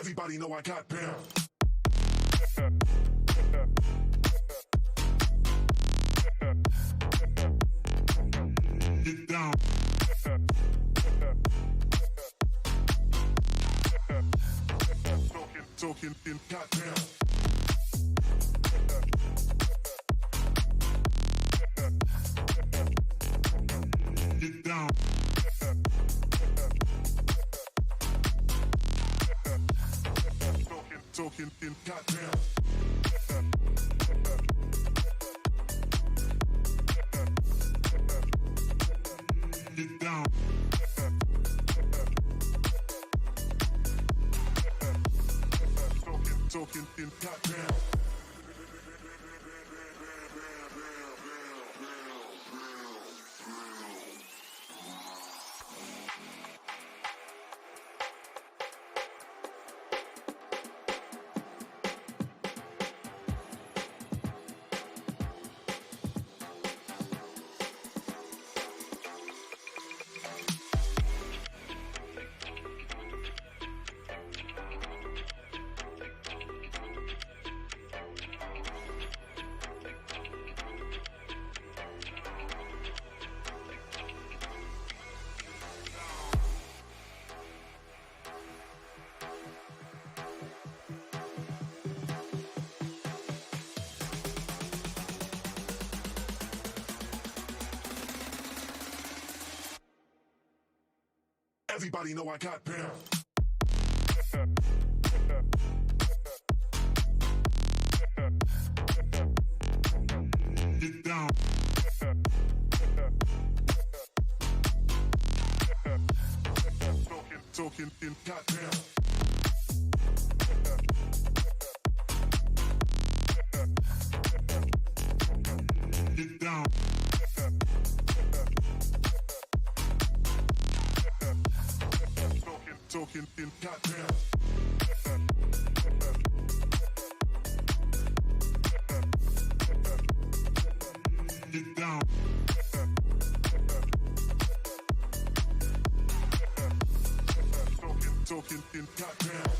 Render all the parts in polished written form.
Everybody know I got pounds. Get down. Talking in got down. Get down. Talking in got down. Get down. Talking in got down. Everybody know I got pounds. Get down. Talking in got down. Get down. Talking in got down. Get down. Talking in got down.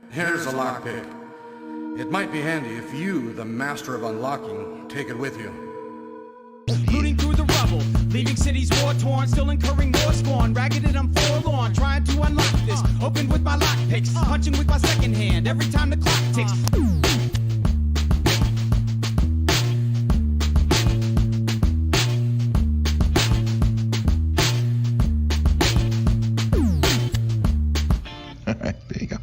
Here's a lockpick. It might be handy if you, the master of unlocking, take it with you. Rooting through the rubble, leaving cities war-torn, still incurring more scorn. Ragged and I'm forlorn, trying to unlock this. Open with my lockpicks, punching with my second hand every time the clock ticks. All right, there you go.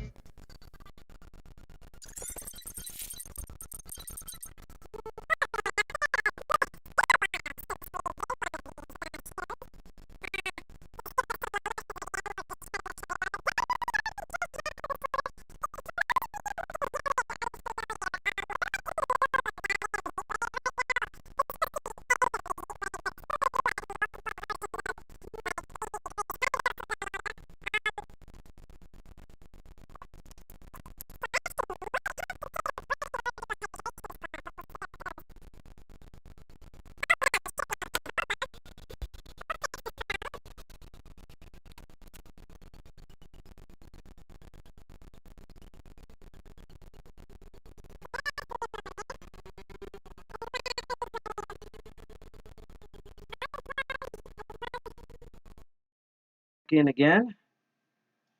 In again.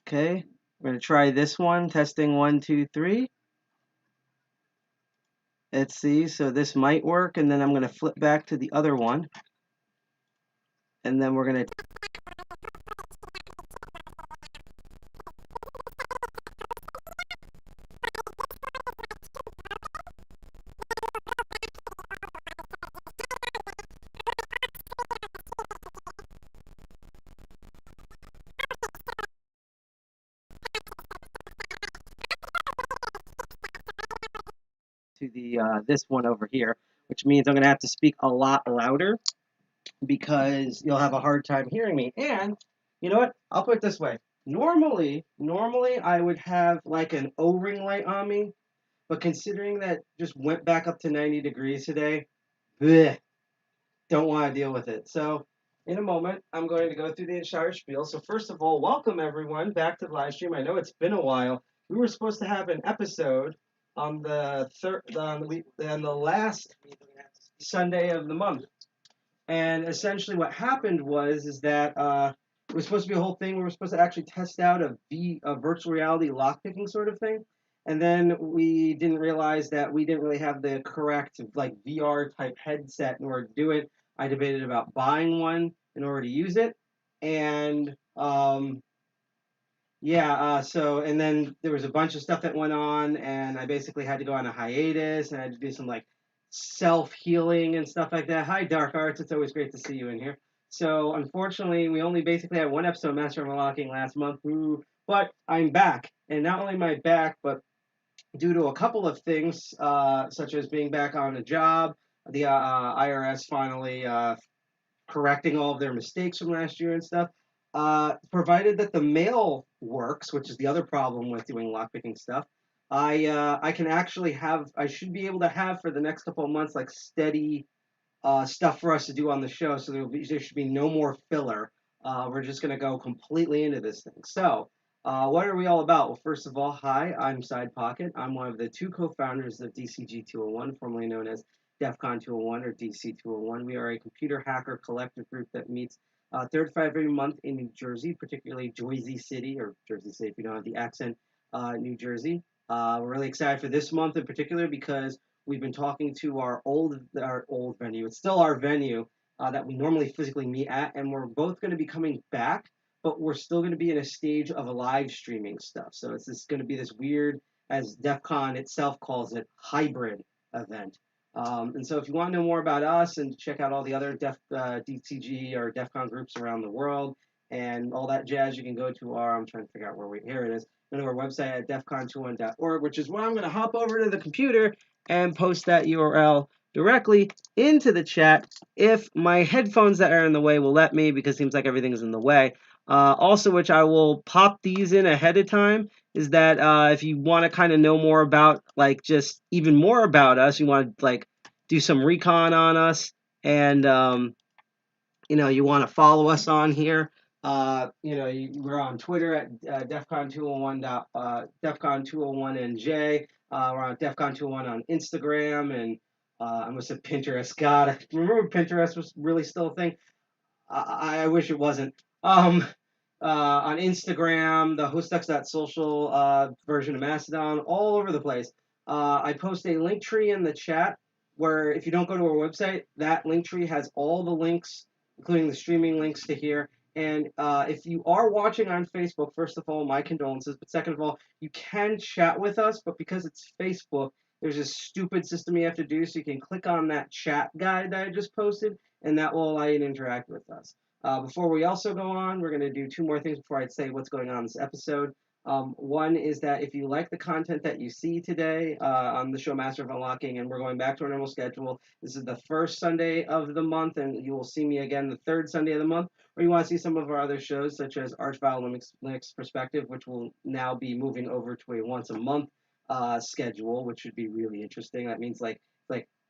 Okay, we're going to try this one. Testing 1, 2, 3. Let's see. So this might work, and then I'm going to flip back to the other one. And then we're going to to the this one over here, which means I'm going to have to speak a lot louder because you'll have a hard time hearing me. And you know what? I'll put it this way. Normally I would have like an O-ring light on me, but considering that just went back up to 90 degrees today, bleh, don't want to deal with it. So in a moment, I'm going to go through the entire spiel. So first of all, welcome everyone back to the live stream. I know it's been a while. We were supposed to have an episode on the on the last Sunday of the month. And essentially what happened is that it was supposed to be a whole thing. We were supposed to actually test out a virtual reality lockpicking sort of thing. And then we didn't realize that we didn't really have the correct like VR type headset in order to do it. I debated about buying one in order to use it. And so and then there was a bunch of stuff that went on, and I basically had to go on a hiatus, and I had to do some like self-healing and stuff like that. Hi, Dark Arts. It's always great to see you in here. So unfortunately, we only basically had one episode of Master of Unlocking last month. But I'm back, and not only am I back, but due to a couple of things, such as being back on a job, the IRS finally correcting all of their mistakes from last year and stuff. Provided that the mail works, which is the other problem with doing lockpicking stuff, I can actually I should be able to have for the next couple of months like steady stuff for us to do on the show. So there should be no more filler. We're just going to go completely into this thing. So what are we all about? Well, first of all, hi, I'm Sidepocket. I'm one of the two co-founders of DCG 201, formerly known as DEF CON 201 or DC 201. We are a computer hacker collective group that meets third Friday every month in New Jersey, particularly Jersey City, or Jersey City if you don't have the accent, New Jersey. We're really excited for this month in particular because we've been talking to our old venue. It's still our venue that we normally physically meet at, and we're both going to be coming back, but we're still going to be in a stage of a live streaming stuff. So it's going to be this weird, as DEF CON itself calls it, hybrid event. And so if you want to know more about us and check out all the other DCG or DEF CON groups around the world and all that jazz, you can go to I'm trying to figure out here it is. Go to our website at defcon21.org, which is where I'm going to hop over to the computer and post that URL directly into the chat if my headphones that are in the way will let me, because it seems like everything's in the way. Also, which I will pop these in ahead of time, is that if you want to kind of know more about, like, just even more about us, you want to, like, do some recon on us, and, you want to follow us on here, we're on Twitter at defcon201, defcon201NJ. We're on defcon201 on Instagram, and I almost said Pinterest. God, I remember Pinterest was really still a thing. I wish it wasn't. On Instagram, the hostux.social version of Mastodon, all over the place. I post a link tree in the chat where if you don't go to our website, that link tree has all the links, including the streaming links to here. And if you are watching on Facebook, first of all, my condolences. But second of all, you can chat with us, but because it's Facebook, there's a stupid system you have to do. So you can click on that chat guide that I just posted, and that will allow you to interact with us. Before we also go on, we're going to do two more things before I say what's going on in this episode. One is that if you like the content that you see today on the show Master of Unlocking, and we're going back to our normal schedule, this is the first Sunday of the month, and you will see me again the third Sunday of the month, or you want to see some of our other shows, such as Archvile Linux Perspective, which will now be moving over to a once-a-month schedule, which should be really interesting. That means like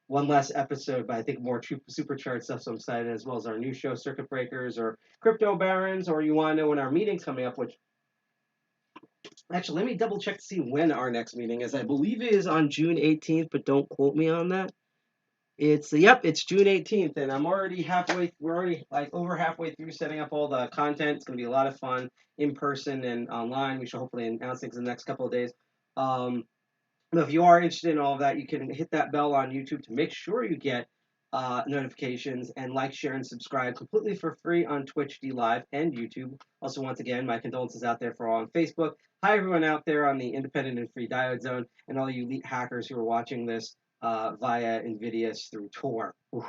one less episode, but I think more supercharged stuff, so I'm excited, as well as our new show, Circuit Breakers, or Crypto Barons, or you want to know when our meeting's coming up, which, actually, let me double check to see when our next meeting is. I believe it is on June 18th, but don't quote me on that. It's June 18th, and we're already like over halfway through setting up all the content. It's going to be a lot of fun in person and online. We should hopefully announce things in the next couple of days. If you are interested in all of that, you can hit that bell on YouTube to make sure you get notifications, and like, share, and subscribe completely for free on Twitch, DLive, and YouTube. Also, once again, my condolences out there for all on Facebook. Hi, everyone out there on the independent and free diode zone, and all you elite hackers who are watching this via Invidious through Tor. Ooh.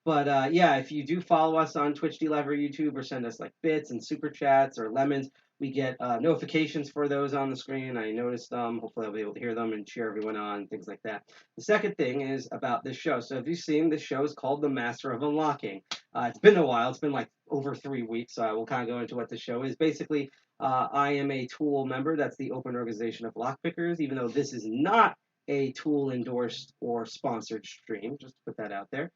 But if you do follow us on Twitch, DLive, or YouTube, or send us like bits and super chats or lemons, We get notifications for those on the screen. I noticed them. Hopefully, I'll be able to hear them and cheer everyone on, things like that. The second thing is about this show. So, if you've seen, this show is called The Master of Unlocking. It's been a while. It's been like over 3 weeks, so I will kind of go into what the show is. Basically, I am a TOOOL member. That's the open organization of lockpickers, even though this is not a TOOOL endorsed or sponsored stream, just to put that out there.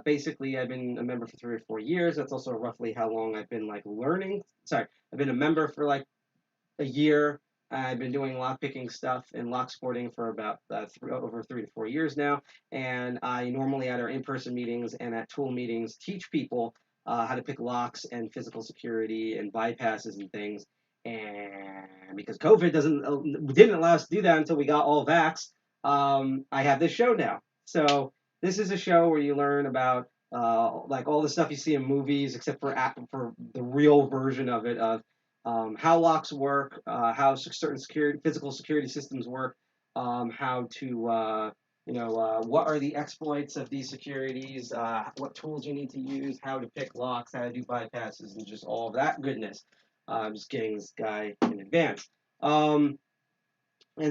Basically, I've been a member for 3 or 4 years. That's also roughly how long I've been like learning. Sorry, I've been a member for like a year. I've been doing lockpicking stuff and lock sporting for about over 3 to 4 years now. And I normally at our in-person meetings and at TOOOL meetings teach people how to pick locks and physical security and bypasses and things. And because COVID didn't allow us to do that until we got all vaxxed, I have this show now. So this is a show where you learn about like all the stuff you see in movies, except for the real version of it, of how locks work, how certain physical security systems work, how to what are the exploits of these securities, what tools you need to use, how to pick locks, how to do bypasses, and just all of that goodness. I'm just getting this guy in advance. And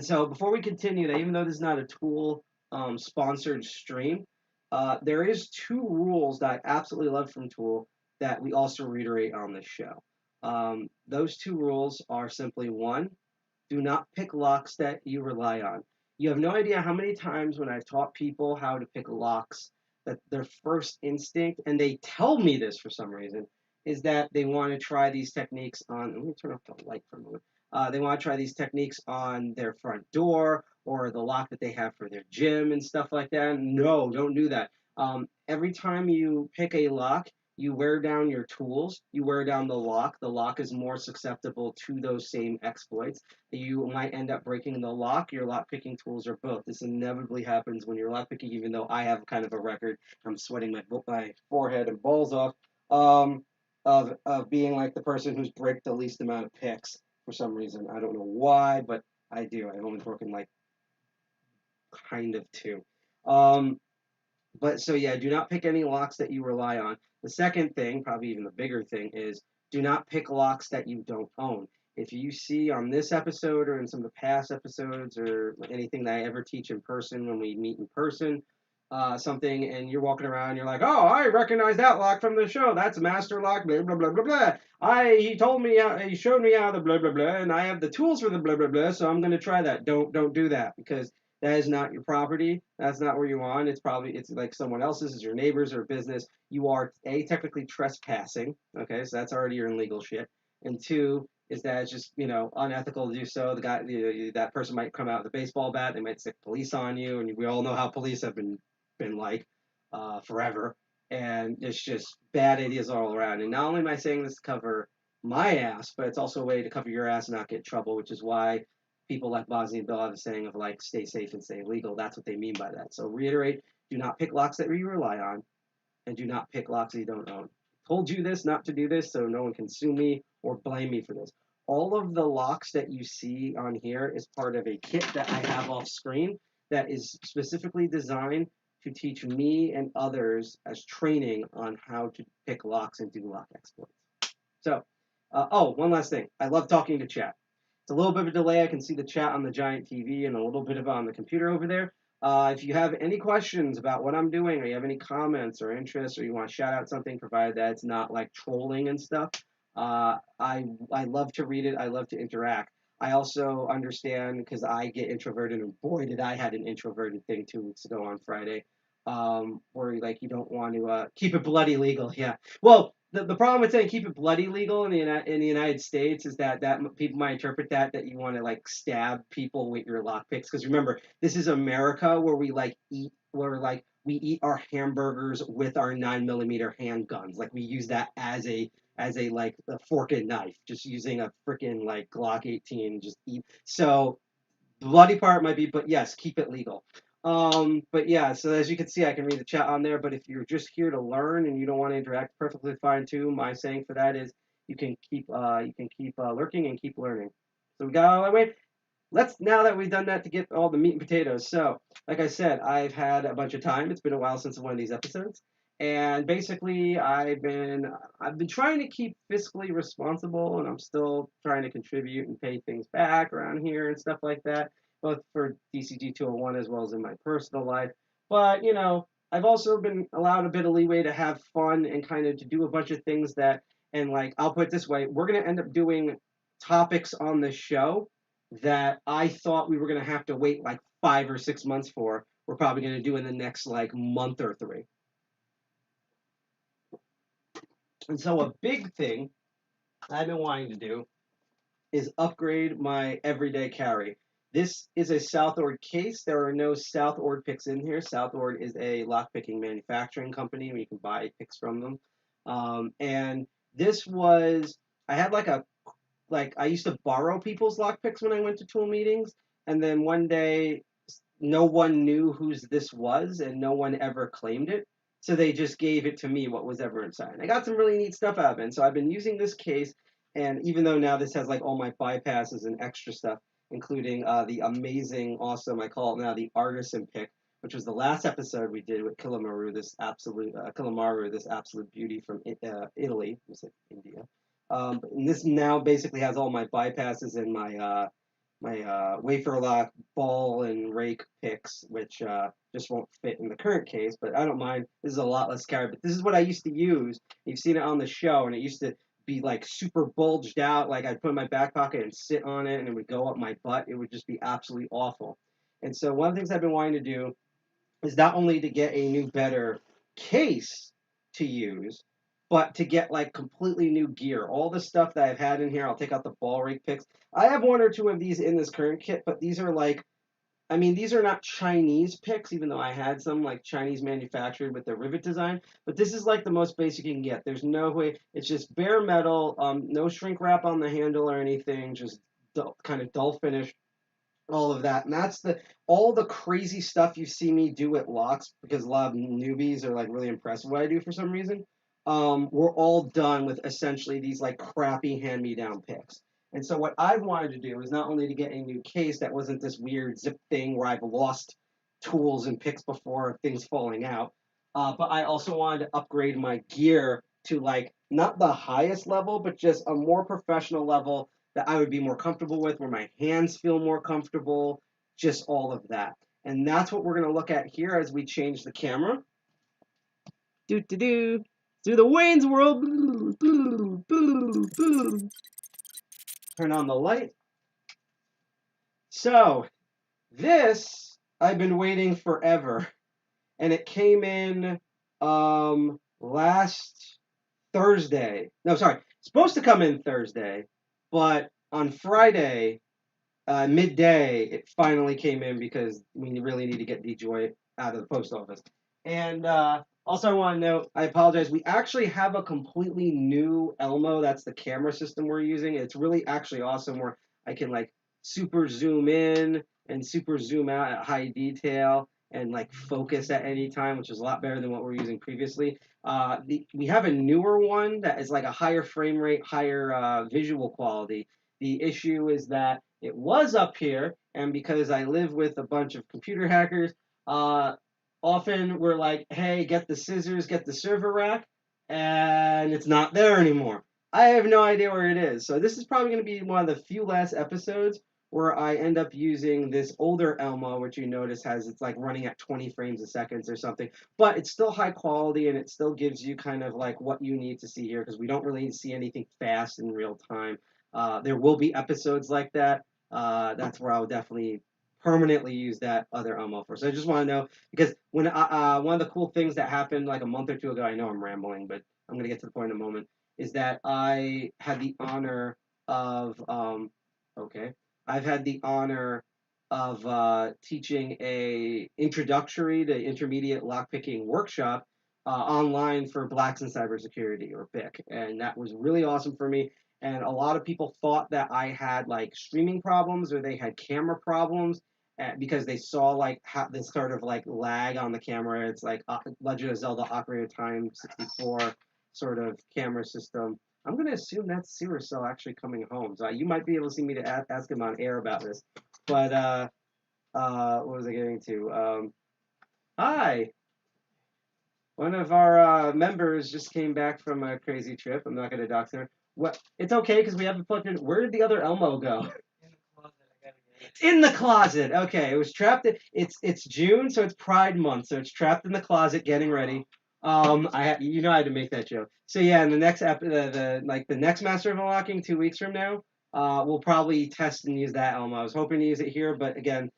so before we continue, even though this is not a TOOOL sponsored stream, there is 2 rules that I absolutely love from TOOOL that we also reiterate on this show. Those 2 rules are simply: 1, do not pick locks that you rely on. You have no idea how many times when I've taught people how to pick locks that their first instinct, and they tell me this for some reason, is that they want to try these techniques on, let me turn off the light for a moment. They want to try these techniques on their front door or the lock that they have for their gym and stuff like that. No, don't do that. Every time you pick a lock, you wear down your tools, you wear down the lock. The lock is more susceptible to those same exploits. You might end up breaking the lock, your lock picking tools, or both. This inevitably happens when you're lock picking, even though I have kind of a record. I'm sweating my forehead and balls off of being like the person who's bricked the least amount of picks for some reason. I don't know why, but I do. I've only broken like kind of 2. But so yeah, do not pick any locks that you rely on. The second thing, probably even the bigger thing, is do not pick locks that you don't own. If you see on this episode or in some of the past episodes or anything that I ever teach in person when we meet in person, something, and you're walking around, you're like, oh, I recognize that lock from the show. That's a master lock, blah, blah, blah, blah, blah. He told me, he showed me how the blah, blah, blah, and I have the tools for the blah, blah, blah, so I'm going to try that. Don't do that, because that is not your property. That's not where you're on. It's like someone else's. It's your neighbor's or business. You are, A, technically trespassing. Okay, so that's already your illegal shit. And 2, is that it's just, unethical to do so. The guy, that person might come out with a baseball bat. They might stick police on you. And we all know how police have been like forever. And it's just bad ideas all around. And not only am I saying this to cover my ass, but it's also a way to cover your ass and not get in trouble, which is why people like Bosnia and Bill have a saying of like, stay safe and stay legal. That's what they mean by that. So reiterate, do not pick locks that you rely on, and do not pick locks that you don't own. Told you this, not to do this, so no one can sue me or blame me for this. All of the locks that you see on here is part of a kit that I have off screen that is specifically designed to teach me and others as training on how to pick locks and do lock exploits. So, one last thing. I love talking to chat. It's a little bit of a delay. I can see the chat on the giant TV and a little bit of it on the computer over there. If you have any questions about what I'm doing, or you have any comments or interests, or you want to shout out something, provided that it's not like trolling and stuff, I love to read it. I love to interact. I also understand, because I get introverted, and boy, did I had an introverted thing 2 weeks ago on Friday, where like you don't want to keep it bloody legal. Yeah. Well, the problem with saying keep it bloody legal in the United States is that people might interpret that you want to like stab people with your lockpicks. Because remember, this is America, where we eat our hamburgers with our 9mm handguns. Like we use that as a like a fork and knife, just using a freaking like Glock 18, just eat. So the bloody part might be, but yes, keep it legal. But yeah, so as you can see, I can read the chat on there, but if you're just here to learn and you don't want to interact, perfectly fine too. My saying for that is you can keep lurking and keep learning. So we got all that way. Now that we've done that, to get all the meat and potatoes. So, like I said, I've had a bunch of time. It's been a while since one of these episodes. And basically, I've been trying to keep fiscally responsible, and I'm still trying to contribute and pay things back around here and stuff like that, both for DCG 201 as well as in my personal life. But I've also been allowed a bit of leeway to have fun and kind of to do a bunch of things that, and like I'll put it this way, we're gonna end up doing topics on the show that I thought we were gonna have to wait like 5 or 6 months for. We're probably gonna do in the next like month or three. And so a big thing I've been wanting to do is upgrade my everyday carry. This is a Southord case. There are no Southord picks in here. Southord is a lockpicking manufacturing company where you can buy picks from them. And this was, I had I used to borrow people's lockpicks when I went to tool meetings. And then one day, no one knew whose this was and no one ever claimed it. So they just gave it to me, what was ever inside. And I got some really neat stuff out of it. And so I've been using this case, and even though now this has like all my bypasses and extra stuff, including the amazing, awesome, I call it now the artisan pick, which was the last episode we did with Kilamaru, this absolute beauty from Italy, I said India. And this now basically has all my bypasses and my wafer lock ball and rake picks, which just won't fit in the current case, but I don't mind. This is a lot less carry, but this is what I used to use. You've seen it on the show, and it used to be like super bulged out. Like I'd put it in my back pocket and sit on it, and it would go up my butt. It would just be absolutely awful. And so one of the things I've been wanting to do is not only to get a new, better case to use, but to get like completely new gear. All the stuff that I've had in here, I'll take out the ball rake picks. I have one or two of these in this current kit, but these are like, these are not Chinese picks, even though I had some like Chinese manufactured with the rivet design. But this is like the most basic you can get. There's no way. It's just bare metal, no shrink wrap on the handle or anything, just kind of dull finish, all of that. And that's all the crazy stuff you see me do at locks, because a lot of newbies are like really impressed with what I do for some reason. We're all done with essentially these like crappy hand-me-down picks. And so what I've wanted to do is not only to get a new case that wasn't this weird zip thing where I've lost tools and picks before, things falling out, but I also wanted to upgrade my gear to like not the highest level, but just a more professional level that I would be more comfortable with, where my hands feel more comfortable, just all of that. And that's what we're going to look at here as we change the camera. Do-do-do. Through the Wayne's World. Turn on the light. So, this I've been waiting forever. And it came in last Thursday. No, sorry. Supposed to come in Thursday. But on Friday, midday, it finally came in because we really need to get DJoy out of the post office. And also, I want to note, I apologize, we actually have a completely new Elmo. That's the camera system we're using. It's really actually awesome, where I can like super zoom in and super zoom out at high detail and like focus at any time, which is a lot better than what we were using previously. We have a newer one that is like a higher frame rate, higher visual quality. The issue is that it was up here, and because I live with a bunch of computer hackers, often we're like, hey, get the scissors, get the server rack, and it's not there anymore. I have no idea where it is. So this is probably going to be one of the few last episodes where I end up using this older Elmo, which you notice it's like running at 20 frames a second or something. But it's still high quality, and it still gives you kind of like what you need to see here, because we don't really need to see anything fast in real time. There will be episodes like that. That's where I'll definitely permanently use that other Elmo for. So I just want to know, because when one of the cool things that happened like a month or two ago, I know I'm rambling, but I'm going to get to the point in a moment, is that I had the honor of, I've had the honor of teaching a introductory to intermediate lockpicking workshop online for Blacks in Cybersecurity, or BIC. And that was really awesome for me. And a lot of people thought that I had like streaming problems, or they had camera problems, because they saw like this sort of like lag on the camera. It's like Legend of Zelda Ocarina of Time 64 sort of camera system. I'm going to assume that's Cell actually coming home. So you might be able to see me to ask him on air about this. But what was I getting to? Hi. One of our members just came back from a crazy trip. I'm not going to dox her. What? It's okay because we haven't plugged in. Where did the other Elmo go? It's in the closet. Okay, it was trapped. It's June, so it's Pride Month, so it's trapped in the closet, getting ready. I had to make that joke. So yeah, in the next the next Master of Unlocking 2 weeks from now, we'll probably test and use that Elmo. I was hoping to use it here, but again,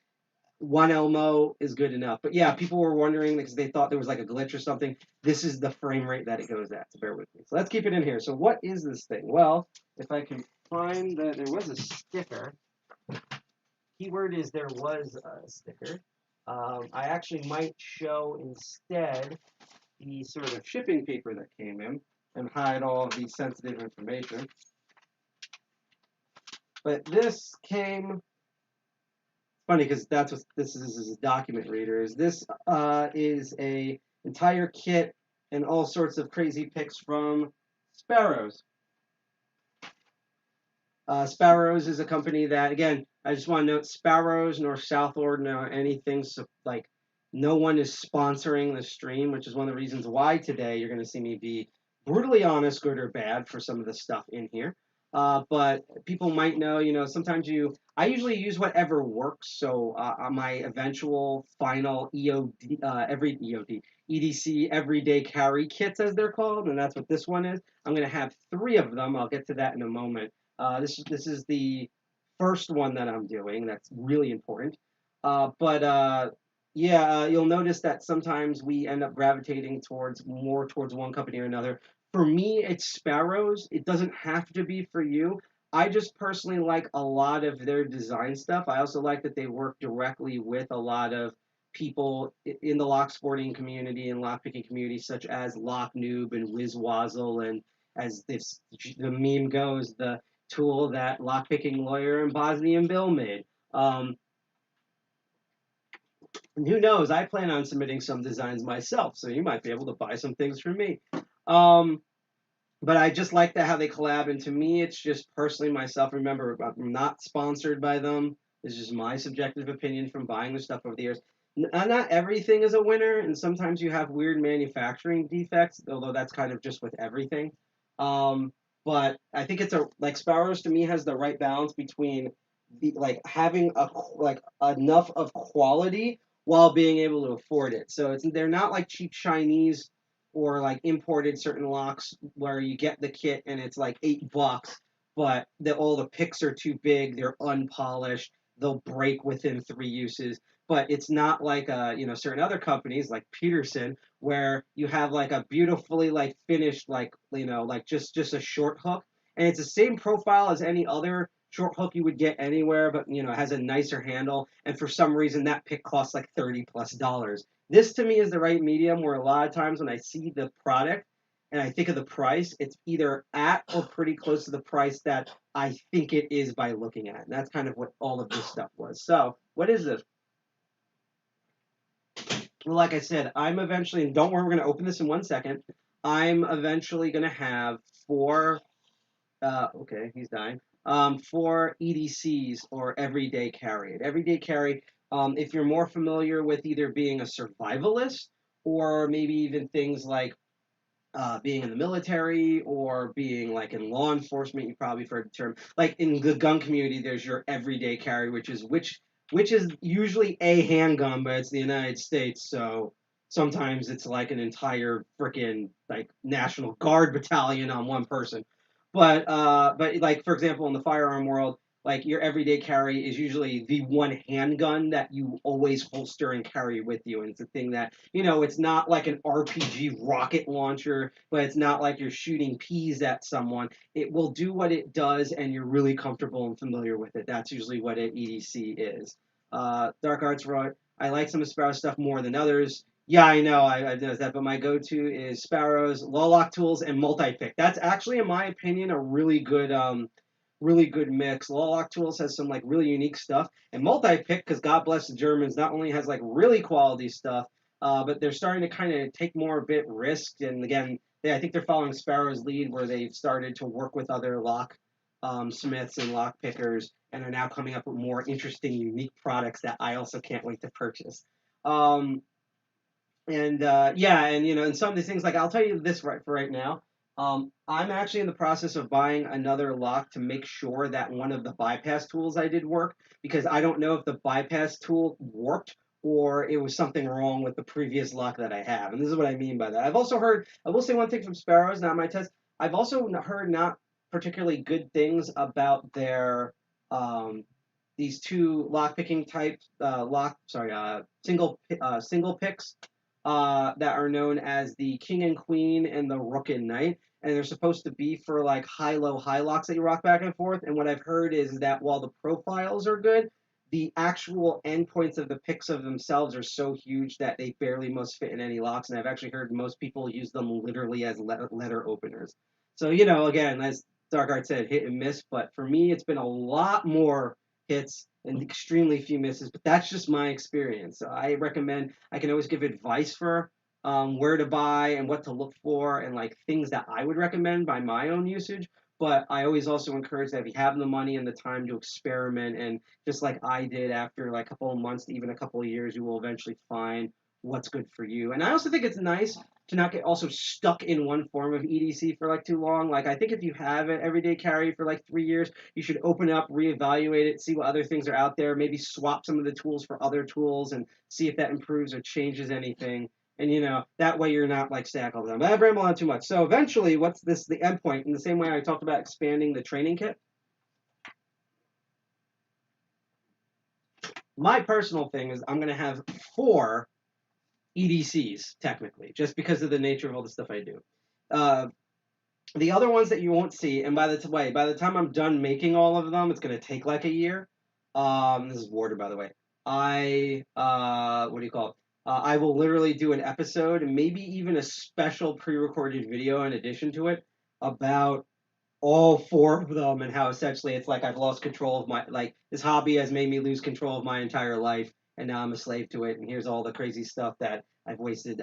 one Elmo is good enough. But yeah, people were wondering because they thought there was like a glitch or something. This is the frame rate that it goes at, so bear with me. So let's keep it in here. So what is this thing? Well, if I can find that there was a sticker. Keyword is there was a sticker. I actually might show instead the sort of shipping paper that came in and hide all of the sensitive information. But this came funny because that's what this is a document reader. This is a entire kit and all sorts of crazy picks from Sparrows. Sparrows is a company that, again, I just want to note, Sparrows nor Southward nor anything, so, like, no one is sponsoring the stream, which is one of the reasons why today you're going to see me be brutally honest, good or bad, for some of the stuff in here. But people might know, sometimes I usually use whatever works. So on my eventual final EDC everyday carry kits, as they're called, and that's what this one is. I'm going to have 3 of them. I'll get to that in a moment. This is the first one that I'm doing. That's really important. You'll notice that sometimes we end up gravitating more towards one company or another. For me, it's Sparrows. It doesn't have to be for you. I just personally like a lot of their design stuff. I also like that they work directly with a lot of people in the lock sporting community and lockpicking community, such as Lock Noob and WizWazzle, and as the meme goes, the tool that lockpicking lawyer and Bosnian Bill made. And who knows? I plan on submitting some designs myself, so you might be able to buy some things from me. But I just like how they collab, and to me, it's just personally myself. Remember, I'm not sponsored by them. It's just my subjective opinion from buying the stuff over the years. Not everything is a winner, and sometimes you have weird manufacturing defects, although that's kind of just with everything. But I think Sparrows to me has the right balance between having enough of quality while being able to afford it. So they're not like cheap Chinese or like imported certain locks where you get the kit and it's like $8, but all the picks are too big, they're unpolished, they'll break within 3 uses. But it's not like certain other companies like Peterson where you have like a beautifully finished just a short hook, and it's the same profile as any other short hook you would get anywhere, but it has a nicer handle, and for some reason that pick costs like $30+. This to me is the right medium where a lot of times when I see the product and I think of the price, it's either at or pretty close to the price that I think it is by looking at it. And that's kind of what all of this stuff was. So what is this? Well, like I said, I'm eventually, and don't worry, we're going to open this in 1 second. I'm eventually going to have 4, okay, he's dying. 4 EDCs or everyday carry. Everyday carry, if you're more familiar with either being a survivalist or maybe even things like being in the military or being like in law enforcement, you probably heard the term. Like in the gun community, there's your everyday carry, which is usually a handgun, but it's the United States, so sometimes it's like an entire freaking National Guard battalion on one person. But like for example, in the firearm world, like your everyday carry is usually the one handgun that you always holster and carry with you, and it's a thing that it's not like an RPG rocket launcher, but it's not like you're shooting peas at someone. It will do what it does, and you're really comfortable and familiar with it. That's usually what an EDC is. Dark Arts wrote, I like some of Sparrows stuff more than others. Yeah, I know, I've noticed that, but my go-to is Sparrows, Lock Tools, and Multi-Pick. That's actually, in my opinion, a really good mix. Lock Tools has some really unique stuff, and Multi-Pick, because God bless the Germans, not only has really quality stuff, but they're starting to kind of take more a bit risk. And again, I think they're following Sparrow's lead, where they've started to work with other lock smiths and lock pickers, and are now coming up with more interesting, unique products that I also can't wait to purchase. And yeah, and and some of these things, like I'll tell you this right for right now. I'm actually in the process of buying another lock to make sure that one of the bypass tools I did work, because I don't know if the bypass tool worked or it was something wrong with the previous lock that I have. And this is what I mean by that. I've also heard, I will say one thing from Sparrows, not my test. I've also heard not particularly good things about their these two lock picking types, single picks that are known as the King and Queen and the Rook and Knight. And they're supposed to be for like high locks that you rock back and forth. And what I've heard is that while the profiles are good, the actual endpoints of the picks of themselves are so huge that they barely most fit in any locks. And I've actually heard most people use them literally as letter openers. So, again, as Dark Art said, hit and miss. But for me, it's been a lot more hits and extremely few misses. But that's just my experience. So I recommend, I can always give advice for where to buy and what to look for and like things that I would recommend by my own usage. But I always also encourage that if you have the money and the time to experiment, and just like I did after like a couple of months to even a couple of years, you will eventually find what's good for you. And I also think it's nice to not get also stuck in one form of EDC for like too long. Like I think if you have an everyday carry for like 3 years, you should open up, reevaluate it, see what other things are out there, maybe swap some of the tools for other tools and see if that improves or changes anything. And that way you're not like stack all the time. But I've rambled on too much. So eventually, what's this the endpoint? In the same way I talked about expanding the training kit. My personal thing is I'm going to have 4 EDCs technically, just because of the nature of all the stuff I do. The other ones that you won't see, and by the time I'm done making all of them, it's going to take like a year. This is Warder, by the way. What do you call it? I will literally do an episode and maybe even a special pre-recorded video in addition to it about all 4 of them and how essentially it's like I've lost control of this hobby has made me lose control of my entire life, and now I'm a slave to it, and here's all the crazy stuff that I've wasted.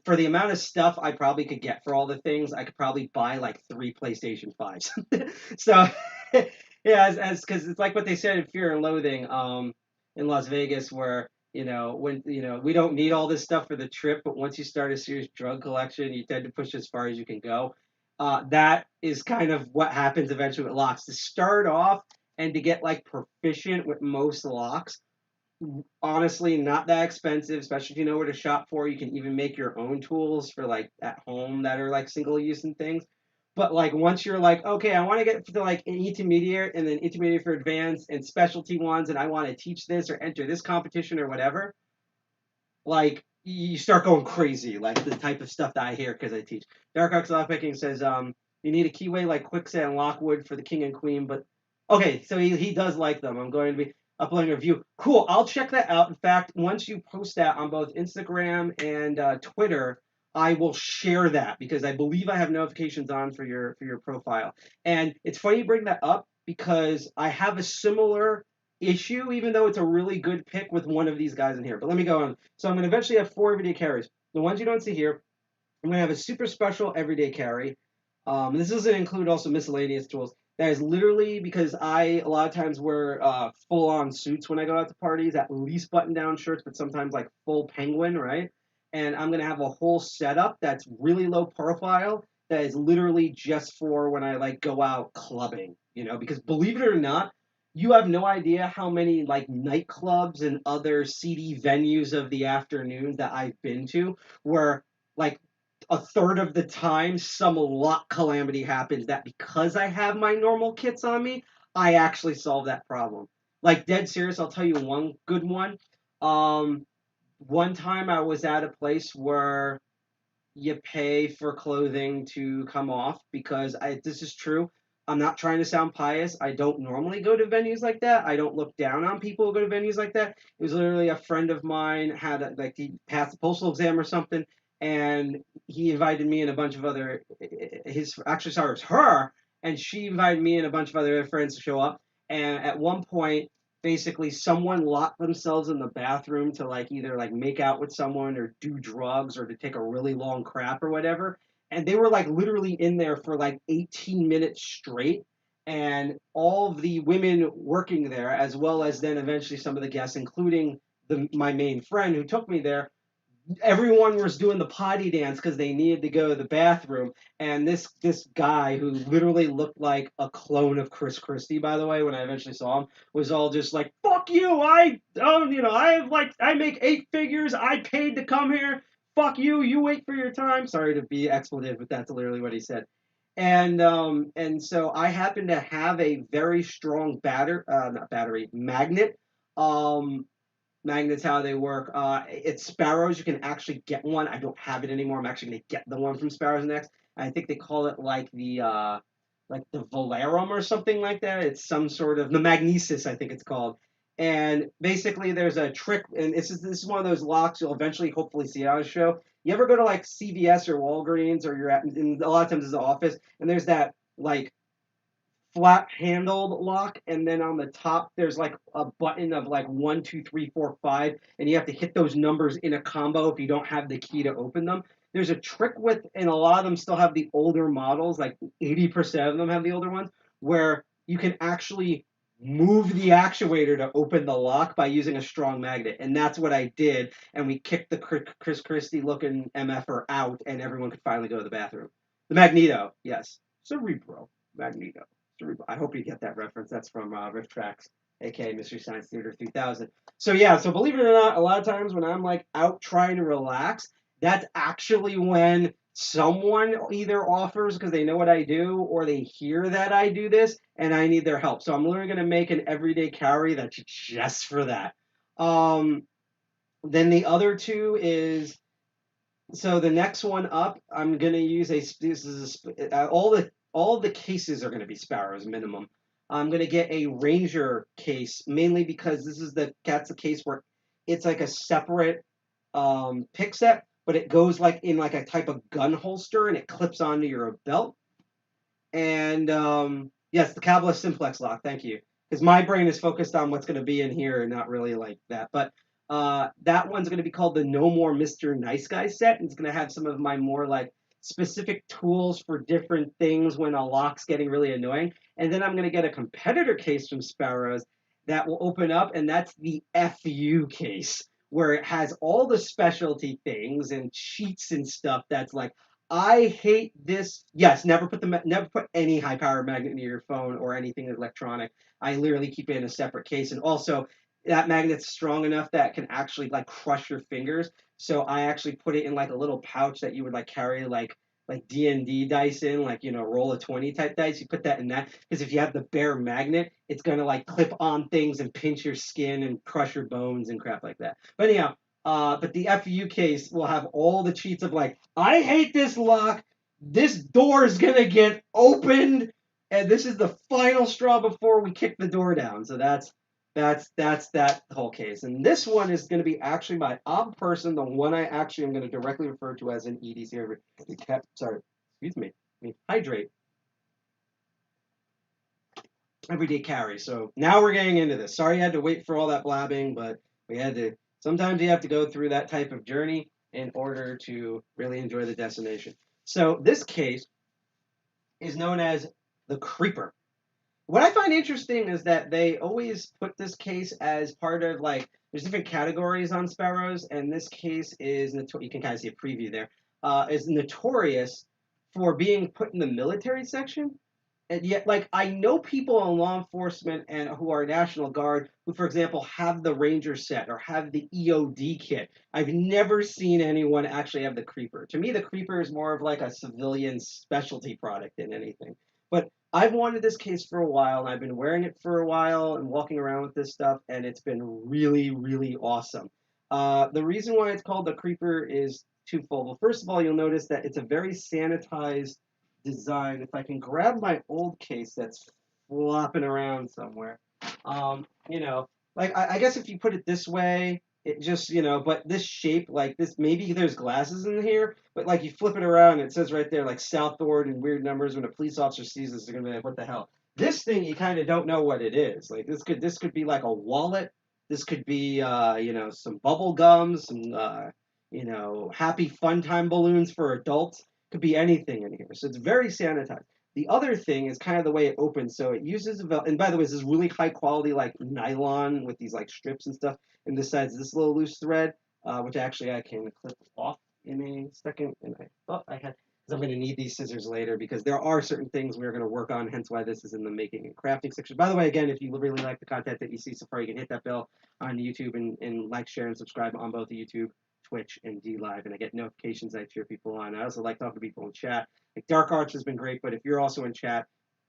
For the amount of stuff I probably could get for all the things, I could probably buy like 3 PlayStation 5s. So yeah, as because it's like what they said in Fear and Loathing in Las Vegas, where when we don't need all this stuff for the trip, but once you start a serious drug collection, you tend to push as far as you can go. That is kind of what happens eventually with locks. To start off and to get like proficient with most locks, honestly, not that expensive, especially if you know where to shop for. You can even make your own tools for like at home that are like single use and things. But like once you're like, okay, I want to get to like an intermediate and then intermediate for advanced and specialty ones, and I want to teach this or enter this competition or whatever, like you start going crazy, like the type of stuff that I hear because I teach. Dark Arts Lockpicking says, you need a keyway like Quicksand and Lockwood for the King and Queen, but okay, so he does like them. I'm going to be uploading a review. Cool, I'll check that out. In fact, once you post that on both Instagram and Twitter, I will share that because I believe I have notifications on for your profile. And it's funny you bring that up because I have a similar issue, even though it's a really good pick with one of these guys in here. But let me go on. So I'm going to eventually have 4 everyday carries. The ones you don't see here, I'm going to have a super special everyday carry. This doesn't include also miscellaneous tools. That is literally because I a lot of times wear full-on suits when I go out to parties, at least button-down shirts, but sometimes like full penguin, right? And I'm going to have a whole setup that's really low profile that is literally just for when I like go out clubbing, because believe it or not, you have no idea how many like nightclubs and other seedy venues of the afternoon that I've been to where like a third of the time some lock calamity happens that because I have my normal kits on me, I actually solve that problem. Like dead serious, I'll tell you one good one. One time I was at a place where you pay for clothing to come off because this is true. I'm not trying to sound pious. I don't normally go to venues like that. I don't look down on people who go to venues like that. It was literally a friend of mine he passed the postal exam or something, and he invited me and a bunch of other it was her, and she invited me and a bunch of other friends to show up. And at one point, basically, someone locked themselves in the bathroom to like either like make out with someone or do drugs or to take a really long crap or whatever. And they were like literally in there for like 18 minutes straight. And all of the women working there, as well as then eventually some of the guests, including my main friend who took me there, everyone was doing the potty dance because they needed to go to the bathroom, and this guy who literally looked like a clone of Chris Christie, by the way, when I eventually saw him, was all just like, "Fuck you! I make 8 figures. I paid to come here. Fuck you! You wait for your time." Sorry to be expletive, but that's literally what he said. And so I happen to have a very strong not battery magnet. Um, Magnets, how they work. It's Sparrows. You can actually get one. I don't have it anymore. I'm actually going to get the one from Sparrows next. I think they call it like the Valerum or something like that. It's some sort of the Magnesis, I think it's called. And basically, there's a trick, and this is one of those locks you'll eventually hopefully see on a show. You ever go to like CVS or Walgreens, or you're at, and a lot of times it's an office, and there's that like flat handled lock, and then on the top there's like a button of like 1 2 3 4 5, and you have to hit those numbers in a combo if you don't have the key to open them. There's a trick with, and a lot of them still have the older models, like 80% of them have the older ones, where you can actually move the actuator to open the lock by using a strong magnet. And that's what I did, and we kicked the Chris Christie looking mf'er out, and everyone could finally go to the bathroom. The Magneto, yes. Cerebro Magneto. I hope you get that reference. That's from Riff Tracks, aka Mystery Science Theater 3000. So yeah, so believe it or not, a lot of times when I'm like out trying to relax, that's actually when someone either offers because they know what I do, or they hear that I do this and I need their help. So I'm literally going to make an everyday carry that's just for that. Then the other two is, so the next one up, I'm going to use all the cases are going to be Sparrows minimum. I'm going to get a Ranger case, mainly because that's the case where it's like a separate pick set, but it goes like in like a type of gun holster, and it clips onto your belt. And yes, the Kabbalah Simplex lock, thank you. Because my brain is focused on what's going to be in here and not really like that. But that one's going to be called the No More Mr. Nice Guy set. And it's going to have some of my more like specific tools for different things when a lock's getting really annoying. And then I'm going to get a competitor case from Sparrows that will open up, and that's the FU case, where it has all the specialty things and cheats and stuff that's like, I hate this. Yes, never put any high power magnet into your phone or anything electronic. I literally keep it in a separate case, and also that magnet's strong enough that it can actually like crush your fingers. So I actually put it in like a little pouch that you would like carry like D&D dice in, like, you know, roll a 20 type dice. You put that in that, because if you have the bare magnet, it's gonna like clip on things and pinch your skin and crush your bones and crap like that. But anyhow, but the FU case will have all the cheats of like, I hate this lock. This door is gonna get opened, and this is the final straw before we kick the door down. So that's that whole case. And this one is going to be actually my ob person, the one I actually am going to directly refer to as an EDC. Sorry, excuse me. Hydrate. Everyday carry. So now we're getting into this. Sorry I had to wait for all that blabbing, but we had to. Sometimes you have to go through that type of journey in order to really enjoy the destination. So this case is known as the Creeper. What I find interesting is that they always put this case as part of, like, there's different categories on Sparrows, and this case is, you can kind of see a preview there, is notorious for being put in the military section. And yet, like, I know people in law enforcement and who are National Guard who, for example, have the Ranger set or have the EOD kit. I've never seen anyone actually have the Creeper. To me, the Creeper is more of like a civilian specialty product than anything. But I've wanted this case for a while, and I've been wearing it for a while and walking around with this stuff, and it's been really, really awesome. The reason why it's called the Creeper is twofold. Well, first of all, you'll notice that it's a very sanitized design. If I can grab my old case that's flopping around somewhere, you know, like I guess if you put it this way, it just, you know, but this shape, like this, maybe there's glasses in here, but like you flip it around, it says right there, like Southward and weird numbers. When a police officer sees this, they're gonna be like, what the hell? This thing, you kind of don't know what it is. Like this could be like a wallet. This could be, you know, some bubble gums, some, you know, happy fun time balloons for adults. Could be anything in here. So it's very sanitized. The other thing is kind of the way it opens. So it uses, and by the way, this is really high quality, like nylon with these like strips and stuff. And this side's this little loose thread. which actually I can clip off in a second. And I thought I had, because I'm going to need these scissors later because there are certain things we're going to work on, hence why this is in the making and crafting section. By the way, again, if you really like the content that you see so far, you can hit that bell on YouTube and like, share, and subscribe on both the YouTube, Twitch, and D Live, and I get notifications. I cheer people on. I also like talking to people in chat. Like Dark Arts has been great, but if you're also in chat,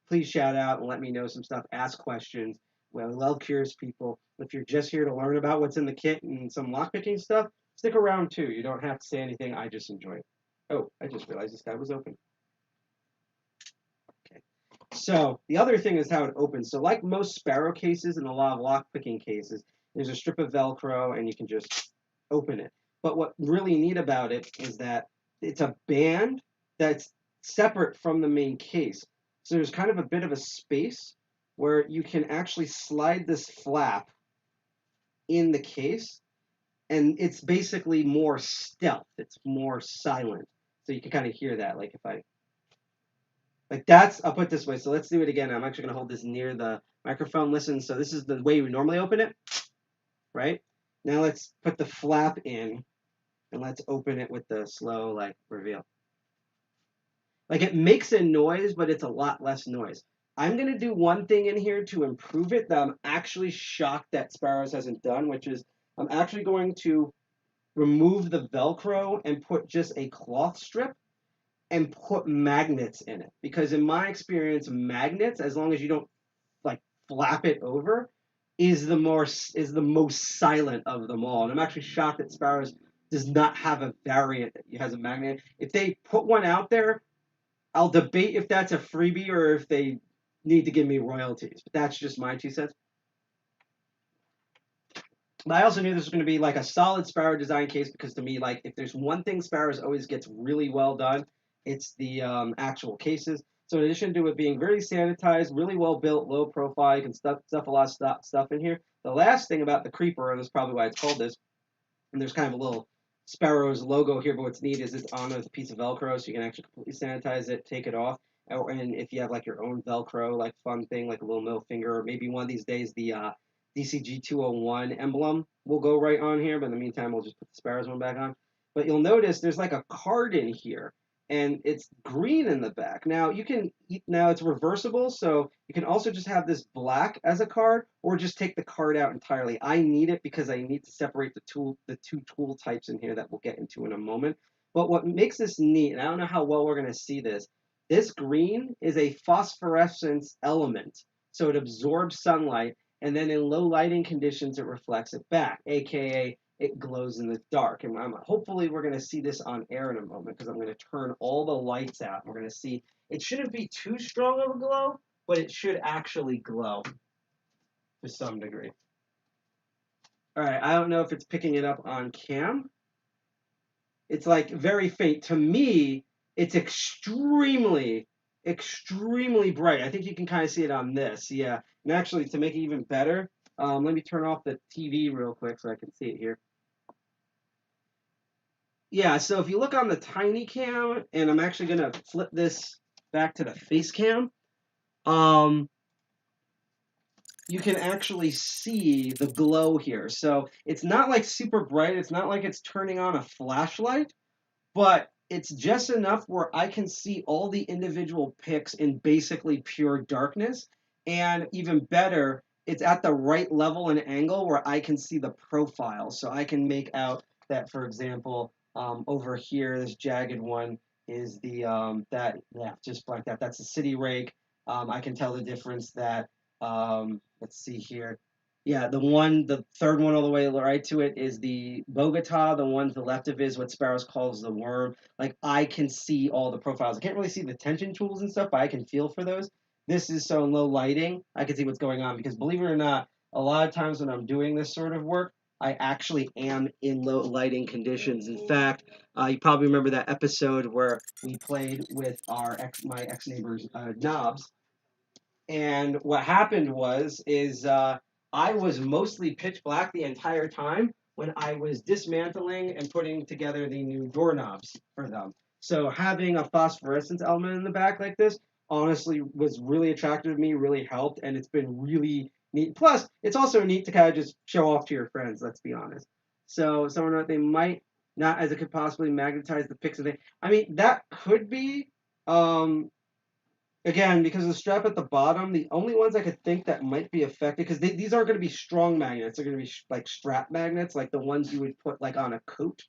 please shout out and let me know some stuff. Ask questions. Well, we love curious people. If you're just here to learn about what's in the kit and some lockpicking stuff, stick around too. You don't have to say anything. I just enjoy it. Oh, I just realized this guy was open. Okay. So the other thing is how it opens. So like most Sparrow cases and a lot of lockpicking cases, there's a strip of Velcro and you can just open it. But what really neat about it is that it's a band that's separate from the main case. So there's kind of a bit of a space where you can actually slide this flap in the case, and it's basically more stealth. It's more silent. So you can kind of hear that. Like if I, like that's, I'll put it this way. So let's do it again. I'm actually going to hold this near the microphone. Listen, so this is the way we normally open it, right? Now let's put the flap in, and let's open it with the slow, like, reveal. Like it makes a noise, but it's a lot less noise. I'm going to do one thing in here to improve it that I'm actually shocked that Sparrows hasn't done, which is I'm actually going to remove the Velcro and put just a cloth strip and put magnets in it. Because in my experience, magnets, as long as you don't like flap it over, is the most silent of them all. And I'm actually shocked that Sparrows does not have a variant that has a magnet. If they put one out there, I'll debate if that's a freebie or if they need to give me royalties. But that's just my 2 cents. But I also knew this was going to be like a solid Sparrow design case because to me, like, if there's one thing Sparrows always gets really well done, it's the actual cases. So in addition to it being very sanitized, really well built, low profile, you can stuff a lot of stuff in here. The last thing about the Creeper, and that's probably why it's called this, and there's kind of a little Sparrows logo here, but what's neat is it's on a piece of Velcro, so you can actually completely sanitize it, take it off. And if you have like your own Velcro, like fun thing, like a little middle finger, or maybe one of these days the DCG 201 emblem will go right on here, but in the meantime, we'll just put the Sparrows one back on. But you'll notice there's like a card in here, and it's green in the back. Now now it's reversible, so you can also just have this black as a card, or just take the card out entirely. I need it because I need to separate the two tool types in here that we'll get into in a moment. But what makes this neat, and I don't know how well we're going to see this, this green is a phosphorescence element, so it absorbs sunlight, and then in low lighting conditions, it reflects it back, aka it glows in the dark. And hopefully we're going to see this on air in a moment because I'm going to turn all the lights out. We're going to see, it shouldn't be too strong of a glow, but it should actually glow to some degree. All right, I don't know if it's picking it up on cam. It's like very faint. To me, it's extremely, extremely bright. I think you can kind of see it on this. Yeah, and actually to make it even better, let me turn off the TV real quick so I can see it here. Yeah, so if you look on the tiny cam, and I'm actually going to flip this back to the face cam, you can actually see the glow here. So it's not like super bright. It's not like it's turning on a flashlight, but it's just enough where I can see all the individual pics in basically pure darkness. And even better, it's at the right level and angle where I can see the profile. So I can make out that, for example, over here, this jagged one is the, just like that. That's the city rake. I can tell the difference that, let's see here. Yeah, the third one all the way right to it is the Bogota. The one to the left of it is what Sparrows calls the worm. Like, I can see all the profiles. I can't really see the tension tools and stuff, but I can feel for those. This is so in low lighting, I can see what's going on because believe it or not, a lot of times when I'm doing this sort of work, I actually am in low lighting conditions. In fact, you probably remember that episode where we played with my ex-neighbor's knobs. And what happened was I was mostly pitch black the entire time when I was dismantling and putting together the new doorknobs for them. So having a phosphorescence element in the back like this honestly was really attractive to me, really helped, and it's been really neat. Plus, it's also neat to kind of just show off to your friends, let's be honest. So someone they might not, as it could possibly magnetize the picks. I mean, that could be. Again, because of the strap at the bottom, the only ones I could think that might be affected, because these aren't going to be strong magnets. They're going to be like strap magnets, like the ones you would put like on a coat.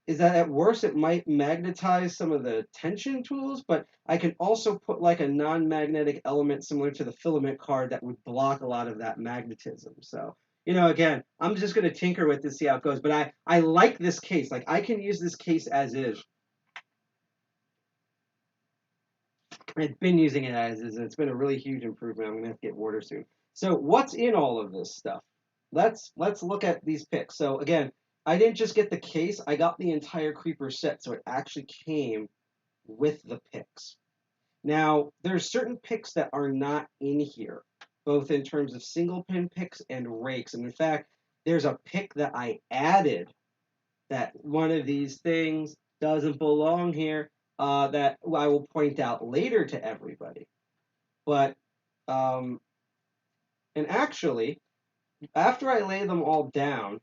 Is that at worst it might magnetize some of the tension tools, but I can also put like a non-magnetic element similar to the filament card that would block a lot of that magnetism. So, again, I'm just going to tinker with this, see how it goes. But I like this case. Like, I can use this case as is. I've been using it as is, and it's been a really huge improvement. I'm going to have to get water soon. So what's in all of this stuff? Let's look at these picks. So again, I didn't just get the case. I got the entire Creeper set, so it actually came with the picks. Now, there's certain picks that are not in here, both in terms of single pin picks and rakes. And in fact, there's a pick that I added that one of these things doesn't belong here. That I will point out later to everybody. But, and actually, after I lay them all down,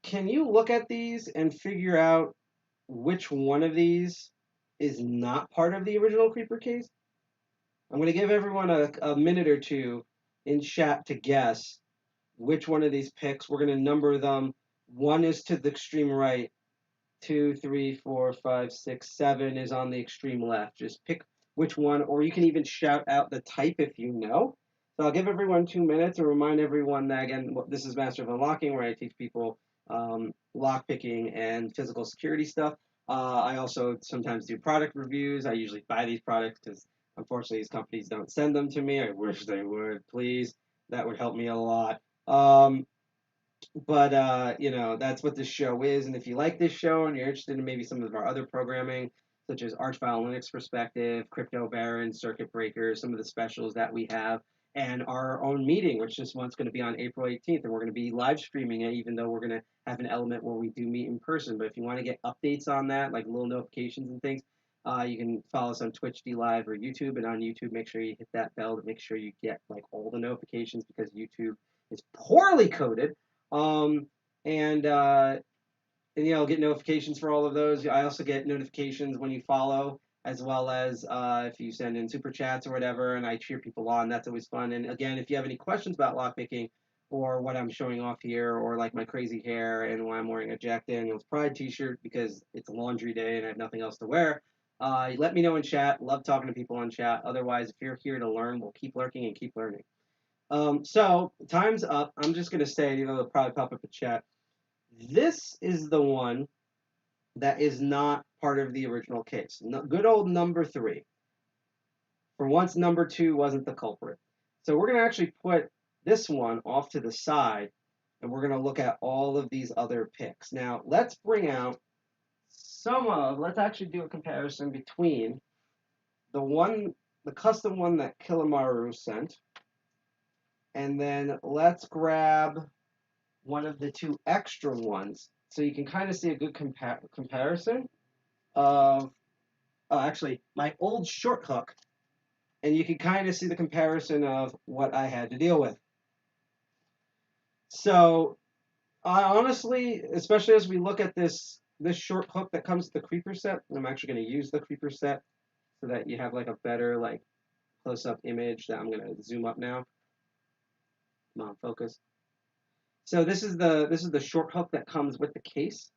can you look at these and figure out which one of these is not part of the original Creeper case? I'm going to give everyone a minute or two in chat to guess which one of these picks. We're going to number them. 1 is to the extreme right. 2, 3, 4, 5, 6, 7 is on the extreme left. Just pick which one, or you can even shout out the type if you know. So I'll give everyone 2 minutes and remind everyone that, again, this is Master of Unlocking, where I teach people lockpicking and physical security stuff. I also sometimes do product reviews. I usually buy these products because, unfortunately, these companies don't send them to me. I wish they would, please. That would help me a lot. But, that's what this show is. And if you like this show and you're interested in maybe some of our other programming, such as Archfile Linux Perspective, Crypto Baron, Circuit Breakers, some of the specials that we have, and our own meeting, which this one's going to be on April 18th. And we're going to be live streaming it, even though we're going to have an element where we do meet in person. But if you want to get updates on that, like little notifications and things, you can follow us on Twitch Live or YouTube. And on YouTube, make sure you hit that bell to make sure you get like all the notifications, because YouTube is poorly coded. And get notifications for all of those. I also get notifications when you follow, as well as if you send in super chats or whatever, and I cheer people on. That's always fun. And again, if you have any questions about lockpicking or what I'm showing off here, or like my crazy hair and why I'm wearing a Jack Daniels Pride t-shirt because it's laundry day and I have nothing else to wear, let me know in chat. Love talking to people on chat. Otherwise, if you're here to learn, we'll keep lurking and keep learning. So time's up. I'm just going to say, it'll probably pop up in chat. This is the one that is not part of the original case. No, good old number 3. For once, number 2 wasn't the culprit. So we're going to actually put this one off to the side, and we're going to look at all of these other picks. Now, let's bring out let's actually do a comparison between the custom one that Kilamaru sent, and then let's grab one of the 2 extra ones, so you can kind of see a good comparison of, actually, my old short hook, and you can kind of see the comparison of what I had to deal with. So, honestly, especially as we look at this short hook that comes with the Creeper set, and I'm actually going to use the Creeper set so that you have like a better like close-up image that I'm going to zoom up now. Come on, focus. So this is the short hook that comes with the case.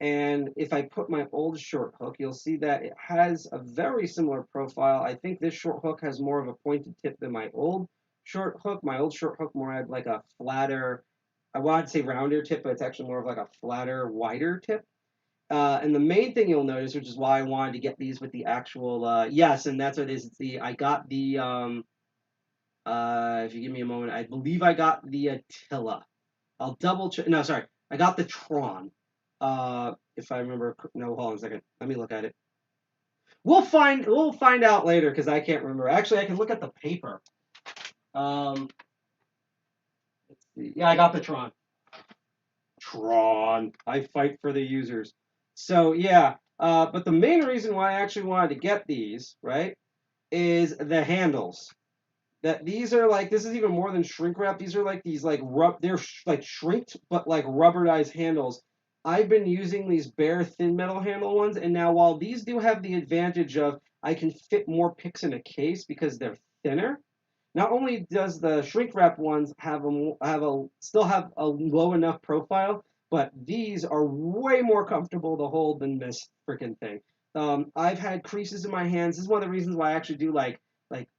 And if I put my old short hook, you'll see that it has a very similar profile. I think this short hook has more of a pointed tip than my old short hook. My old short hook more had like a flatter, I wanted to say rounder tip, but it's actually more of like a flatter, wider tip. And the main thing you'll notice, which is why I wanted to get these with the actual, yes, and that's what it is. I got the, if you give me a moment, I believe I got the Attila. I'll double check. No, sorry. I got the Tron. If I remember. No, hold on a second. Let me look at it. We'll find out later because I can't remember. Actually, I can look at the paper. Let's see. Yeah, I got the Tron. Tron. I fight for the users. So yeah. But the main reason why I actually wanted to get these, right, is the handles. that these are like, this is even more than shrink wrap. These are like these like they're like shrinked but like rubberized handles. I've been using these bare thin metal handle ones, and now while these do have the advantage of I can fit more picks in a case because they're thinner. Not only does the shrink wrap ones still have a low enough profile, but these are way more comfortable to hold than this freaking thing. I've had creases in my hands. This is one of the reasons why I actually do like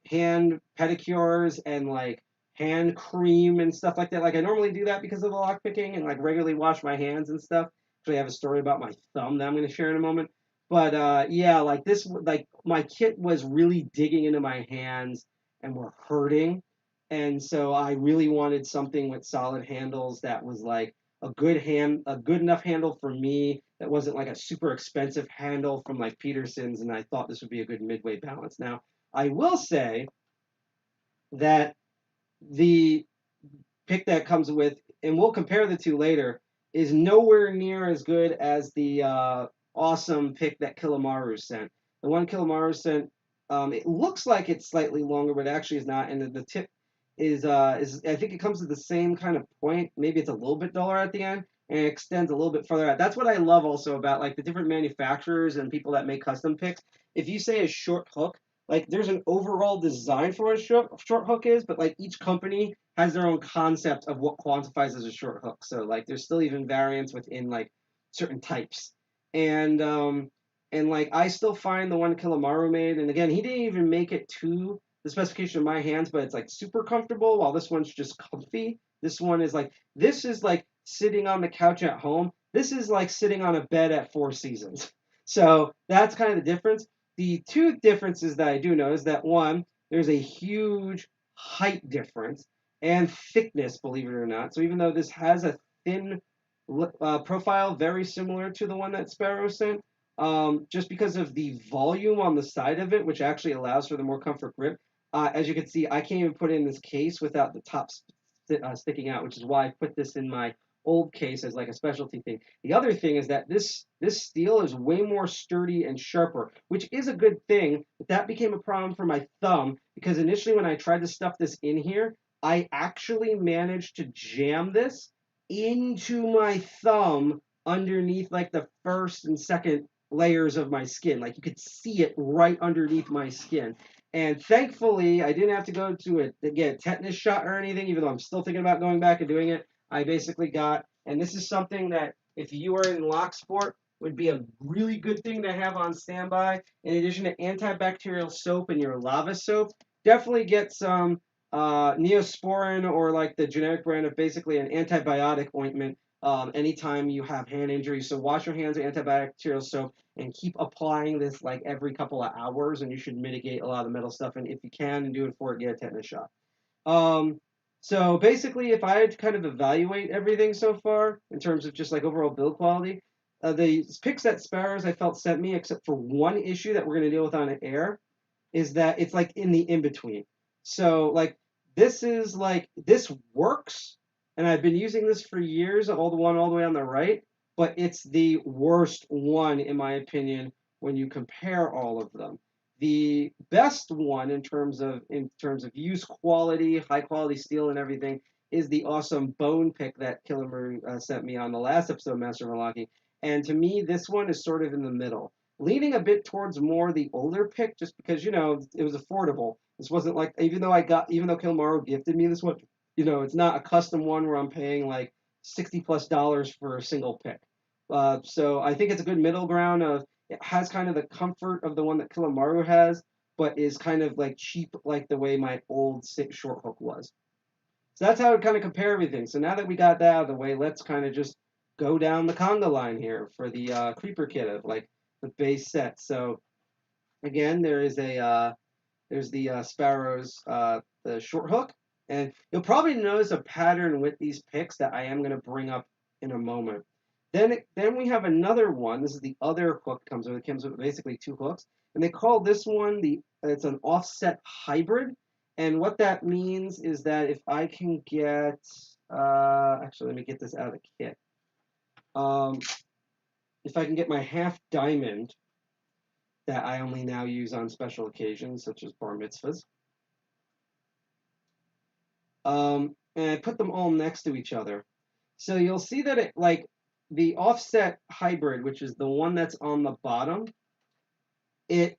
hand pedicures and like hand cream and stuff like that. Like I normally do that because of the lock picking and like regularly wash my hands and stuff. Actually, I have a story about my thumb that I'm going to share in a moment. But yeah, like this, like my kit was really digging into my hands and were hurting. And so I really wanted something with solid handles that was like a good enough handle for me that wasn't like a super expensive handle from like Peterson's. And I thought this would be a good midway balance. Now, I will say that the pick that comes with, and we'll compare the two later, is nowhere near as good as the awesome pick that Kilamaru sent. The one Kilamaru sent, it looks like it's slightly longer, but it actually is not. And the tip is I think it comes to the same kind of point. Maybe it's a little bit duller at the end, and it extends a little bit further out. That's what I love also about like the different manufacturers and people that make custom picks. If you say a short hook, like there's an overall design for what a short hook is, but like each company has their own concept of what quantifies as a short hook. So like there's still even variants within like certain types. And like I still find the one Kilamaru made, and again he didn't even make it to the specification of my hands, but it's like super comfortable, while this one's just comfy. This is like sitting on the couch at home. This is like sitting on a bed at Four Seasons. So that's kind of the difference. The two differences that I do know is that one, there's a huge height difference and thickness, believe it or not. So even though this has a thin profile, very similar to the one that Sparrow sent, just because of the volume on the side of it, which actually allows for the more comfort grip. As you can see, I can't even put it in this case without the top sticking out, which is why I put this in my old case as like a specialty thing. The other thing is that this steel is way more sturdy and sharper, which is a good thing, but that became a problem for my thumb because initially when I tried to stuff this in here, I actually managed to jam this into my thumb underneath like the first and second layers of my skin. Like you could see it right underneath my skin. And thankfully, I didn't have to go to get a tetanus shot or anything, even though I'm still thinking about going back and doing it. I basically got, and this is something that if you are in lock sport, would be a really good thing to have on standby. In addition to antibacterial soap and your lava soap, definitely get some Neosporin or like the generic brand of basically an antibiotic ointment anytime you have hand injuries. So wash your hands with antibacterial soap and keep applying this like every couple of hours, and you should mitigate a lot of the metal stuff. And if you can and do it before it, get a tetanus shot. So basically, if I had to kind of evaluate everything so far in terms of just like overall build quality, the picks that Sparrows I felt sent me, except for one issue that we're going to deal with on air, is that it's like in the in-between. So like this works, and I've been using this for years, all the way on the right, but it's the worst one in my opinion when you compare all of them. The best one in terms of use quality, high quality steel and everything is the awesome bone pick that Killamur sent me on the last episode of Master of Unlocking. And to me, this one is sort of in the middle, leaning a bit towards more the older pick, just because it was affordable. This wasn't like even though Kilmaru gifted me this one, it's not a custom one where I'm paying like $60+ for a single pick. So I think it's a good middle ground of it has kind of the comfort of the one that Kilamaru has, but is kind of like cheap, like the way my old short hook was. So that's how I would kind of compare everything. So now that we got that out of the way, let's kind of just go down the conga line here for the creeper kit of like the base set. So again, there's the Sparrows, the short hook, and you'll probably notice a pattern with these picks that I am going to bring up in a moment. Then we have another one. This is the other hook comes with. It comes with basically two hooks, and they call this one it's an offset hybrid. And what that means is that if I can get, actually let me get this out of the kit. If I can get my half diamond that I only now use on special occasions such as bar mitzvahs, and I put them all next to each other. So you'll see that it, like the offset hybrid, which is the one that's on the bottom, it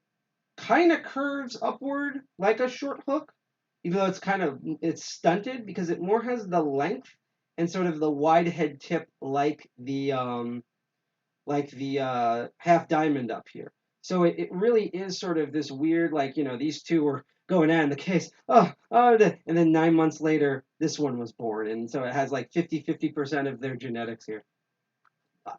kind of curves upward like a short hook, even though it's stunted because it more has the length and sort of the wide head tip like the half diamond up here. So it really is sort of this weird, like, these two were going at in the case. And then 9 months later, this one was born. And so it has like 50% of their genetics here.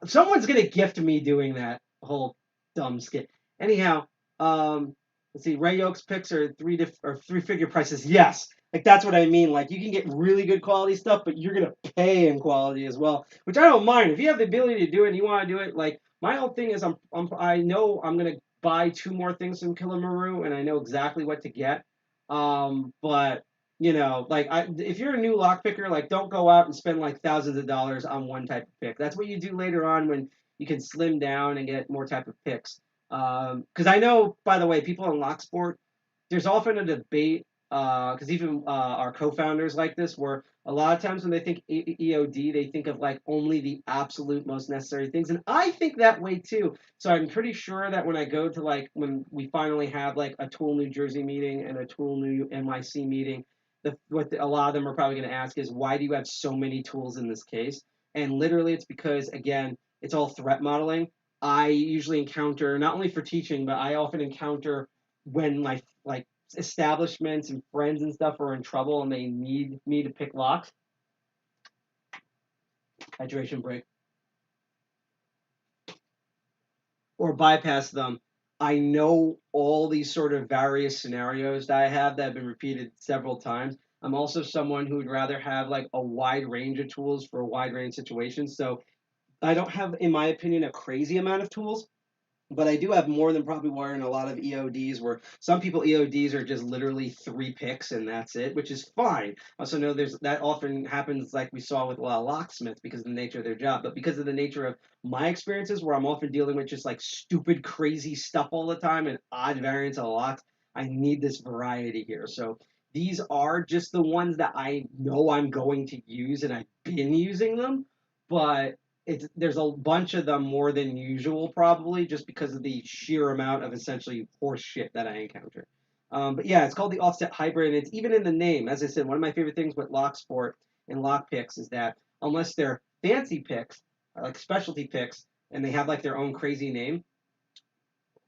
Someone's going to gift me doing that whole dumb skit. Anyhow, let's see. Ray Oak's picks are three-figure prices. Yes. Like, that's what I mean. Like, you can get really good quality stuff, but you're going to pay in quality as well, which I don't mind. If you have the ability to do it and you want to do it, like, my whole thing is I know I'm going to buy 2 more things from Killamaru, and I know exactly what to get. But, like, if you're a new lockpicker, like, don't go out and spend, like, thousands of dollars on one type of pick. That's what you do later on when you can slim down and get more type of picks. Because I know, by the way, people in Locksport, there's often a debate, because even our co-founders like this, where a lot of times when they think EOD, they think of like only the absolute most necessary things, and I think that way too. So I'm pretty sure that when I go to like when we finally have like a Tool New Jersey meeting and a Tool New NYC meeting, a lot of them are probably going to ask is, why do you have so many tools in this case? And literally, it's because, again, it's all threat modeling. I usually encounter, not only for teaching, but I often encounter when like establishments and friends and stuff are in trouble and they need me to pick locks. Hydration break. Or bypass them. I know all these sort of various scenarios that I have that have been repeated several times. I'm also someone who would rather have like a wide range of tools for a wide range of situations. So I don't have, in my opinion, a crazy amount of tools. But I do have more than probably were in a lot of EODs, where some people EODs are just literally 3 picks and that's it, which is fine. I also know that often happens, like we saw with a lot of locksmiths, because of the nature of their job. But because of the nature of my experiences, where I'm often dealing with just like stupid, crazy stuff all the time and odd variants of locks, I need this variety here. So these are just the ones that I know I'm going to use, and I've been using them, but there's a bunch of them more than usual, probably just because of the sheer amount of essentially horse shit that I encounter. But yeah, it's called the offset hybrid, and it's even in the name. As I said, one of my favorite things with Locksport and Lockpicks is that unless they're fancy picks, like specialty picks, and they have like their own crazy name,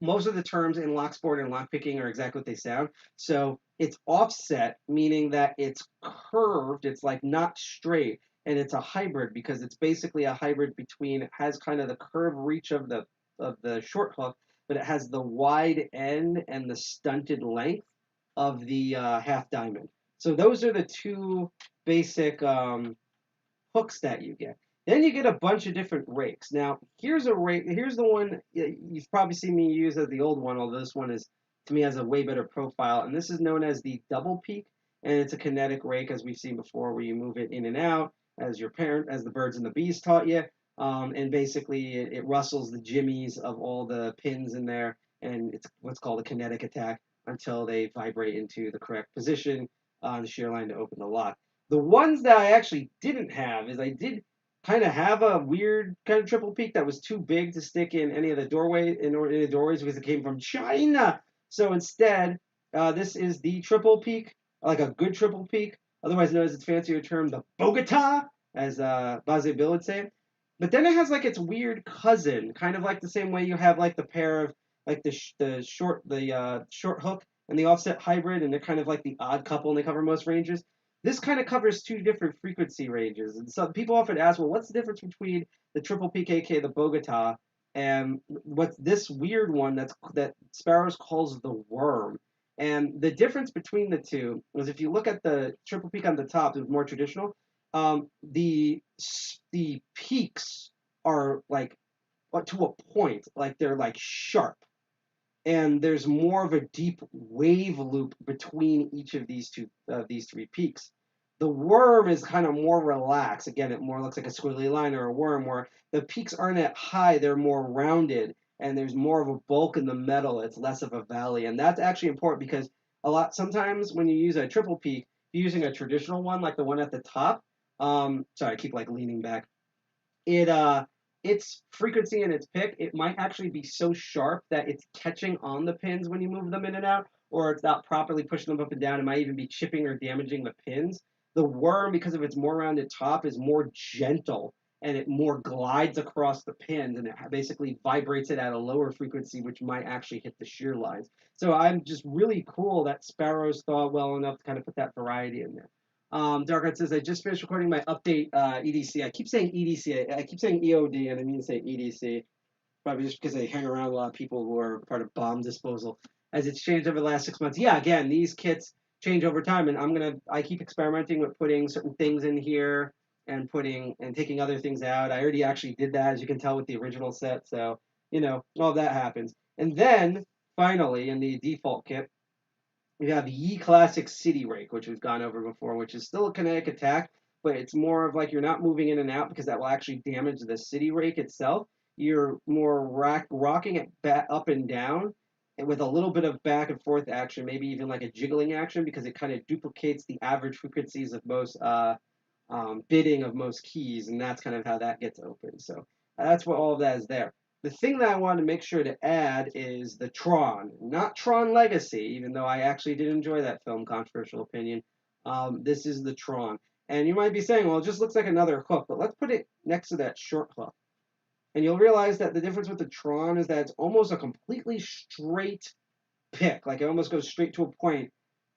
most of the terms in Locksport and lockpicking are exactly what they sound. So it's offset, meaning that it's curved, it's like not straight, and it's a hybrid because it's basically a hybrid between, it has kind of the curved reach of the short hook, but it has the wide end and the stunted length of the half diamond. So those are the 2 basic hooks that you get. Then you get a bunch of different rakes. Now, here's a rake. Here's the one you've probably seen me use as the old one, although this one is, to me, has a way better profile. And this is known as the double peak, and it's a kinetic rake, as we've seen before, where you move it in and out, as the birds and the bees taught you. And basically, it rustles the jimmies of all the pins in there, and it's what's called a kinetic attack until they vibrate into the correct position on the shear line to open the lock. The ones that I actually didn't have is I did kind of have a weird kind of triple peak that was too big to stick in any of the doorways because it came from China. So instead, this is the triple peak, like a good triple peak, otherwise known as its fancier term, the Bogota, as Baze Bill would say it. But then it has like its weird cousin, kind of like the same way you have like the pair of like the short hook and the offset hybrid, and they're kind of like the odd couple, and they cover most ranges. This kind of covers 2 different frequency ranges. And so people often ask, well, what's the difference between the triple PKK, the Bogota, and what's this weird one that Sparrows calls the worm? And the difference between the 2 was, if you look at the triple peak on the top, it's more traditional. The peaks are like to a point, like they're like sharp. And there's more of a deep wave loop between each of these 3 peaks. The worm is kind of more relaxed. Again, it more looks like a squiggly line or a worm, where the peaks aren't at high, they're more rounded, and there's more of a bulk in the metal. It's less of a valley, and that's actually important because sometimes when you use a triple peak, you're using a traditional one, like the one at the top, sorry, I keep like leaning back. Its frequency and its pick, it might actually be so sharp that it's catching on the pins when you move them in and out, or it's not properly pushing them up and down. It might even be chipping or damaging the pins. The worm, because of its more rounded top, is more gentle and it more glides across the pins and it basically vibrates it at a lower frequency, which might actually hit the shear lines. So I'm just really cool that Sparrows thought well enough to kind of put that variety in there. Darkheart says, I just finished recording my update EDC. I keep saying EDC. I keep saying EOD, and I mean to say EDC. Probably just because I hang around a lot of people who are part of bomb disposal. As it's changed over the last 6 months. Yeah, again, these kits change over time, and I keep experimenting with putting certain things in here and taking other things out. I already actually did that, as you can tell, with the original set. So, all that happens. And then, finally, in the default kit, we have Yi Classic City Rake, which we've gone over before, which is still a kinetic attack, but it's more of like you're not moving in and out because that will actually damage the City Rake itself. You're more rocking it up and down, and with a little bit of back and forth action, maybe even like a jiggling action, because it kind of duplicates the average frequencies of most bidding of most keys, and that's kind of how that gets open. So that's what all of that is there. The thing that I wanted to make sure to add is the Tron, not Tron Legacy, even though I actually did enjoy that film, controversial opinion. This is the Tron. And you might be saying, well, it just looks like another hook, but let's put it next to that short hook. And you'll realize that the difference with the Tron is that it's almost a completely straight pick, like it almost goes straight to a point,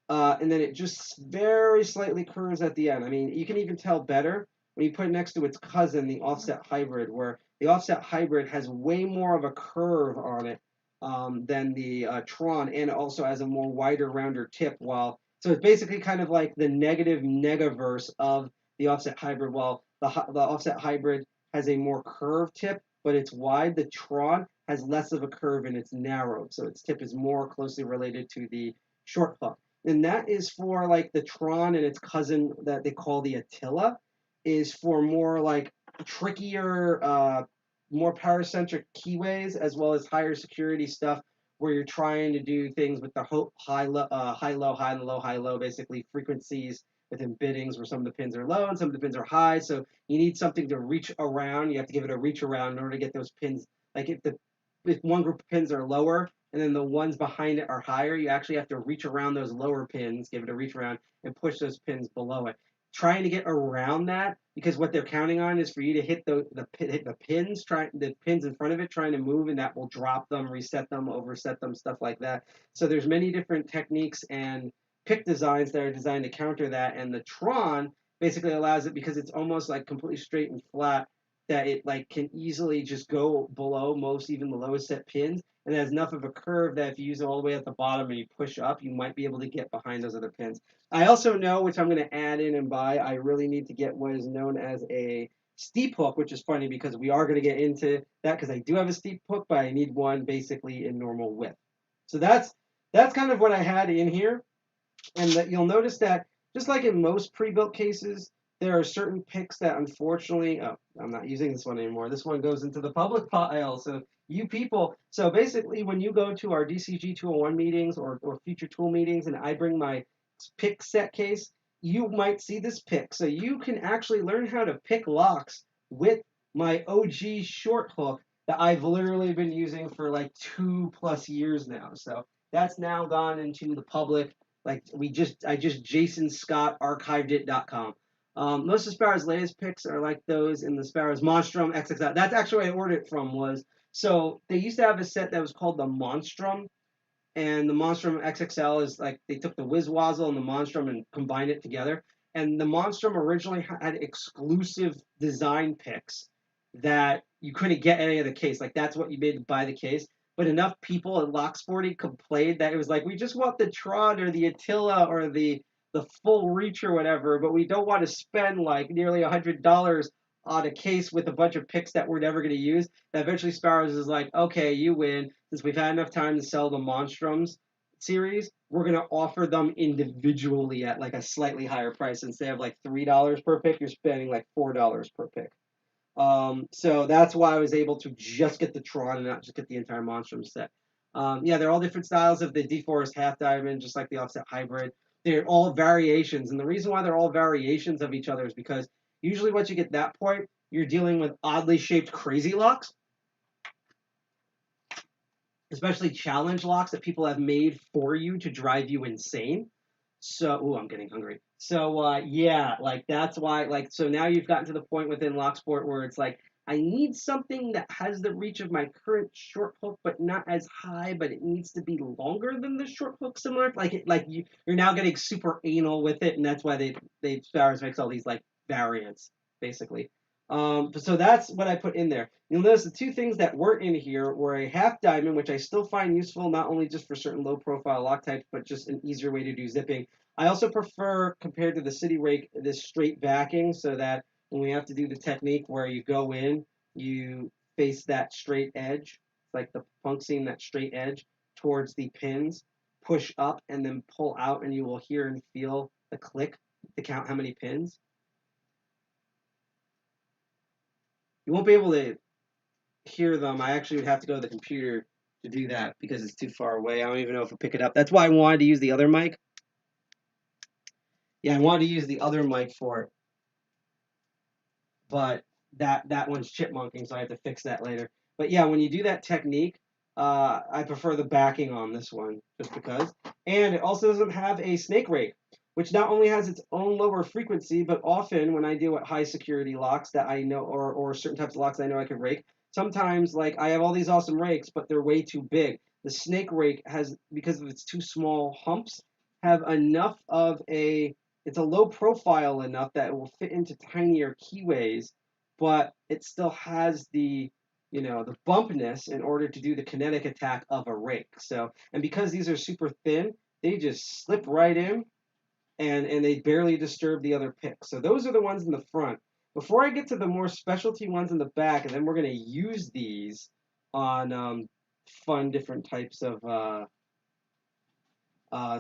and then it just very slightly curves at the end. I mean, you can even tell better when you put it next to its cousin, the Offset Hybrid, where the Offset Hybrid has way more of a curve on it than the Tron, and it also has a more wider, rounder tip. So it's basically kind of like the negative negaverse of the Offset Hybrid. While the Offset Hybrid has a more curved tip, but it's wide, the Tron has less of a curve and it's narrow. So its tip is more closely related to the short hook. And that is for like the Tron and its cousin that they call the Attila, is for more like trickier, more power-centric keyways, as well as higher security stuff where you're trying to do things with the high-low, high-low, basically frequencies within biddings where some of the pins are low and some of the pins are high. So you need something to reach around. You have to give it a reach around in order to get those pins. Like if one group of pins are lower and then the ones behind it are higher, you actually have to reach around those lower pins, give it a reach around, and push those pins below it. Trying to get around that, because what they're counting on is for you to hit the pins in front of it, trying to move, and that will drop them, reset them, overset them, stuff like that. So there's many different techniques and pick designs that are designed to counter that, and the Tron basically allows it, because it's almost like completely straight and flat, that it like can easily just go below most, even the lowest set pins, and it has enough of a curve that if you use it all the way at the bottom and you push up, you might be able to get behind those other pins. I also know, which I'm going to add in and buy, I really need to get what is known as a steep hook, which is funny because we are going to get into that, because I do have a steep hook, but I need one basically in normal width. So that's kind of what I had in here, and that you'll notice that just like in most pre-built cases, there are certain picks that unfortunately, I'm not using this one anymore. This one goes into the public pile. So you people, so basically when you go to our DCG 201 meetings or future tool meetings and I bring my pick set case, you might see this pick. So you can actually learn how to pick locks with my OG short hook that I've literally been using for like 2+ years now. So that's now gone into the public. Like I just Jason Scott archived it.com. Most of Sparrow's latest picks are like those in the Sparrow's Monstrum XXL. That's actually where I ordered it from. So they used to have a set that was called the Monstrum, and the Monstrum XXL is like they took the Wizwazzle and the Monstrum and combined it together. And the Monstrum originally had exclusive design picks that you couldn't get any other case. Like that's what you made to buy the case. But enough people at Lock Sporty complained that it was like, we just want the Tron or the Attila or the full reach or whatever, but we don't want to spend like nearly $100 on a case with a bunch of picks that we're never going to use. And eventually Sparrows is like, okay, you win. Since we've had enough time to sell the Monstrums series, we're going to offer them individually at like a slightly higher price. Instead of like $3 per pick, you're spending like $4 per pick. So that's why I was able to just get the Tron and not just get the entire Monstrum set. Yeah, they're all different styles of the deforest half diamond, just like the Offset Hybrid. they're all variations. And the reason why they're all variations of each other is because usually once you get that point, you're dealing with oddly shaped crazy locks, especially challenge locks that people have made for you to drive you insane. So, ooh, I'm getting hungry. So, yeah, like that's why, like, so now you've gotten to the point within Locksport where it's like, I need something that has the reach of my current short hook, but not as high, but it needs to be longer than the short hook, similar. Like, you're now getting super anal with it, and that's why Sparrows makes all these like variants, basically. So that's what I put in there. You'll notice the two things that weren't in here were a half diamond, which I still find useful, not only just for certain low profile lock types, but just an easier way to do zipping. I also prefer, compared to the City Rake, this straight backing, so that when we have to do the technique where you go in, you face that straight edge, like the punk seam, that straight edge towards the pins, push up and then pull out, and you will hear and feel the click to count how many pins. You won't be able to hear them. I actually would have to go to the computer to do that because it's too far away. I don't even know if I'll pick it up. That's why I wanted to use the other mic. Yeah, I wanted to use the other mic for it. But that one's chipmunking, so I have to fix that later. But yeah, when you do that technique, I prefer the backing on this one, just because. And it also doesn't have a snake rake, which not only has its own lower frequency, but often when I deal with high security locks that I know, or certain types of locks I know I can rake, sometimes like I have all these awesome rakes, but they're way too big. The snake rake has, because of its two small humps, have enough of it's a low profile enough that it will fit into tinier keyways, but it still has the bumpness in order to do the kinetic attack of a rake. So, and because these are super thin, they just slip right in, and they barely disturb the other picks. So those are the ones in the front. Before I get to the more specialty ones in the back, and then we're going to use these on fun different types of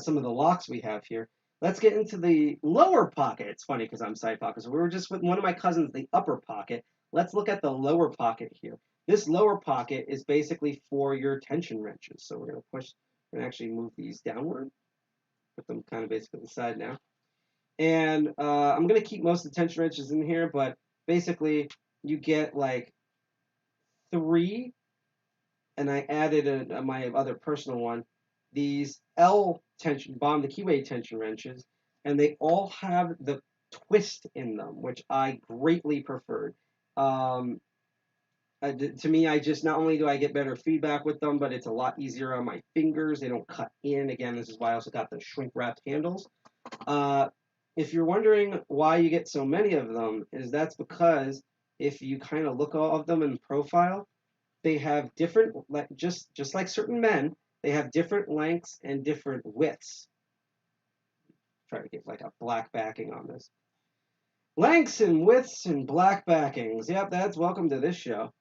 some of the locks we have here. Let's get into the lower pocket. It's funny because I'm side pocket. So we were just with one of my cousins, the upper pocket. Let's look at the lower pocket here. This lower pocket is basically for your tension wrenches. So we're going to actually move these downward. Put them kind of basically to the side now. And I'm going to keep most of the tension wrenches in here, but basically you get like 3, and I added my other personal one, these L tension, bottom the keyway tension wrenches, and they all have the twist in them, which I greatly preferred. To me, I just, not only do I get better feedback with them, but it's a lot easier on my fingers. They don't cut in. Again, this is why I also got the shrink-wrapped handles. If you're wondering why you get so many of them, that's because if you kind of look all of them in profile, they have different, just like certain men, they have different lengths and different widths. Try to get like a black backing on this. Lengths and widths and black backings. Yep, that's welcome to this show.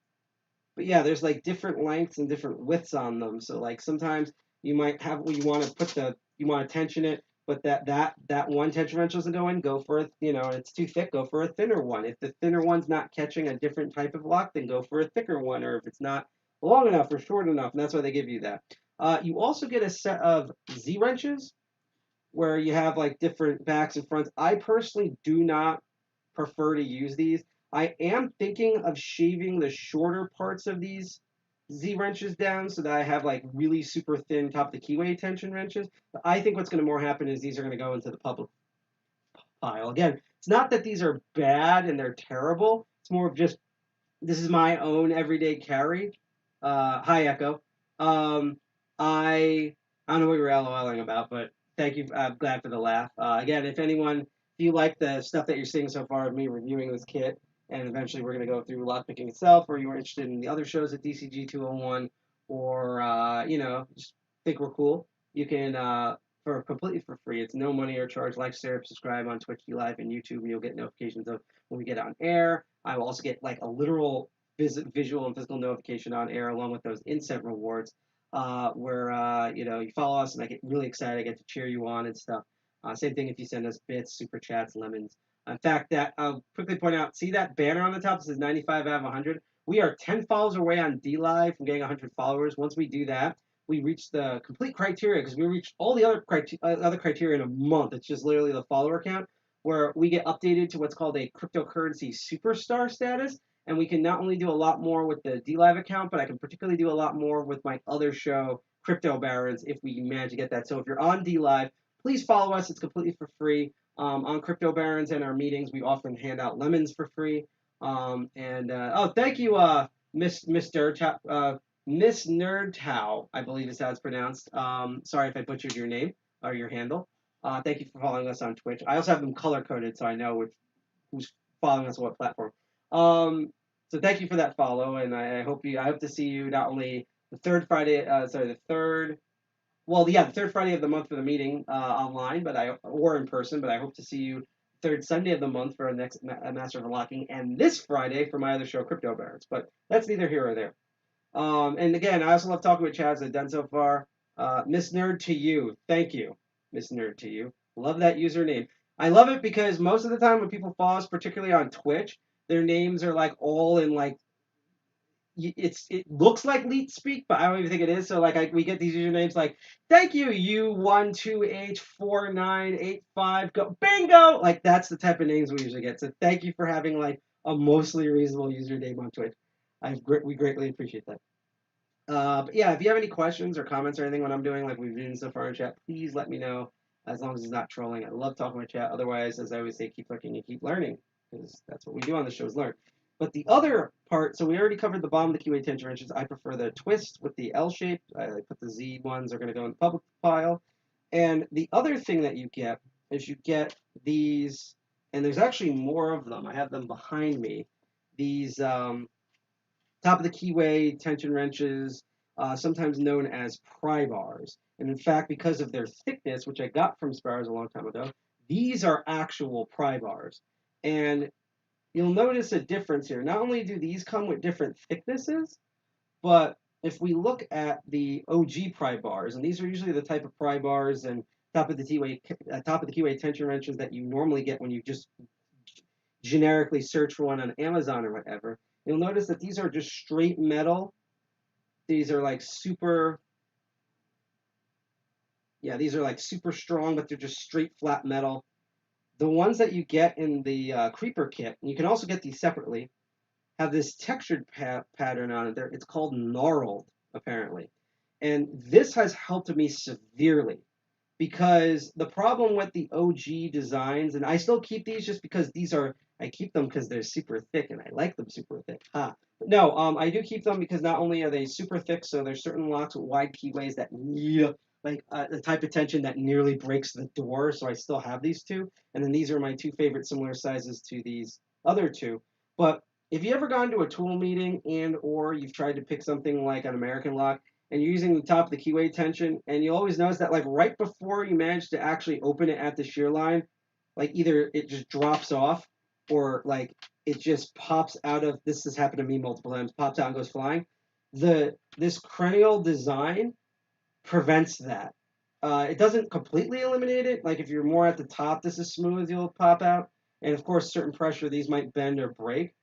But yeah, there's like different lengths and different widths on them. So like sometimes you might have, you want to tension it, but that one tension wrench doesn't go in, go for it's too thick, go for a thinner one. If the thinner one's not catching a different type of lock, then go for a thicker one. Or if it's not long enough or short enough, and that's why they give you that. You also get a set of Z wrenches where you have like different backs and fronts. I personally do not prefer to use these. I am thinking of shaving the shorter parts of these Z wrenches down so that I have like really super thin top of the keyway tension wrenches. But I think what's going to more happen is these are going to go into the public pile. Again, it's not that these are bad and they're terrible. It's more of just, this is my own everyday carry. Hi, Echo. I don't know what you were LOLing about, but thank you. I'm glad for the laugh. Again, if you like the stuff that you're seeing so far of me reviewing this kit, and eventually we're going to go through lockpicking itself, or you were interested in the other shows at DCG 201, or just think we're cool, you can completely for free. It's no money or charge. Like, share, subscribe on Twitch Live and YouTube, and you'll get notifications of when we get on air. I will also get like a literal visual and physical notification on air, along with those inset rewards, where you follow us, and I get really excited. I get to cheer you on and stuff. Same thing if you send us bits, super chats, lemons. In fact, I'll quickly point out, see that banner on the top that says 95 out of 100? We are 10 follows away on DLive from getting 100 followers. Once we do that, we reached the complete criteria, because we reached all the other criteria in a month. It's just literally the follower count, where we get updated to what's called a cryptocurrency superstar status. And we can not only do a lot more with the DLive account, but I can particularly do a lot more with my other show, Crypto Barons, if we manage to get that. So if you're on DLive, please follow us. It's completely for free. On Crypto Barons and our meetings, we often hand out lemons for free. Thank you, Miss Nerdtow, I believe is how it's pronounced. Sorry if I butchered your name or your handle. Thank you for following us on Twitch. I also have them color coded so I know who's following us on what platform. So thank you for that follow, and I hope to see you not only the third Friday, the third Friday of the month for the meeting online, or in person. But I hope to see you third Sunday of the month for our next Master of Unlocking, and this Friday for my other show, Crypto Barons. But that's neither here or there. And again, I also love talking with Chaz. I've done so far. Miss Nerd to you, thank you, Miss Nerd to you. Love that username. I love it because most of the time when people follow us, particularly on Twitch, their names are like all in like. It looks like leet speak, but I don't even think it is. So like we get these usernames like, thank you, U12H4985 go bingo. Like that's the type of names we usually get. So thank you for having like a mostly reasonable username on Twitch. We greatly appreciate that. But yeah, if you have any questions or comments or anything when I'm doing like we've been so far in chat, please let me know. As long as it's not trolling, I love talking with chat. Otherwise, as I always say, keep looking and keep learning, because that's what we do on the show is learn. But the other part, so we already covered the bottom of the keyway tension wrenches. I prefer the twist with the L shape. I put the Z ones are going to go in the public file. And the other thing that you get is you get these, and there's actually more of them. I have them behind me. These top of the keyway tension wrenches, sometimes known as pry bars. And in fact, because of their thickness, which I got from Sparrows a long time ago, these are actual pry bars. And you'll notice a difference here. Not only do these come with different thicknesses, but if we look at the OG pry bars, and these are usually the type of pry bars and top of the keyway tension wrenches that you normally get when you just generically search for one on Amazon or whatever, you'll notice that these are just straight metal. These are like super strong, but they're just straight flat metal. The ones that you get in the Creeper kit, and you can also get these separately, have this textured pattern on it there. It's called gnarled, apparently. And this has helped me severely, because the problem with the OG designs, and I still keep these just because I keep them because they're super thick, and I like them super thick. But no, I do keep them because not only are they super thick, so there's certain locks with wide keyways that need the type of tension that nearly breaks the door, so I still have these two. And then these are my two favorite similar sizes to these other two. But if you ever gone to a tool meeting or you've tried to pick something like an American lock, and you're using the top of the keyway tension, and you always notice that like right before you manage to actually open it at the shear line, like either it just drops off, or like it just pops out of, this has happened to me multiple times, pops out and goes flying. This cranial design prevents that. It doesn't completely eliminate it. Like if you're more at the top, this is smooth, you'll pop out. And of course, certain pressure, these might bend or break,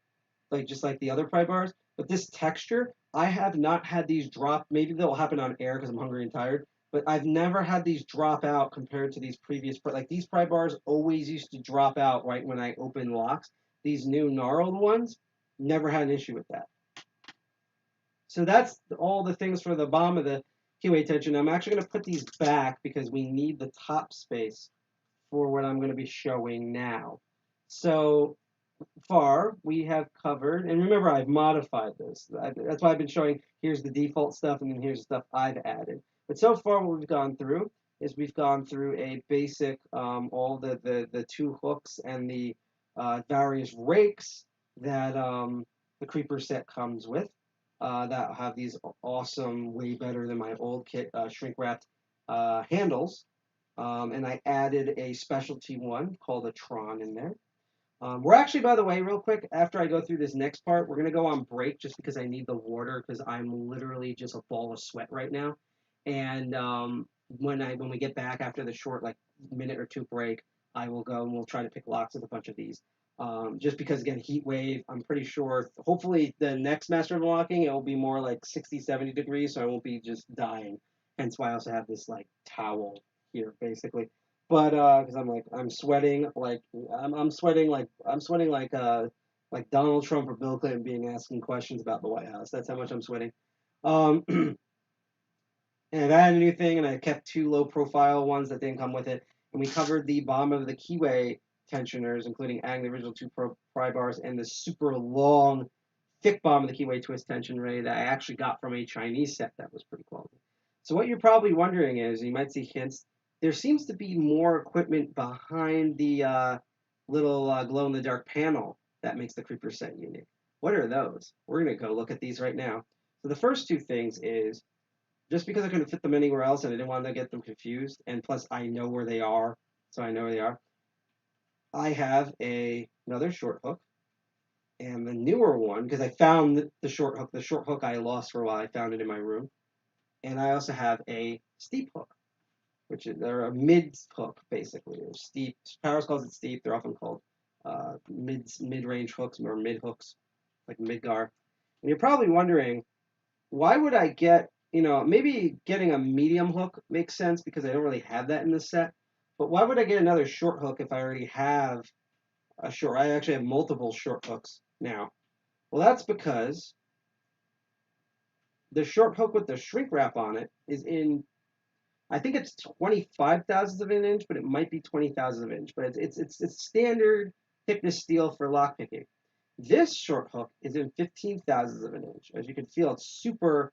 like just like the other pry bars. But this texture, I have not had these drop. Maybe they'll happen on air because I'm hungry and tired. But I've never had these drop out compared to these previous, like these pry bars always used to drop out right when I open locks. These new gnarled ones, never had an issue with that. So that's all the things for the bottom of the keyway tension. I'm actually going to put these back because we need the top space for what I'm going to be showing now. So far, we have covered, and remember, I've modified this. That's why I've been showing, here's the default stuff, and then here's the stuff I've added. But so far, what we've gone through is we've gone through a basic, all the two hooks and the various rakes that the Creeper set comes with. That have these awesome, way better than my old kit, shrink-wrapped handles. And I added a specialty one called a Tron in there. We're actually, by the way, real quick, after I go through this next part, we're going to go on break just because I need the water, because I'm literally just a ball of sweat right now. And when we get back after the short, like, minute or two break, I will go and we'll try to pick locks with a bunch of these. Just because, again, heat wave, I'm pretty sure, hopefully the next Master of Unlocking, it will be more like 60, 70 degrees, so I won't be just dying. Hence why I also have this like towel here, basically. But because I'm sweating like Donald Trump or Bill Clinton being asking questions about the White House. That's how much I'm sweating. And I added a new thing, and I kept 2 low-profile ones that didn't come with it. And we covered the bottom of the keyway tensioners, including adding the original 2 pry bars and the super long, thick bottom of the keyway twist tension ray that I actually got from a Chinese set that was pretty quality. So what you're probably wondering is, you might see hints, there seems to be more equipment behind the little glow-in-the-dark panel that makes the Creeper set unique. What are those? We're going to go look at these right now. So the first 2 things is, just because I couldn't fit them anywhere else and I didn't want to get them confused, and plus I know where they are, so I know where they are, I have another short hook, and the newer one, because I found the short hook I lost for a while, I found it in my room, and I also have a steep hook, which is, they're a mid hook, basically, or steep. Sparrows calls it steep, they're often called mid-range hooks, or mid hooks, like mid-gar. And you're probably wondering, why would I get, maybe getting a medium hook makes sense because I don't really have that in the set. But why would I get another short hook if I already have a short? I actually have multiple short hooks now. Well, that's because the short hook with the shrink wrap on it is in, I think it's 25 thousandths of an inch, but it might be 20 thousandths of an inch. But it's standard thickness steel for lockpicking. This short hook is in 15 thousandths of an inch. As you can feel, it's super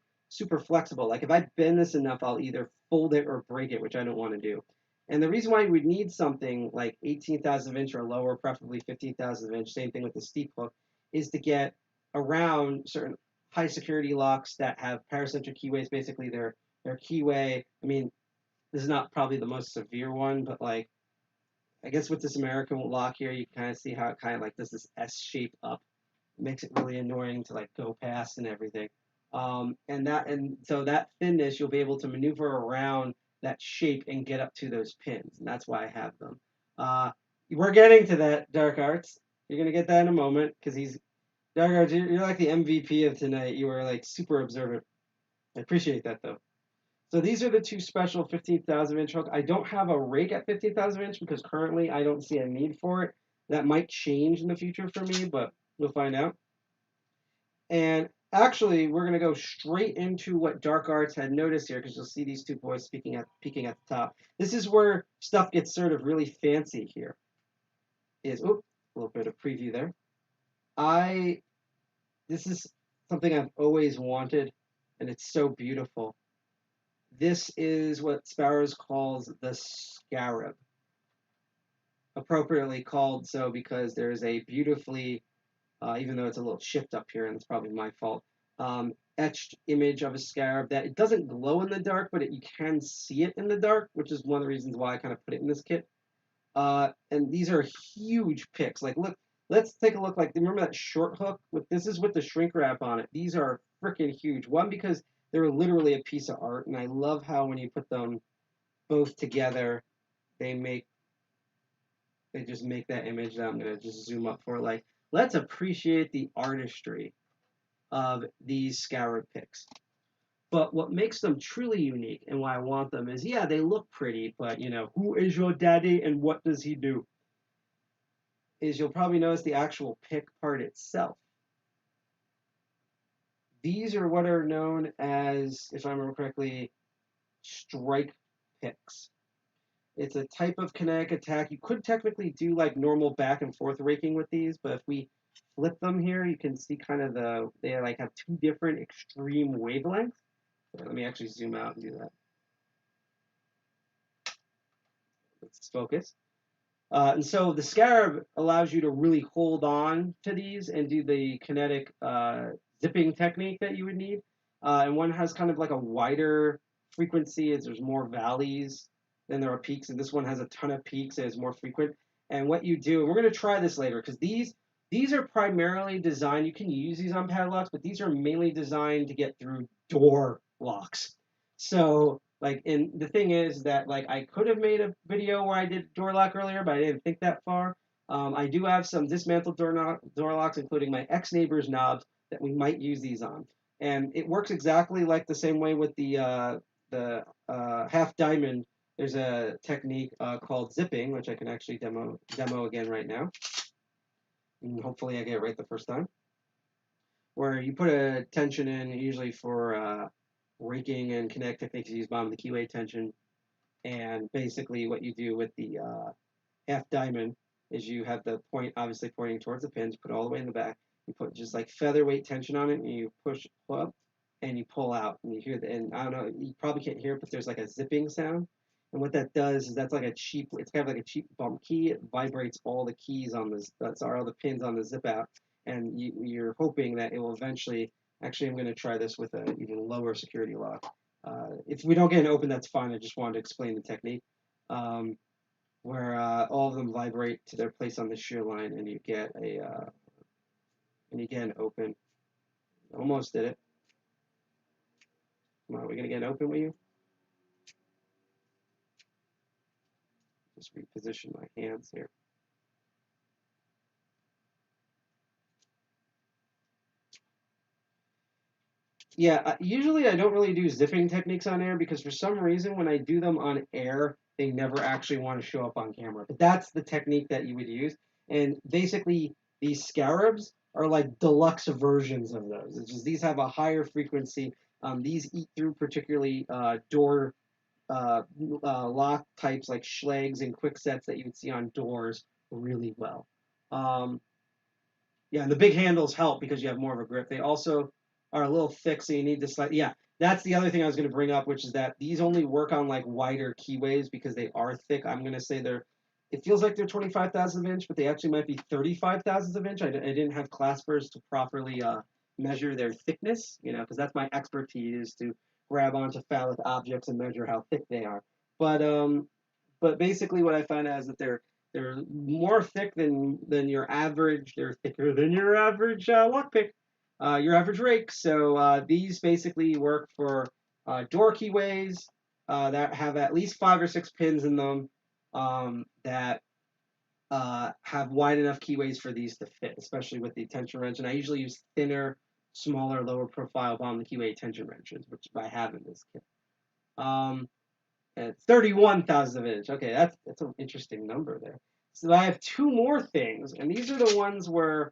flexible. Like if I bend this enough, I'll either fold it or break it, which I don't want to do. And the reason why we'd need something like 18 thousandths of an inch or lower, preferably 15 thousandths of an inch, same thing with the steep hook, is to get around certain high security locks that have paracentric keyways. Basically, their keyway, I mean, this is not probably the most severe one, but like, I guess with this American lock here, you kind of see how it kind of like does this S shape up. It makes it really annoying to like go past and everything. And so that thinness, you'll be able to maneuver around that shape and get up to those pins, and that's why I have them. We're getting to that, Dark Arts. You're gonna get that in a moment, because Dark Arts, you're like the MVP of tonight. You were like super observant. I appreciate that though. So these are the 2 special 15,000 inch hook. I don't have a rake at 15,000 inch because currently I don't see a need for it. That might change in the future for me, but we'll find out. And actually, we're going to go straight into what Dark Arts had noticed here, because you'll see these 2 boys peeking at the top. This is where stuff gets sort of really fancy here. A little bit of preview there. This is something I've always wanted, and it's so beautiful. This is what Sparrows calls the scarab. Appropriately called so because there's a beautifully, even though it's a little chipped up here, and it's probably my fault, etched image of a scarab that it doesn't glow in the dark, but you can see it in the dark, which is one of the reasons why I kind of put it in this kit. And these are huge picks. Like, look, let's take a look. Like, remember that short hook? This is with the shrink wrap on it. These are freaking huge. One, because they're literally a piece of art, and I love how when you put them both together, they just make that image that I'm going to just zoom up for. Like, let's appreciate the artistry of these scarab picks. But what makes them truly unique and why I want them is, yeah, they look pretty, but, who is your daddy and what does he do? Is you'll probably notice the actual pick part itself. These are what are known as, if I remember correctly, strike picks. It's a type of kinetic attack. You could technically do like normal back and forth raking with these, but if we flip them here, you can see kind of they like have 2 different extreme wavelengths. Let me actually zoom out and do that. Let's focus. And so the scarab allows you to really hold on to these and do the kinetic zipping technique that you would need. And one has kind of like a wider frequency as there's more valleys than there are peaks. And this one has a ton of peaks and is more frequent. And what you do, and we're going to try this later, because these are primarily designed, you can use these on padlocks, but these are mainly designed to get through door locks. So, like, and the thing is that, like, I could have made a video where I did door lock earlier, but I didn't think that far. I do have some dismantled door locks, including my ex-neighbor's knobs, that we might use these on. And it works exactly like the same way with the the half diamond, there's a technique called zipping, which I can actually demo again right now. And hopefully I get it right the first time. Where you put a tension in, usually for raking and connect techniques, you use bottom of the keyway tension. And basically what you do with the half diamond is you have the point obviously pointing towards the pins, put it all the way in the back. You put just like featherweight tension on it, and you push up and you pull out, and you hear and I don't know, you probably can't hear it, but there's like a zipping sound. And what that does is that's like it's kind of like a cheap bump key. It vibrates all the keys on this, that's all the pins on the zip out, and you're hoping that it will eventually. Actually, I'm going to try this with an even lower security lock. If we don't get an open, that's fine. I just wanted to explain the technique. Where all of them vibrate to their place on the shear line, and you get an open. Almost did it. Come on, are we gonna get an open with you? Just reposition my hands here. Yeah, usually I don't really do zipping techniques on air because for some reason when I do them on air, they never actually want to show up on camera. But that's the technique that you would use. And basically, these scarabs are like deluxe versions of those. It's just these have a higher frequency. These eat through particularly door lock types like Schlags and quicksets that you would see on doors really well. Yeah, and the big handles help because you have more of a grip. They also are a little thick, so you need to yeah, that's the other thing I was going to bring up, which is that these only work on like wider keyways because they are thick. I'm going to say it feels like they're 25 thousandths of inch, but they actually might be 35 thousandths of inch. I didn't have claspers to properly measure their thickness, because that's my expertise, to grab onto phallic objects and measure how thick they are. But basically what I found out is that they're more thick than your average. They're thicker than your average lockpick. Your average rake. So these basically work for door keyways that have at least 5 or 6 pins in them that have wide enough keyways for these to fit, especially with the tension wrench. And I usually use thinner, smaller, lower profile bottom of the keyway tension wrenches, which I have in this kit. And 31 thousandths of an inch. Okay, that's an interesting number there. So I have 2 more things, and these are the ones where,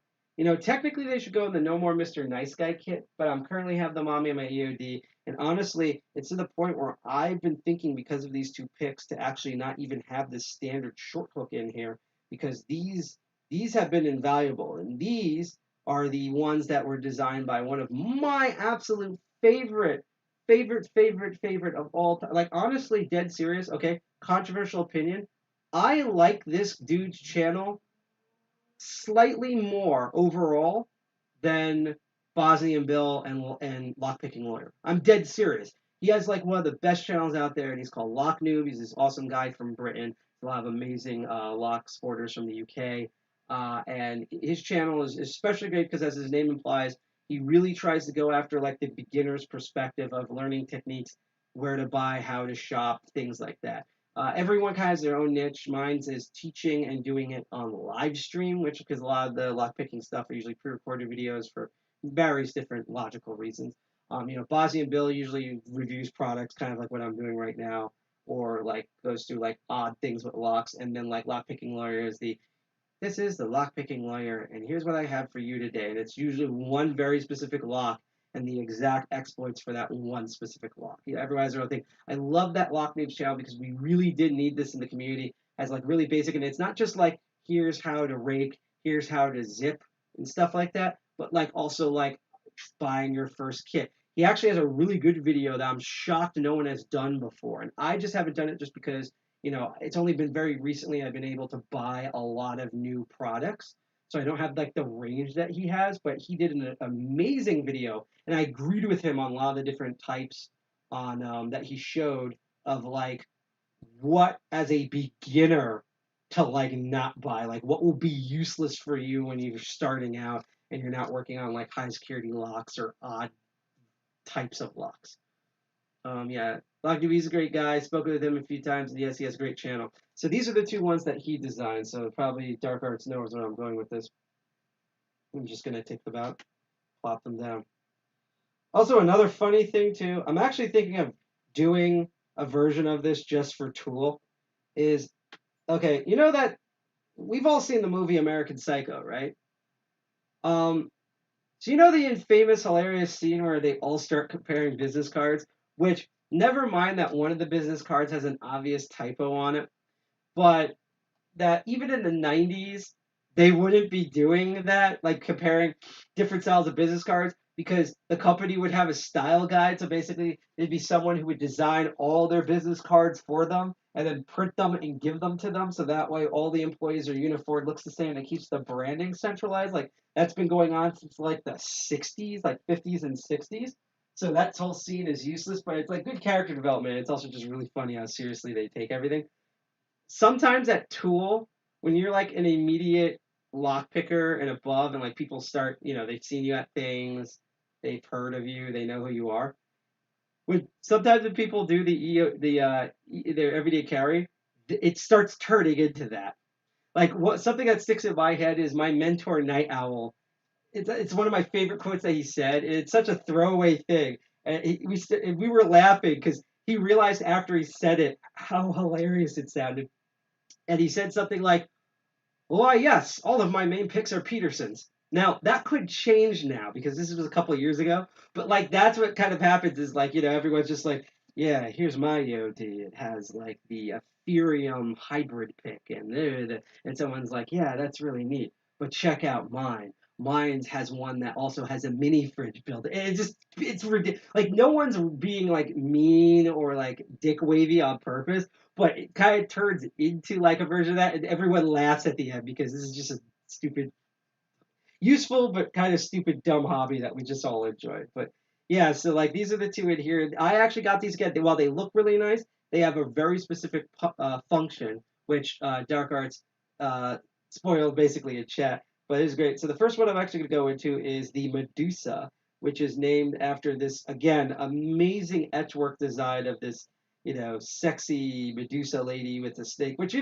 technically they should go in the No More Mr. Nice Guy kit, but I'm currently have them on me on my EOD, and honestly, it's to the point where I've been thinking, because of these 2 picks, to actually not even have this standard short hook in here, because these have been invaluable, and these are the ones that were designed by one of my absolute favorite of all time. Like, honestly, dead serious, okay, controversial opinion, I like this dude's channel slightly more overall than Bosnian Bill and Lockpicking Lawyer. I'm dead serious. He has like one of the best channels out there, and he's called Lock Noob. He's this awesome guy from Britain. A lot of amazing lock sporters from the UK. And his channel is especially great because, as his name implies, he really tries to go after like the beginner's perspective of learning techniques, where to buy, how to shop, things like that. Everyone kind of has their own niche. Mine is teaching and doing it on live stream, because a lot of the lockpicking stuff are usually pre-recorded videos for various different logical reasons. Bosnian Bill usually reviews products, kind of like what I'm doing right now, or like goes through like odd things with locks, and then like Lockpicking Lawyer is this is the Lockpicking Lawyer, and here's what I have for you today. And it's usually one very specific lock and the exact exploits for that one specific lock. Everyone has their own thing. I love that Lock Noobs channel because we really did need this in the community as like really basic, and it's not just like here's how to rake, here's how to zip and stuff like that, but like also like buying your first kit. He actually has a really good video that I'm shocked no one has done before, and I just haven't done it just because it's only been very recently I've been able to buy a lot of new products. So I don't have like the range that he has, but he did an amazing video, and I agreed with him on a lot of the different types on that he showed of like what as a beginner to like not buy, like what will be useless for you when you're starting out and you're not working on like high security locks or odd types of locks. Yeah, Lockdoobie is a great guy. Spoken with him a few times, and yes, he has a great channel. So these are the 2 ones that he designed. So probably Dark Arts knows where I'm going with this. I'm just going to take them out, plop them down. Also, another funny thing, too, I'm actually thinking of doing a version of this just for Tool is, okay, you know that we've all seen the movie American Psycho, right? Um, so you know the infamous, hilarious scene where they all start comparing business cards, which never mind that one of the business cards has an obvious typo on it, but that even in the 90s, they wouldn't be doing that, like comparing different styles of business cards, because the company would have a style guide. So basically, it'd be someone who would design all their business cards for them and then print them and give them to them. So that way, all the employees are uniform, looks the same, and it keeps the branding centralized. Like that's been going on since like the 60s, like 50s and 60s. So that whole scene is useless, but it's like good character development. It's also just really funny how seriously they take everything. Sometimes at Tool, when you're like an immediate lock picker and above, and like people start, they've seen you at things, they've heard of you, they know who you are. When people do their everyday carry, it starts turning into that. Like what something that sticks in my head is my mentor Night Owl. It's one of my favorite quotes that he said. It's such a throwaway thing, and we were laughing because he realized after he said it how hilarious it sounded, and he said something like, "Why, yes, all of my main picks are Petersons." Now that could change now because this was a couple of years ago, but like that's what kind of happens is like everyone's just like, "Yeah, here's my EOD. It has like the Ethereum hybrid pick," and someone's like, "Yeah, that's really neat, but check out mine." Mine's has one that also has a mini fridge built. And it's ridiculous. Like no one's being like mean or like dick wavy on purpose, but it kind of turns into like a version of that, and everyone laughs at the end because this is just a stupid, useful but kind of stupid, dumb hobby that we just all enjoy. But yeah, so like these are the two in here. I actually got these again. While they look really nice, they have a very specific function, which Dark Arts spoiled basically in chat. But it is great. So the first one I'm actually going to go into is the Medusa, which is named after this again amazing etchwork design of this sexy Medusa lady with a snake, which,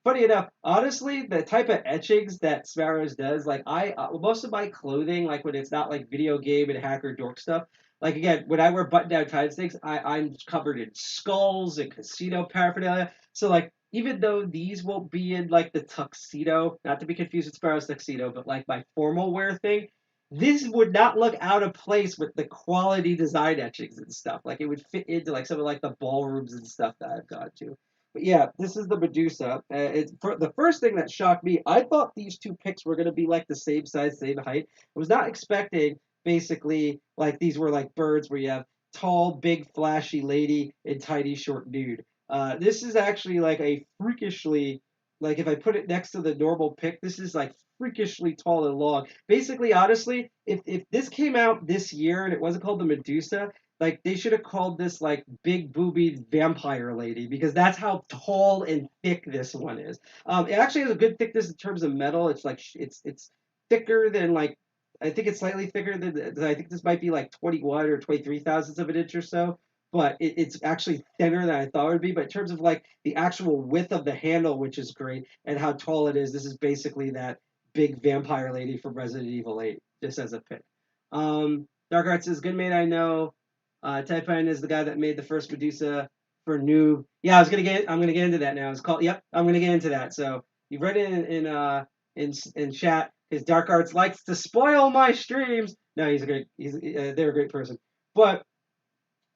funny enough, honestly, the type of etchings that Sparrows does, like most of my clothing, like when it's not like video game and hacker dork stuff, like again, when I wear button-down time snakes, I'm covered in skulls and casino paraphernalia. So like, even though these won't be in like the tuxedo, not to be confused with Sparrow's tuxedo, but like my formal wear thing, this would not look out of place with the quality design etchings and stuff. Like it would fit into like some of like the ballrooms and stuff that I've gone to. But yeah, this is the Medusa. It's the first thing that shocked me. I thought these two picks were going to be like the same size, same height. I was not expecting basically like these were like birds where you have tall, big, flashy lady and tiny, short dude. This is actually like a freakishly, like if I put it next to the normal pick, this is like freakishly tall and long. Basically, honestly, if this came out this year and it wasn't called the Medusa, like they should have called this like big boobied vampire lady because that's how tall and thick this one is. It actually has a good thickness in terms of metal. It's like it's thicker than like I think it's slightly thicker than I think this might be like 21 or 23 thousandths of an inch or so. But it's actually thinner than I thought it would be. But in terms of like the actual width of the handle, which is great, and how tall it is, this is basically that big vampire lady from Resident Evil 8, just as a pick. Dark Arts is good mate, I know. Typine is the guy that made the first Medusa for Noob. Yeah, I'm gonna get into that now. It's called. Yep, I'm gonna get into that. So you've read it in chat because Dark Arts likes to spoil my streams. No, they're a great person. But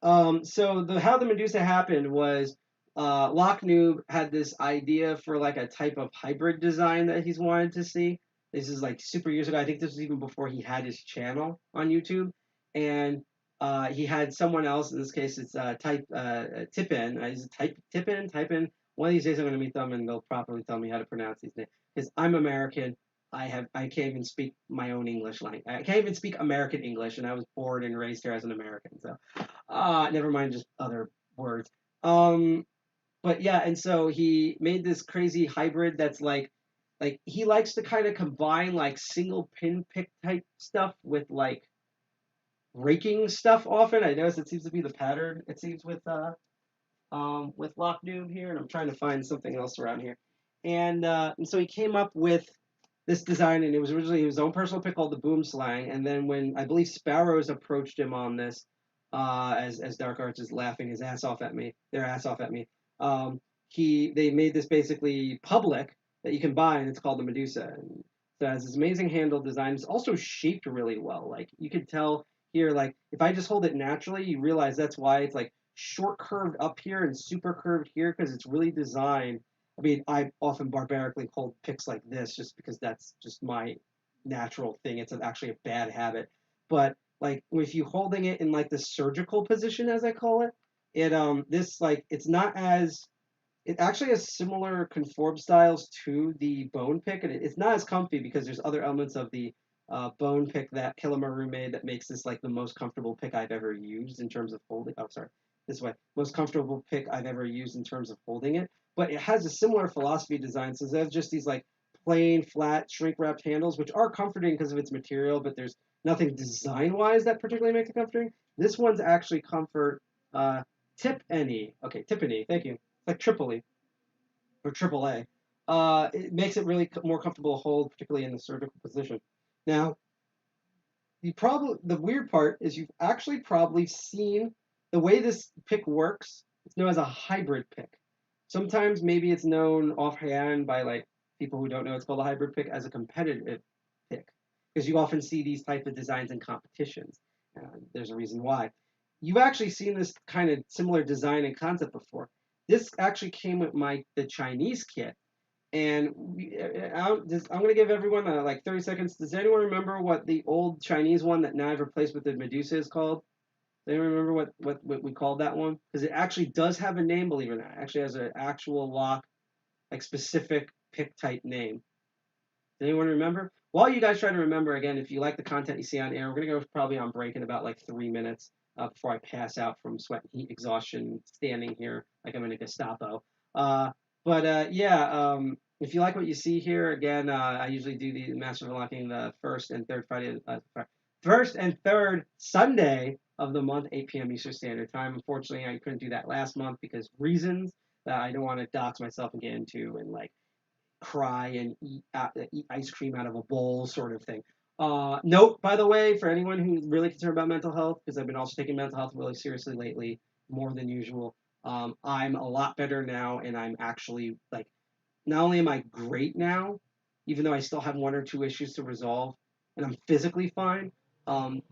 so how the Medusa happened was Lock Noob had this idea for like a type of hybrid design that he's wanted to see. This is like super years ago. I think this was even before he had his channel on YouTube, and he had someone else. In this case, it's Tippin. He's Tippin. One of these days, I'm going to meet them, and they'll properly tell me how to pronounce these names because I'm American. I can't even speak my own English language. I can't even speak American English, and I was born and raised here as an American. So, never mind just other words. But yeah, and so he made this crazy hybrid that's like he likes to kind of combine like single pin pick type stuff with like raking stuff often. I notice it seems to be the pattern. It seems with Lock Noob here, and I'm trying to find something else around here. And so he came up with this design, and it was originally his own personal pick called the Boom Slang. And then when I believe Sparrows approached him on this, as Dark Arts is laughing his ass off at me, they made this basically public that you can buy, and it's called the Medusa. And so it has this amazing handle design. It's also shaped really well. Like you can tell here, like if I just hold it naturally, you realize that's why it's like short curved up here and super curved here, because it's really designed. I mean, I often barbarically hold picks like this just because that's just my natural thing. It's actually a bad habit. But like if you holding it in like the surgical position, as I call it, this like it's not as it actually has similar conform styles to the bone pick, and it's not as comfy because there's other elements of the bone pick that Kilamaru made that makes this like the most comfortable pick I've ever used in terms of holding. Oh, sorry, this way, most comfortable pick I've ever used in terms of holding it. But it has a similar philosophy design, so there's just these like plain, flat, shrink-wrapped handles, which are comforting because of its material, but there's nothing design-wise that particularly makes it comforting. This one's actually comfort Tiffany. Okay, Tiffany, thank you. It's like Tripoli or AAA. It makes it really more comfortable to hold, particularly in the surgical position. Now, the weird part is you've actually probably seen the way this pick works. It's known as a hybrid pick. Sometimes maybe it's known offhand by like people who don't know it's called a hybrid pick as a competitive pick, because you often see these type of designs in competitions. There's a reason why. You've actually seen this kind of similar design and concept before. This actually came with the Chinese kit, and I'm going to give everyone like 30 seconds. Does anyone remember what the old Chinese one that now I've replaced with the Medusa is called? Does anyone remember what we called that one? Because it actually does have a name, believe it or not. It actually has an actual lock, like specific pick type name. Does anyone remember? While you guys try to remember, again, if you like the content you see on air, we're going to go probably on break in about like 3 minutes before I pass out from sweat and heat exhaustion standing here like I'm in a Gestapo. If you like what you see here, again, I usually do the Master of Unlocking the first and third Sunday of the month, 8 p.m. Eastern Standard Time. Unfortunately, I couldn't do that last month because reasons that I don't want to dox myself and get into and like cry and eat ice cream out of a bowl sort of thing. Note, by the way, for anyone who's really concerned about mental health, because I've been also taking mental health really seriously lately, more than usual. I'm a lot better now, and I'm actually like, not only am I great now, even though I still have 1 or 2 issues to resolve, and I'm physically fine.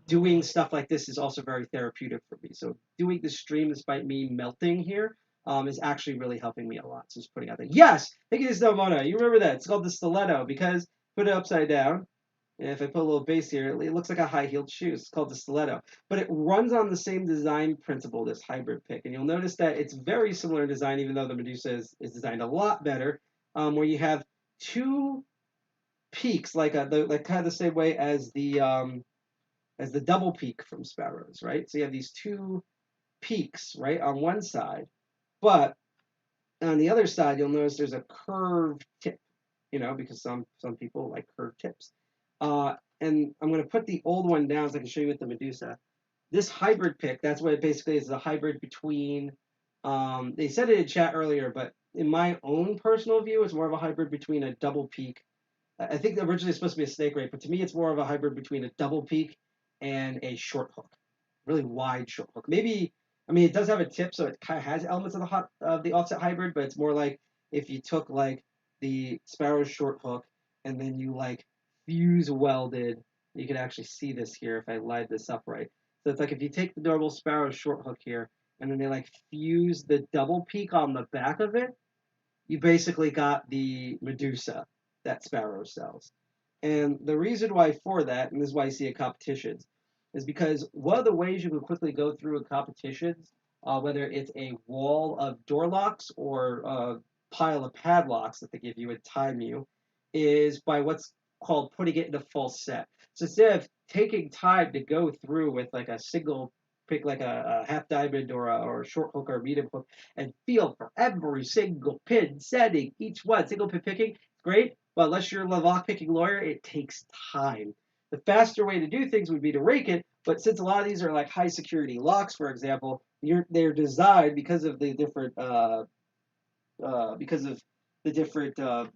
Doing stuff like this is also very therapeutic for me. So doing the stream, despite me melting here, is actually really helping me a lot. So just putting out there. Yes, thank you, Snowmono. You remember that? It's called the stiletto because put it upside down. And if I put a little base here, it looks like a high-heeled shoe. It's called the stiletto. But it runs on the same design principle, this hybrid pick. And you'll notice that it's very similar in design, even though the Medusa is designed a lot better, where you have 2 peaks, like kind of the same way as the double peak from Sparrows, right? So you have these 2 peaks, right, on one side. But on the other side, you'll notice there's a curved tip, because some people like curved tips. And I'm going to put the old one down so I can show you with the Medusa. This hybrid pick, that's what it basically is, a hybrid between, they said it in chat earlier, but in my own personal view, it's more of a hybrid between a double peak. I think originally it's supposed to be a snake rake, but to me it's more of a hybrid between a double peak and a short hook, really wide short hook. Maybe, I mean, it does have a tip, so it kind of has elements of the offset hybrid, but it's more like if you took like the Sparrows short hook and then you like fuse welded. You can actually see this here if I light this up right. So it's like if you take the normal Sparrows short hook here and then they like fuse the double peak on the back of it, you basically got the Medusa that Sparrow sells. And the reason why for that, and this is why you see at competitions, is because one of the ways you can quickly go through a competitions, whether it's a wall of door locks or a pile of padlocks that they give you and time you, is by what's called putting it in a full set. So instead of taking time to go through with like a single pick, like a half diamond or a short hook or a medium hook, and feel for every single pin setting, each one, single pin picking, great, but unless you're a lock picking lawyer, it takes time. The faster way to do things would be to rake it, but since a lot of these are like high security locks, for example, they're designed because of the different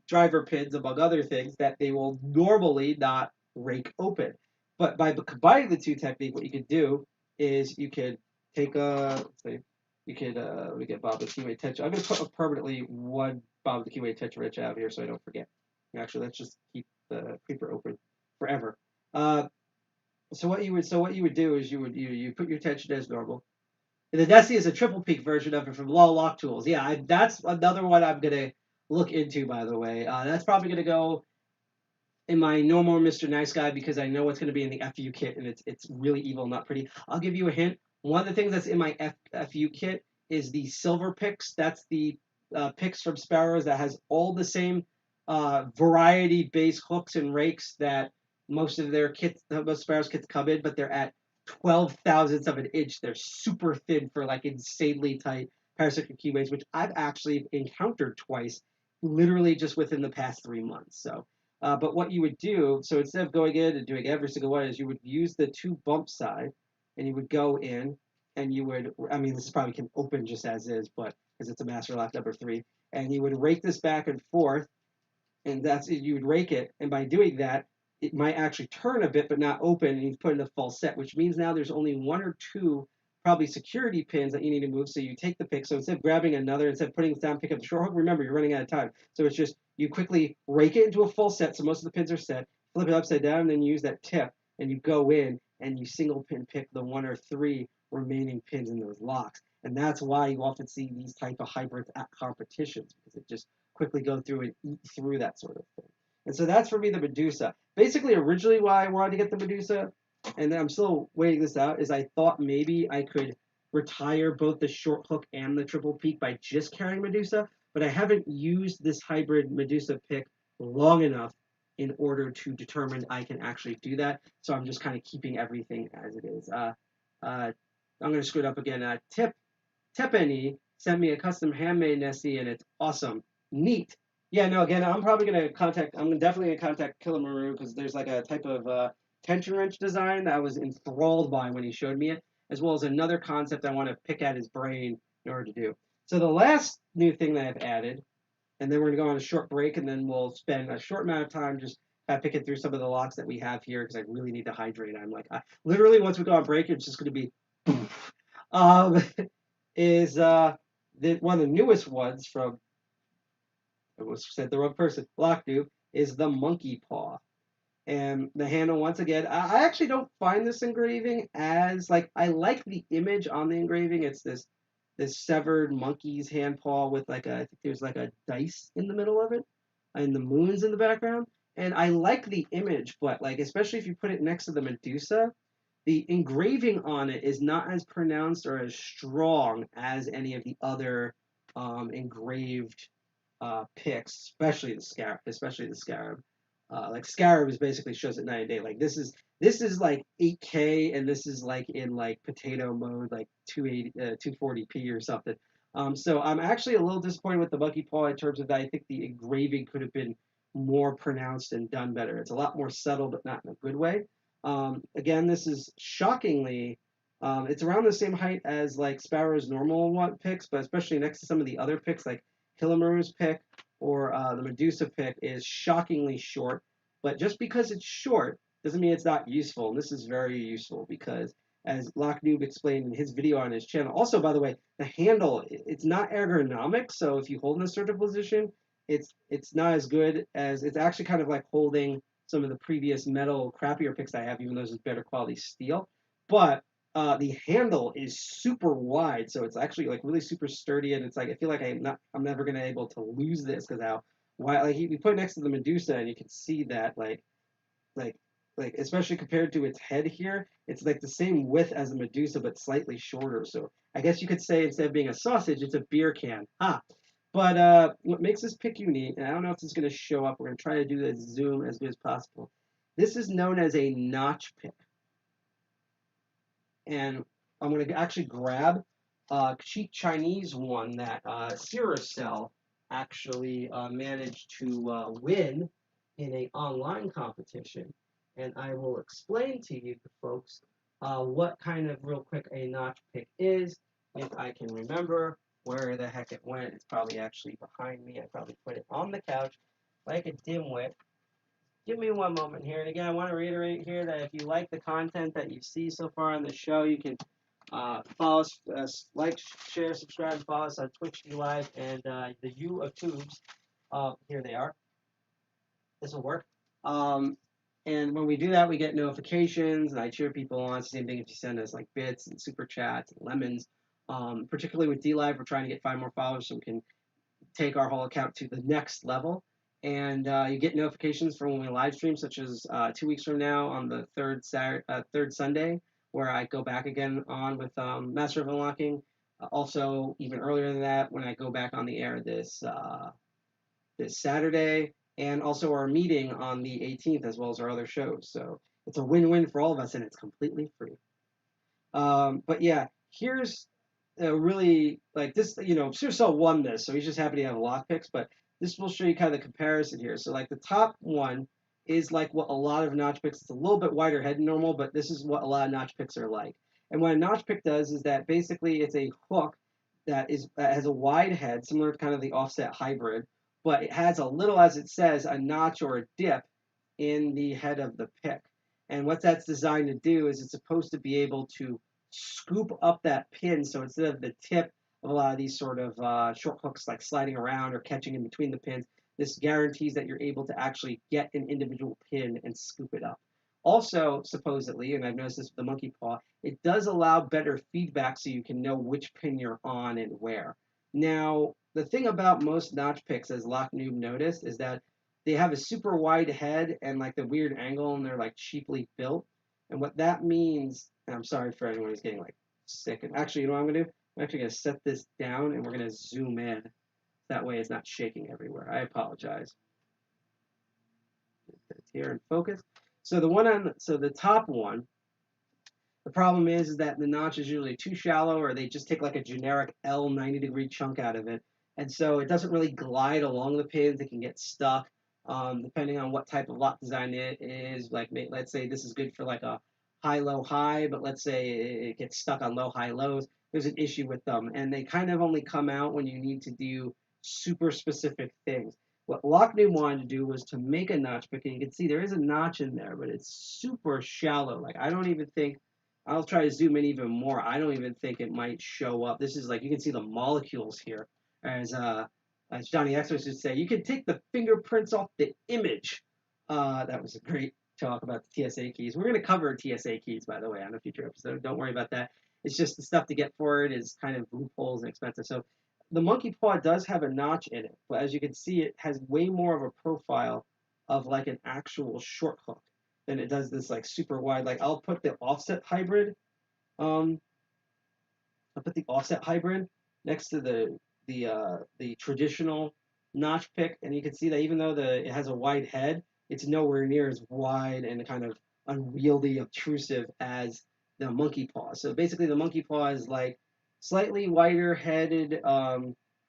driver pins, among other things, that they will normally not rake open. But by combining the 2 techniques, what you can do is you can take let's see, you could we get Bob the Keyway Tetra. I'm gonna put permanently one Bob the Keyway Tetra Rich out here so I don't forget. Actually, let's just keep the creeper open forever. So what you would do is you put your tension as normal. And the Desi is a triple peak version of it from Law Lock Tools. Yeah, that's another one I'm gonna look into, by the way. That's probably gonna go in my normal Mr. Nice Guy because I know what's gonna be in the FU kit and it's really evil, not pretty. I'll give you a hint. One of the things that's in my FU kit is the silver picks. That's the picks from Sparrows that has all the same variety base hooks and rakes that most of their kits, most Sparrows kits come in, but they're at 12 thousandths of an inch. They're super thin for like insanely tight paracyclic keyways, which I've actually encountered twice, literally just within the past 3 months. So, but what you would do, so instead of going in and doing every single one, is you would use the 2 bump side, and you would go in, and you would, I mean, this probably can open just as is, but because it's a master lock number 3, and you would rake this back and forth, and that's it. You would rake it, and by doing that, it might actually turn a bit, but not open, and you put in a full set, which means now there's only 1 or 2 probably security pins that you need to move. So you take the pick. So instead of grabbing another, instead of putting it down, pick up the short hook. Remember, you're running out of time. So it's just you quickly rake it into a full set. So most of the pins are set. Flip it upside down, and then you use that tip, and you go in and you single pin pick the 1 or 3 remaining pins in those locks. And that's why you often see these type of hybrids at competitions, because it just quickly go through and eat through that sort of thing. And so that's for me the Medusa. Basically, originally why I wanted to get the Medusa, and then I'm still waiting this out, is I thought maybe I could retire both the short hook and the triple peak by just carrying Medusa, but I haven't used this hybrid Medusa pick long enough in order to determine I can actually do that. So I'm just kind of keeping everything as it is. I'm going to screw it up again. Tepeni sent me a custom handmade Nessie, and it's awesome. Neat. Yeah, no, again, I'm definitely going to contact Kilamaru because there's like a type of tension wrench design that I was enthralled by when he showed me it, as well as another concept I want to pick at his brain in order to do. So the last new thing that I've added, and then we're going to go on a short break, and then we'll spend a short amount of time just picking through some of the locks that we have here because I really need to hydrate. I'm like, literally, once we go on break, it's just going to be is one of the newest ones from, I almost said the wrong person, Lockdo, is the monkey paw. And the handle, once again, I actually don't find this engraving as, like, I like the image on the engraving. It's this severed monkey's hand paw with like I think there's like a dice in the middle of it, and the moon's in the background. And I like the image, but like, especially if you put it next to the Medusa, the engraving on it is not as pronounced or as strong as any of the other engraved picks, especially the Scarab. Like Scarab is basically shows at night and day. Like this is like 8K, and this is like in like potato mode, like 240p or something. So I'm actually a little disappointed with the monkey paw in terms of that. I think the engraving could have been more pronounced and done better. It's a lot more subtle, but not in a good way. Again, this is shockingly, it's around the same height as like Sparrow's normal picks, but especially next to some of the other picks like Kilamaru's pick or the Medusa pick is shockingly short. But just because it's short doesn't mean it's not useful. And this is very useful because, as Locknoob explained in his video on his channel, also, by the way, the handle, it's not ergonomic. So if you hold in a certain position, it's not as good as, it's actually kind of like holding some of the previous metal crappier picks I have, even though this is better quality steel. But the handle is super wide, so it's actually like really super sturdy, and it's like I feel like I'm never gonna be able to lose this because how wide. Like you put it next to the Medusa, and you can see that like especially compared to its head here, it's like the same width as the Medusa but slightly shorter. So I guess you could say instead of being a sausage, it's a beer can. But what makes this pick unique, and I don't know if this is going to show up, we're going to try to do the zoom as good as possible. This is known as a notch pick. And I'm going to actually grab a cheap Chinese one that Cell actually managed to win in an online competition. And I will explain to you folks what kind of, real quick, a notch pick is, if I can remember where the heck it went. It's probably actually behind me. I probably put it on the couch like a dimwit. Give me one moment here. And again, I want to reiterate here that if you like the content that you see so far on the show, you can Follow us, like, share, subscribe, and follow us on Twitch Live and the U of Tubes. Here they are. This will work. And when we do that, we get notifications, and I cheer people on. Same thing if you send us like bits and super chats and lemons. Particularly with DLive, we're trying to get 5 more followers so we can take our whole account to the next level. And you get notifications for when we live stream, such as 2 weeks from now on the third Sunday, where I go back again on with Master of Unlocking. Also, even earlier than that, when I go back on the air this Saturday, and also our meeting on the 18th, as well as our other shows. So it's a win-win for all of us, and it's completely free. But yeah, here's a really, like this, Supercell won this, so he's just happy to have lockpicks, but this will show you kind of the comparison here. So like the top one is like what a lot of notch picks, it's a little bit wider head than normal, but this is what a lot of notch picks are like. And what a notch pick does is that basically it's a hook that has a wide head, similar to kind of the offset hybrid, but it has a little, as it says, a notch or a dip in the head of the pick. And what that's designed to do is it's supposed to be able to scoop up that pin. So instead of the tip of a lot of these sort of short hooks like sliding around or catching in between the pins, this guarantees that you're able to actually get an individual pin and scoop it up. Also, supposedly, and I've noticed this with the monkey paw, it does allow better feedback so you can know which pin you're on and where. Now, the thing about most notch picks, as Lock Noob noticed, is that they have a super wide head and like the weird angle, and they're like cheaply built. And what that means, and I'm sorry for anyone who's getting like sick. And actually, you know what I'm gonna do? I'm actually gonna set this down, and we're gonna zoom in. That way, it's not shaking everywhere. I apologize. Put it here and focus. So the top one. The problem is that the notch is usually too shallow, or they just take like a generic L 90-degree chunk out of it. And so it doesn't really glide along the pins. It can get stuck depending on what type of lock design it is. Like, let's say this is good for like a high-low-high, but let's say it gets stuck on low-high-lows. There's an issue with them. And they kind of only come out when you need to do super specific things. What Lockney wanted to do was to make a notch pick, and you can see there is a notch in there, but it's super shallow. Like, I don't even think, I'll try to zoom in even more. I don't even think it might show up. This is like, you can see the molecules here. As Johnny Exos would say, you can take the fingerprints off the image. That was a great talk about the TSA keys. We're going to cover TSA keys, by the way, on a future episode. Don't worry about that. It's just the stuff to get for it is kind of loopholes and expensive. So the monkey paw does have a notch in it, but as you can see, it has way more of a profile of like an actual short hook than it does this like super wide. Like, I'll put the offset hybrid. I'll put the offset hybrid next to the traditional notch pick, and you can see that even though it has a wide head, it's nowhere near as wide and kind of unwieldy, obtrusive as the monkey paw. So basically, the monkey paw is like slightly wider headed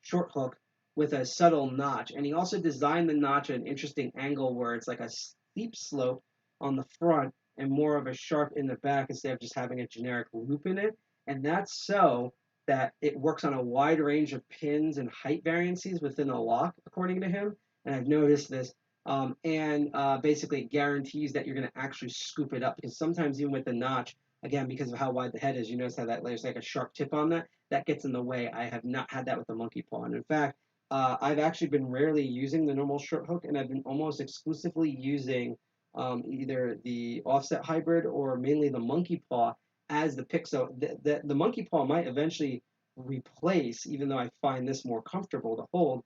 short hook with a subtle notch, and he also designed the notch at an interesting angle where it's like a steep slope on the front and more of a sharp in the back instead of just having a generic loop in it. And that's so that it works on a wide range of pins and height variances within a lock, according to him. And I've noticed this. Basically it guarantees that you're going to actually scoop it up, because sometimes even with the notch, again, because of how wide the head is, you notice how that there's like a sharp tip on that gets in the way. I have not had that with the monkey paw. And in fact, I've actually been rarely using the normal short hook, and I've been almost exclusively using either the offset hybrid or mainly the monkey paw as the pick. So the monkey paw might eventually replace, even though I find this more comfortable to hold,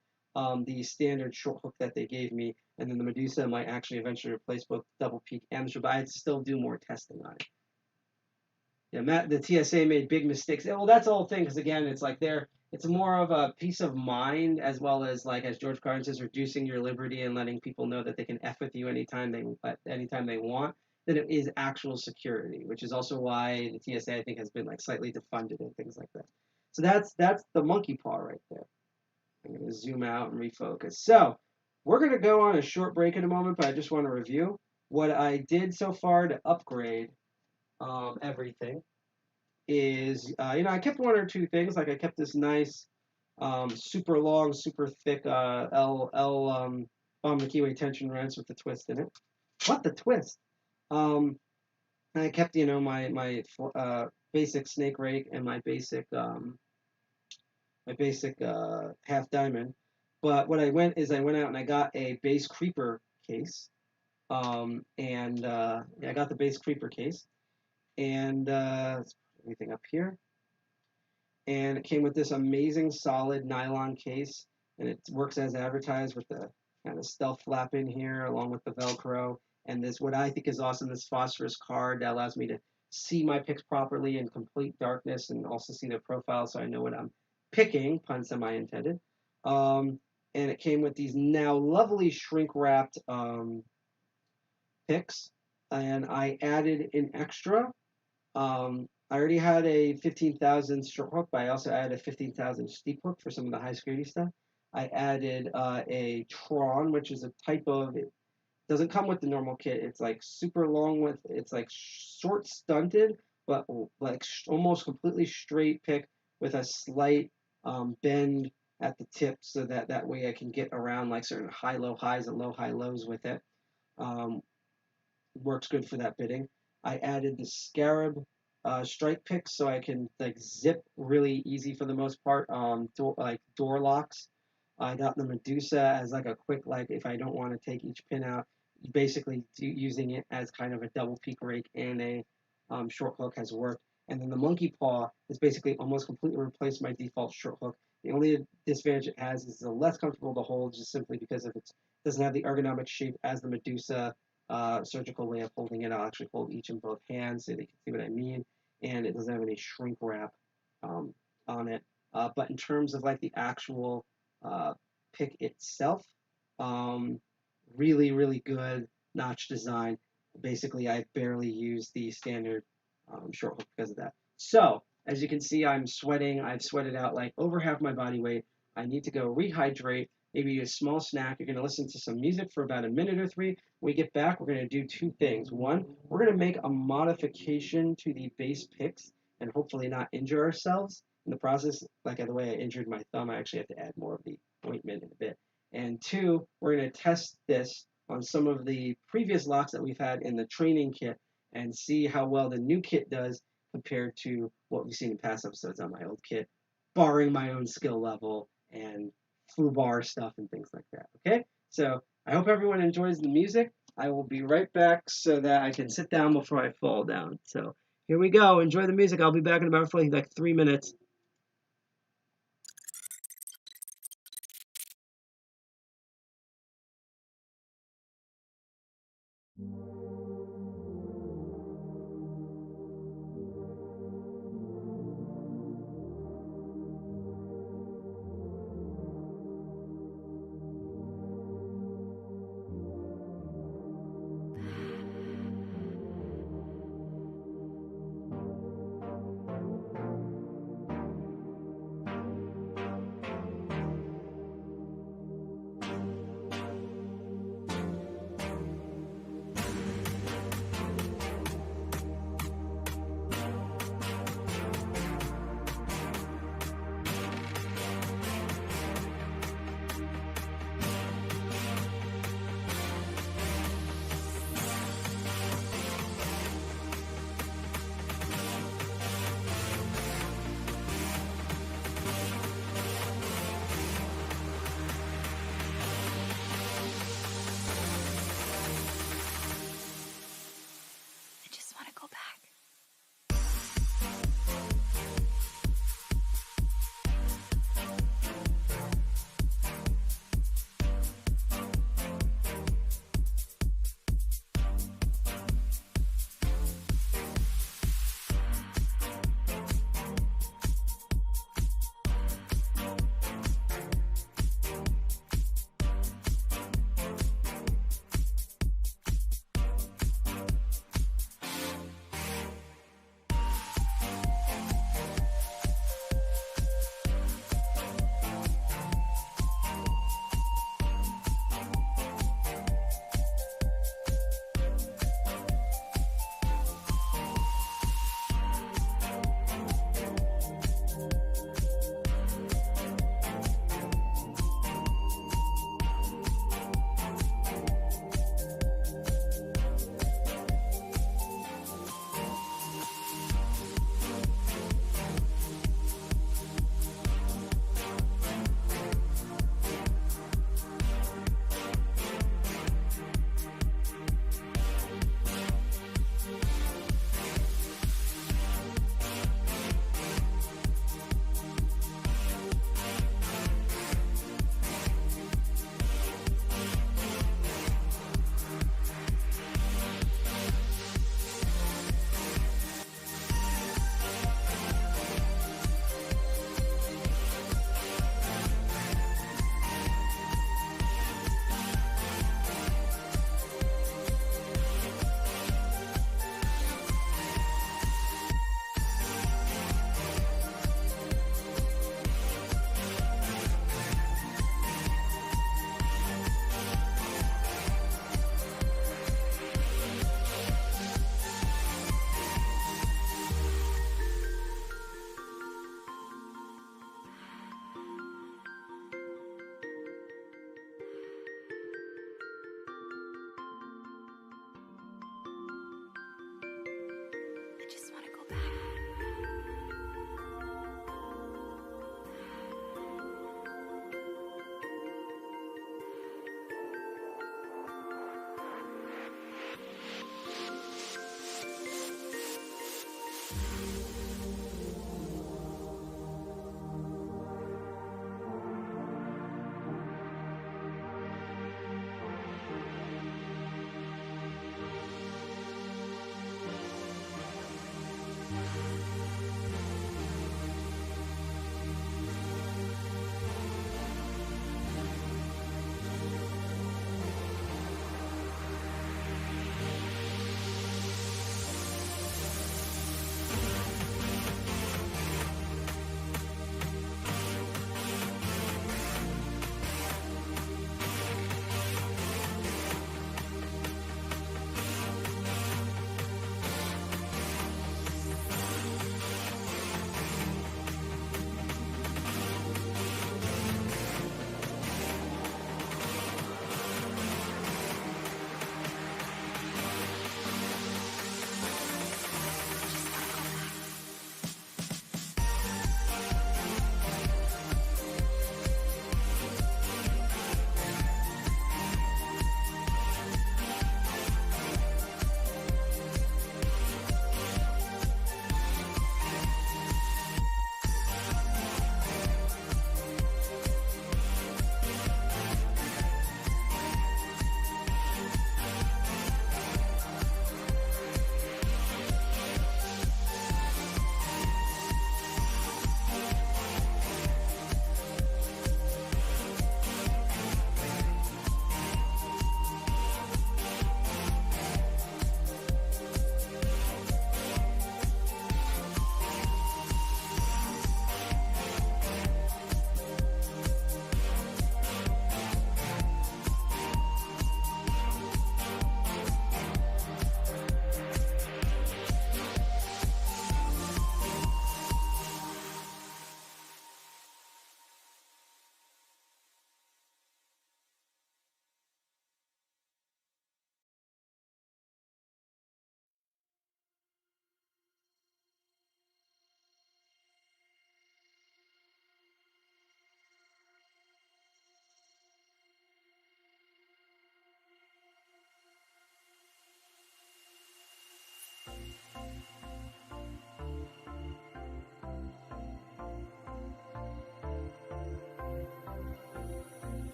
the standard short hook that they gave me, and then the Medusa might actually eventually replace both double peak and the short, but I'd still do more testing on it. Yeah, Matt, the TSA made big mistakes. Well, that's the whole thing, because again, it's like it's more of a peace of mind, as well as, like, as George Carlin says, reducing your liberty and letting people know that they can F with you anytime they want, than it is actual security, which is also why the TSA, I think, has been like slightly defunded and things like that. So that's the monkey paw right there. I'm going to zoom out and refocus. So we're going to go on a short break in a moment, but I just want to review what I did so far to upgrade everything. Is I kept one or two things. Like, I kept this nice super long, super thick L bomb Kiwi tension wrench with the twist in it. What the twist? And I kept my basic snake rake and my basic half diamond. But what I went out and I got a base creeper case. Yeah, I got the base creeper case, and let's put everything up here. And it came with this amazing solid nylon case, and it works as advertised with the kind of stealth flap in here, along with the Velcro, and this what I think is awesome, this phosphorus card that allows me to see my picks properly in complete darkness, and also see their profile, so I know what I'm picking, pun semi-intended. And it came with these now lovely shrink wrapped picks, and I added an extra. I already had a 15,000 short hook, but I also added a 15,000 steep hook for some of the high security stuff. I added a Tron, which is a type of, it doesn't come with the normal kit. It's like super long with, it's like short stunted, but like almost completely straight pick with a slight bend at the tip, so that way I can get around like certain high-low highs and low-high lows with it. Works good for that bidding. I added the Scarab strike picks so I can like zip really easy for the most part. Door locks. I got the Medusa as like a quick, like if I don't want to take each pin out, basically using it as kind of a double peak rake and a short hook has worked. And then the Monkey Paw is basically almost completely replaced my default short hook. The only disadvantage it has is it's less comfortable to hold, just simply because of it doesn't have the ergonomic shape as the Medusa surgical way of holding it. I'll actually hold each in both hands so they can see what I mean. And it doesn't have any shrink wrap on it. But in terms of like the actual pick itself, really, really good notch design. Basically, I barely use the standard short hook because of that. So, as you can see, I'm sweating. I've sweated out like over half my body weight. I need to go rehydrate, maybe eat a small snack. You're going to listen to some music for about a minute or three. When we get back, we're going to do two things. One, we're going to make a modification to the base picks and hopefully not injure ourselves in the process. Like the way I injured my thumb, I actually have to add more of the ointment in a bit. And two, we're going to test this on some of the previous locks that we've had in the training kit and see how well the new kit does compared to what we've seen in past episodes on my old kit, barring my own skill level and foobar stuff and things like that. Okay? So I hope everyone enjoys the music. I will be right back so that I can sit down before I fall down. So here we go. Enjoy the music. I'll be back in about like 3 minutes.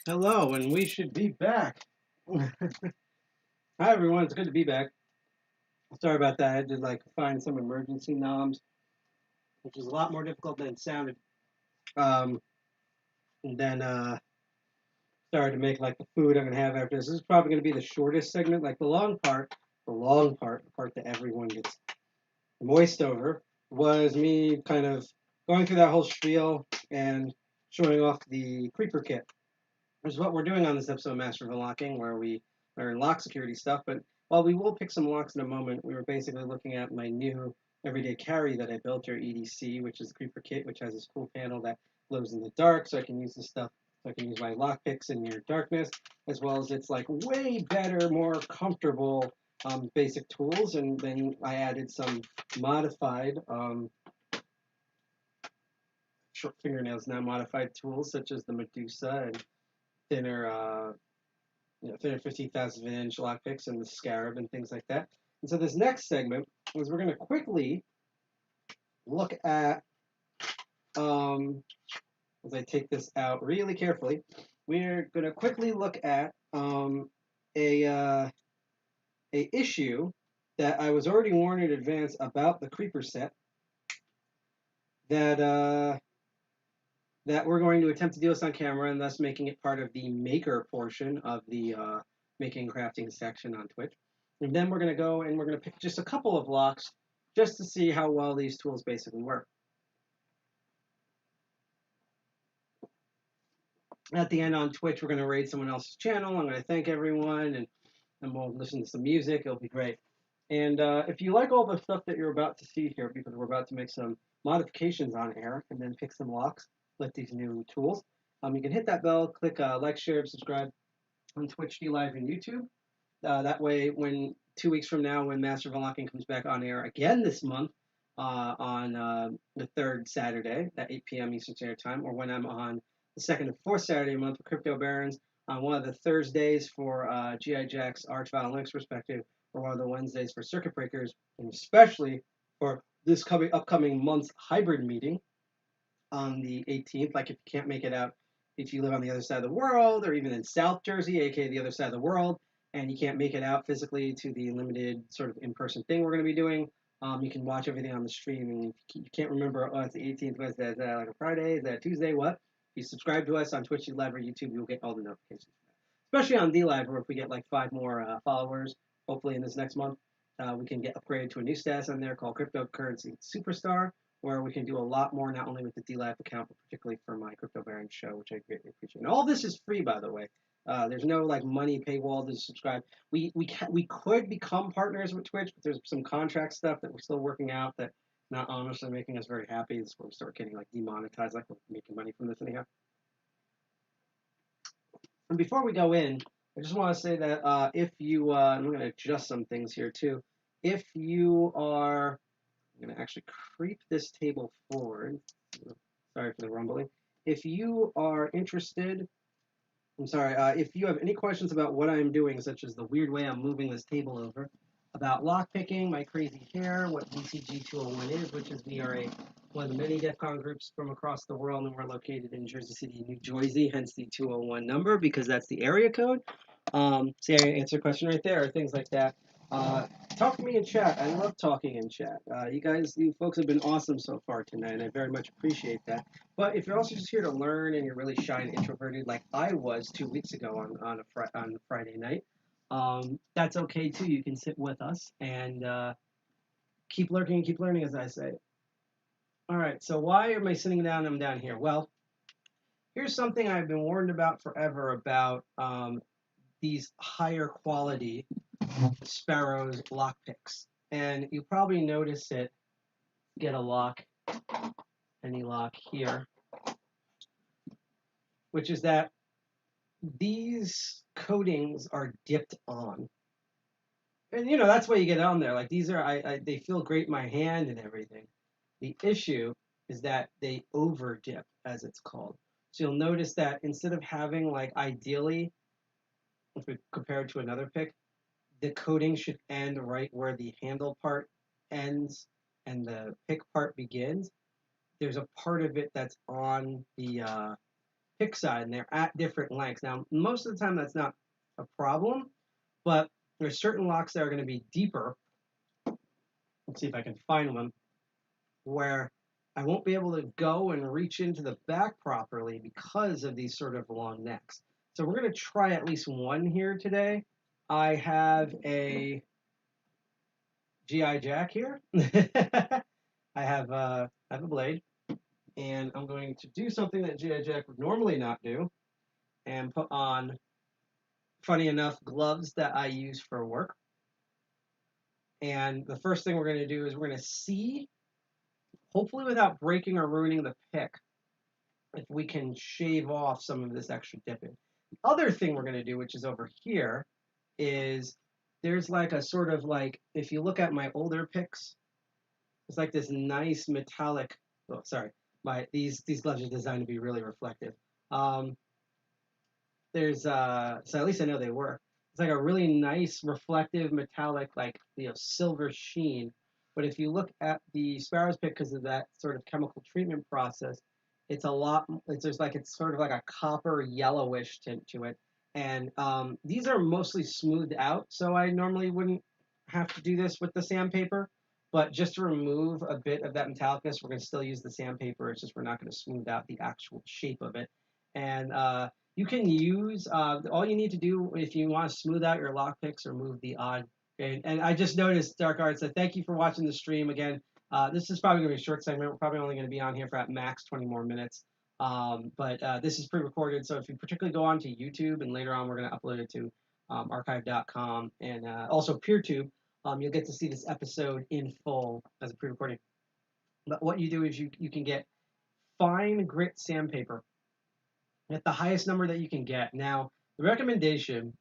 Hello, and we should be back. Hi, everyone. It's good to be back. Sorry about that. I had to find some emergency knobs, which was a lot more difficult than it sounded. Um, and then started to make the food I'm gonna have after this. This is probably gonna be the shortest segment. Like the part that everyone gets moist over, was me kind of going through that whole spiel and showing off the creeper kit. Which is what we're doing on this episode of Master of Unlocking, where we learn lock security stuff. But while we will pick some locks in a moment, we were basically looking at my new everyday carry that I built, or EDC, which is the Creeper Kit, which has this cool panel that glows in the dark, so I can use this stuff, so I can use my lockpicks in near darkness, as well as it's way better, more comfortable basic tools. And then I added some modified short fingernails now modified tools, such as the Medusa and thinner 15,000 inch lockpicks and the scarab and things like that. And so this next segment is we're going to quickly look at, as I take this out really carefully, we're going to quickly look at a issue that I was already warned in advance about the creeper set that we're going to attempt to do this on camera, and thus making it part of the maker portion of the making and crafting section on Twitch. And then we're going to go and we're going to pick just a couple of locks just to see how well these tools basically work. At the end on Twitch, we're going to raid someone else's channel. I'm going to thank everyone, and we'll listen to some music. It'll be great. And if you like all the stuff that you're about to see here, because we're about to make some modifications on air and then pick some locks with these new tools, you can hit that bell, click like, share, subscribe on Twitch, Live, and YouTube. That way, when 2 weeks from now, when Master of Unlocking comes back on air again this month, on the third Saturday at 8 p.m. Eastern Standard Time, or when I'm on the second and fourth Saturday a month with Crypto Barons, on one of the Thursdays for G.I. Jack's Arch Violent Linux perspective, or one of the Wednesdays for Circuit Breakers, and especially for this upcoming month's hybrid meeting on the 18th. Like, if you can't make it out, if you live on the other side of the world, or even in South Jersey, aka the other side of the world, and you can't make it out physically to the limited sort of in-person thing we're going to be doing, you can watch everything on the stream. And if you can't remember, it's the 18th, Wednesday, is that like a Friday, is that a Tuesday, what? If you subscribe to us on Twitch, Live, or YouTube, you'll get all the notifications. Especially on DLive, where if we get 5 more followers, hopefully in this next month, we can get upgraded to a new status on there called Cryptocurrency Superstar, where we can do a lot more, not only with the DLive account, but particularly for my Crypto Baron show, which I greatly appreciate. And all this is free, by the way. There's no money paywall to subscribe. We could become partners with Twitch, but there's some contract stuff that we're still working out that not honestly making us very happy. This is where we start getting demonetized, we're making money from this anyhow. And before we go in, I just want to say that if you, I'm going to adjust some things here too. If you are, I'm going to actually creep this table forward. Sorry for the rumbling. If you are interested, if you have any questions about what I'm doing, such as the weird way I'm moving this table over, about lockpicking, my crazy hair, what DCG 201 is, which is we are one of the many DEF CON groups from across the world, and we're located in Jersey City, New Jersey, hence the 201 number, because that's the area code. See, I answered a question right there, or things like that. Talk to me in chat. I love talking in chat. You folks have been awesome so far tonight, and I very much appreciate that. But if you're also just here to learn and you're really shy and introverted like I was 2 weeks ago on Friday night, that's okay too. You can sit with us and keep lurking and keep learning, as I say. All right, so why am I sitting down? I'm down here. Well, here's something I've been warned about forever about these higher quality Sparrows Lockpicks. And you probably notice it, get a lock, any lock here, which is that these coatings are dipped on. And that's why you get on there. These are, they feel great in my hand and everything. The issue is that they over dip, as it's called. So you'll notice that instead of having ideally, if we compare it to another pick, the coating should end right where the handle part ends and the pick part begins. There's a part of it that's on the pick side, and they're at different lengths. Now, most of the time that's not a problem, but there's certain locks that are going to be deeper. Let's see if I can find one where I won't be able to go and reach into the back properly because of these sort of long necks. So we're going to try at least one here today. I have a GI Jack here. I have a blade, and I'm going to do something that GI Jack would normally not do, and put on, funny enough, gloves that I use for work. And the first thing we're going to do is we're going to see, hopefully without breaking or ruining the pick, if we can shave off some of this extra dipping. The other thing we're going to do, which is over here, is there's like a sort of like, if you look at my older picks, it's like this nice metallic, oh, sorry, these gloves are designed to be really reflective. There's, so at least I know they work. It's like a really nice reflective metallic, like, silver sheen. But if you look at the Sparrows pick, because of that sort of chemical treatment process, it's a lot, it's sort of like a copper yellowish tint to it. And these are mostly smoothed out, so I normally wouldn't have to do this with the sandpaper. But just to remove a bit of that metallicness, we're going to still use the sandpaper. It's just we're not going to smooth out the actual shape of it. And you can use, all you need to do if you want to smooth out your lockpicks or move the odd. And I just noticed, Dark Art said, thank you for watching the stream again. This is probably going to be a short segment. We're probably only going to be on here for at max 20 more minutes. But this is pre-recorded, so if you particularly go onto YouTube, and later on we're going to upload it to archive.com and also PeerTube, you'll get to see this episode in full as a pre-recording. But what you do is you can get fine grit sandpaper at the highest number that you can get. Now, the recommendation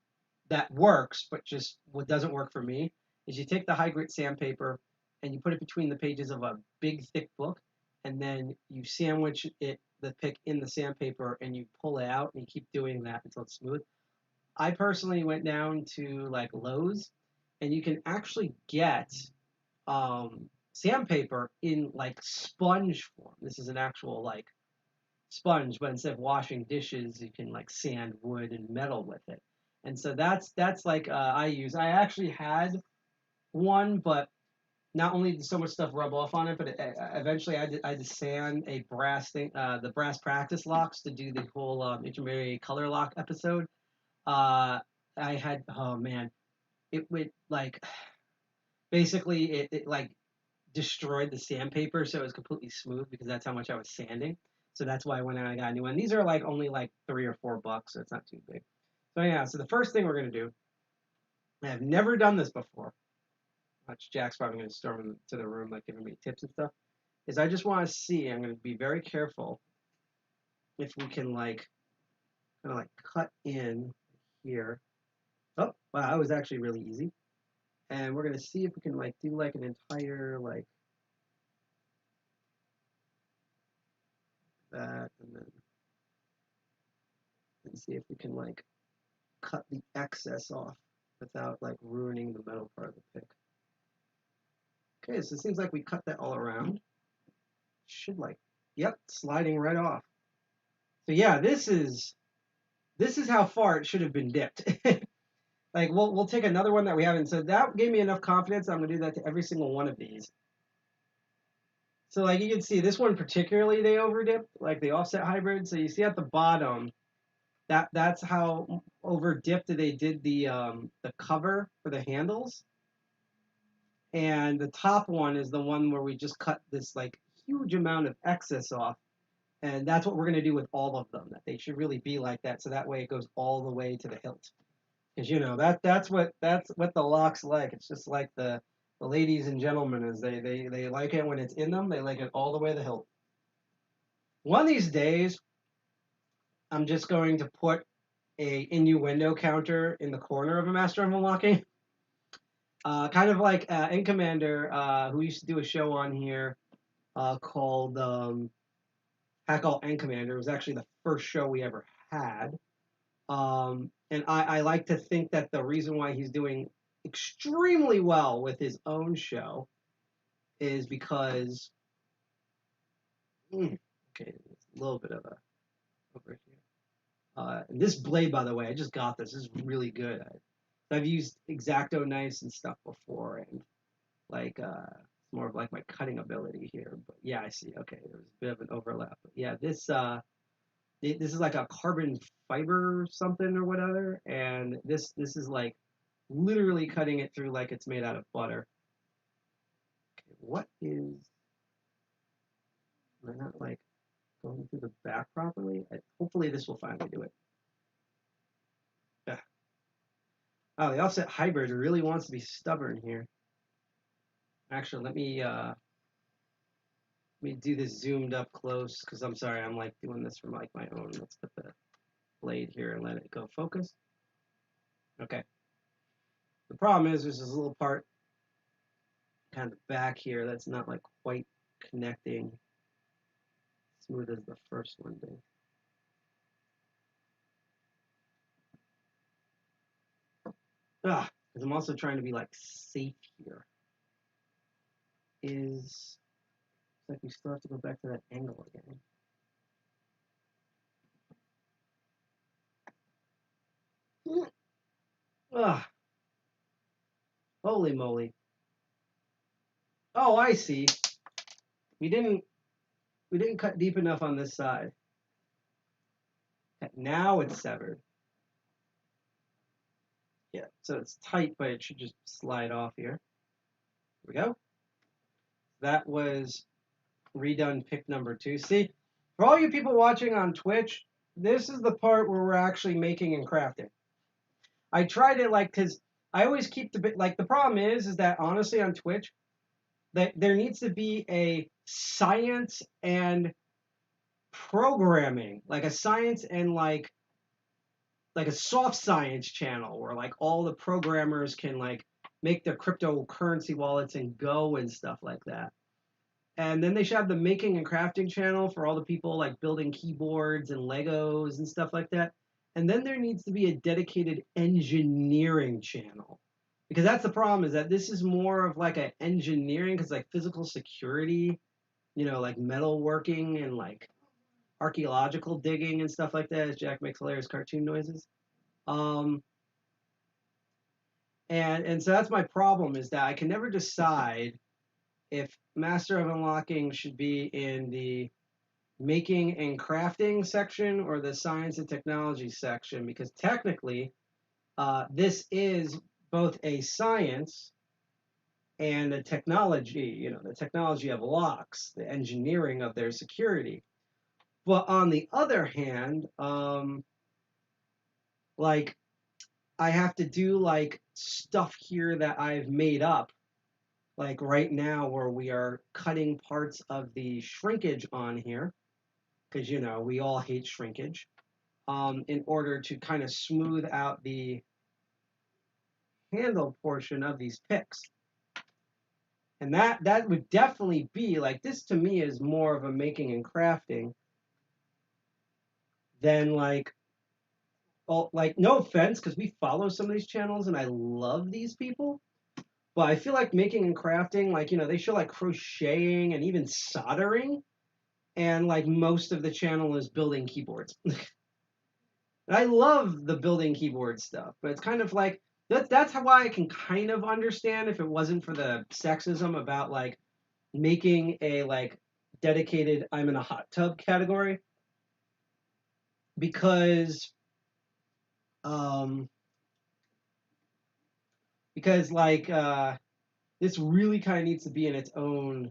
that works, but just what doesn't work for me, is you take the high grit sandpaper and you put it between the pages of a big, thick book, and then you sandwich the pick in the sandpaper, and you pull it out, and you keep doing that until it's smooth. I personally went down to like Lowe's, and you can actually get sandpaper in like sponge form. This is an actual like sponge, but instead of washing dishes, you can like sand wood and metal with it. And so that's like I actually had one, but not only did so much stuff rub off on it, but eventually I had to sand a brass thing, the brass practice locks, to do the whole intermediate color lock episode. I had, oh man, it would like, basically it like destroyed the sandpaper, so it was completely smooth because that's how much I was sanding. So that's why I went out and I got a new one. These are like only like $3 or $4, so it's not too big. So yeah, so the first thing we're gonna do, I have never done this before. Watch, Jack's probably gonna storm into the room like giving me tips and stuff. Is I just want to see. I'm gonna be very careful if we can like kind of like cut in here. Oh, wow, that was actually really easy. And we're gonna see if we can like do like an entire like that, and then see if we can like cut the excess off without like ruining the metal part of the pick. Okay, so it seems like we cut that all around. Should like, yep, sliding right off. So yeah, this is how far it should have been dipped. Like we'll take another one that we haven't. So that gave me enough confidence. I'm gonna do that to every single one of these. So like you can see, this one particularly they over dipped, like the offset hybrid. So you see at the bottom, that's how over dipped they did the cover for the handles. And the top one is the one where we just cut this like huge amount of excess off. And that's what we're going to do with all of them, that they should really be like that. So that way it goes all the way to the hilt. Because, you know, that's what the lock's like. It's just like the ladies and gentlemen, is they like it when it's in them. They like it all the way to the hilt. One of these days, I'm just going to put a innuendo counter in the corner of a Master of Unlocking. Kind of like End Commander, who used to do a show on here called Hack All End Commander. It was actually the first show we ever had. And I like to think that the reason why he's doing extremely well with his own show is because, okay, there's a little bit of a over here. And this blade, by the way, I just got this. This is really good. I've used X-Acto knives and stuff before, and like it's more of like my cutting ability here. But yeah, I see. Okay, there's a bit of an overlap. But yeah, this is like a carbon fiber or something or whatever, and this is like literally cutting it through like it's made out of butter. Okay, what is? Am I not like going through the back properly? Hopefully this will finally do it. Yeah. Oh, the offset hybrid really wants to be stubborn here. Actually, let me do this zoomed up close, because I'm sorry, I'm like doing this from like my own. Let's put the blade here and let it go focus. Okay. The problem is there's this little part kind of back here that's not like quite connecting smooth as the first one did. Because I'm also trying to be like safe here. It's like we still have to go back to that angle again. Holy moly. Oh, I see. We didn't cut deep enough on this side. Now it's severed. Yeah, so it's tight, but it should just slide off here. Here we go. That was redone pick number 2. See, for all you people watching on Twitch, this is the part where we're actually making and crafting. I tried it like, because I always keep the bit, like the problem is that honestly on Twitch, that there needs to be a science and programming, like a science and like a soft science channel where like all the programmers can like make their cryptocurrency wallets and Go and stuff like that. And then they should have the making and crafting channel for all the people like building keyboards and Legos and stuff like that. And then there needs to be a dedicated engineering channel. Because that's the problem, is that this is more of like an engineering, because like physical security, you know, like metalworking and like archaeological digging and stuff like that, as Jack makes hilarious cartoon noises. And so that's my problem, is that I can never decide if Master of Unlocking should be in the making and crafting section or the science and technology section, because technically this is both a science and a technology, you know, the technology of locks, the engineering of their security. But on the other hand, like I have to do like stuff here that I've made up, like right now where we are cutting parts of the shrinkage on here, because, you know, we all hate shrinkage, in order to kind of smooth out the handle portion of these picks. And that would definitely be, like, this to me is more of a making and crafting than like, well, like, no offense, because we follow some of these channels and I love these people, but I feel like making and crafting, like, you know, they show like crocheting and even soldering, and like most of the channel is building keyboards. And I love the building keyboard stuff, but it's kind of like, that's why I can kind of understand if it wasn't for the sexism about like making a like dedicated I'm in a hot tub category, because like this really kind of needs to be in its own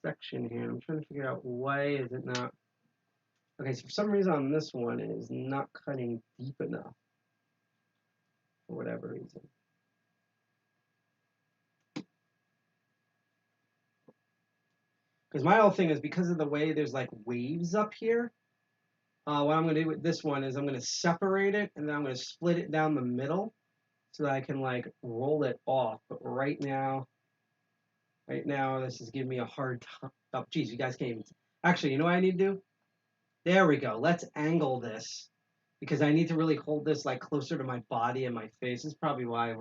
section here. I'm trying to figure out why is it not. Okay, so for some reason on this one it is not cutting deep enough for whatever reason. Because my whole thing is, because of the way there's like waves up here, what I'm going to do with this one is I'm going to separate it and then I'm going to split it down the middle so that I can like roll it off. But right now this is giving me a hard time. Oh, geez, you guys can't even. Actually, you know what I need to do? There we go. Let's angle this, because I need to really hold this like closer to my body and my face. This is probably why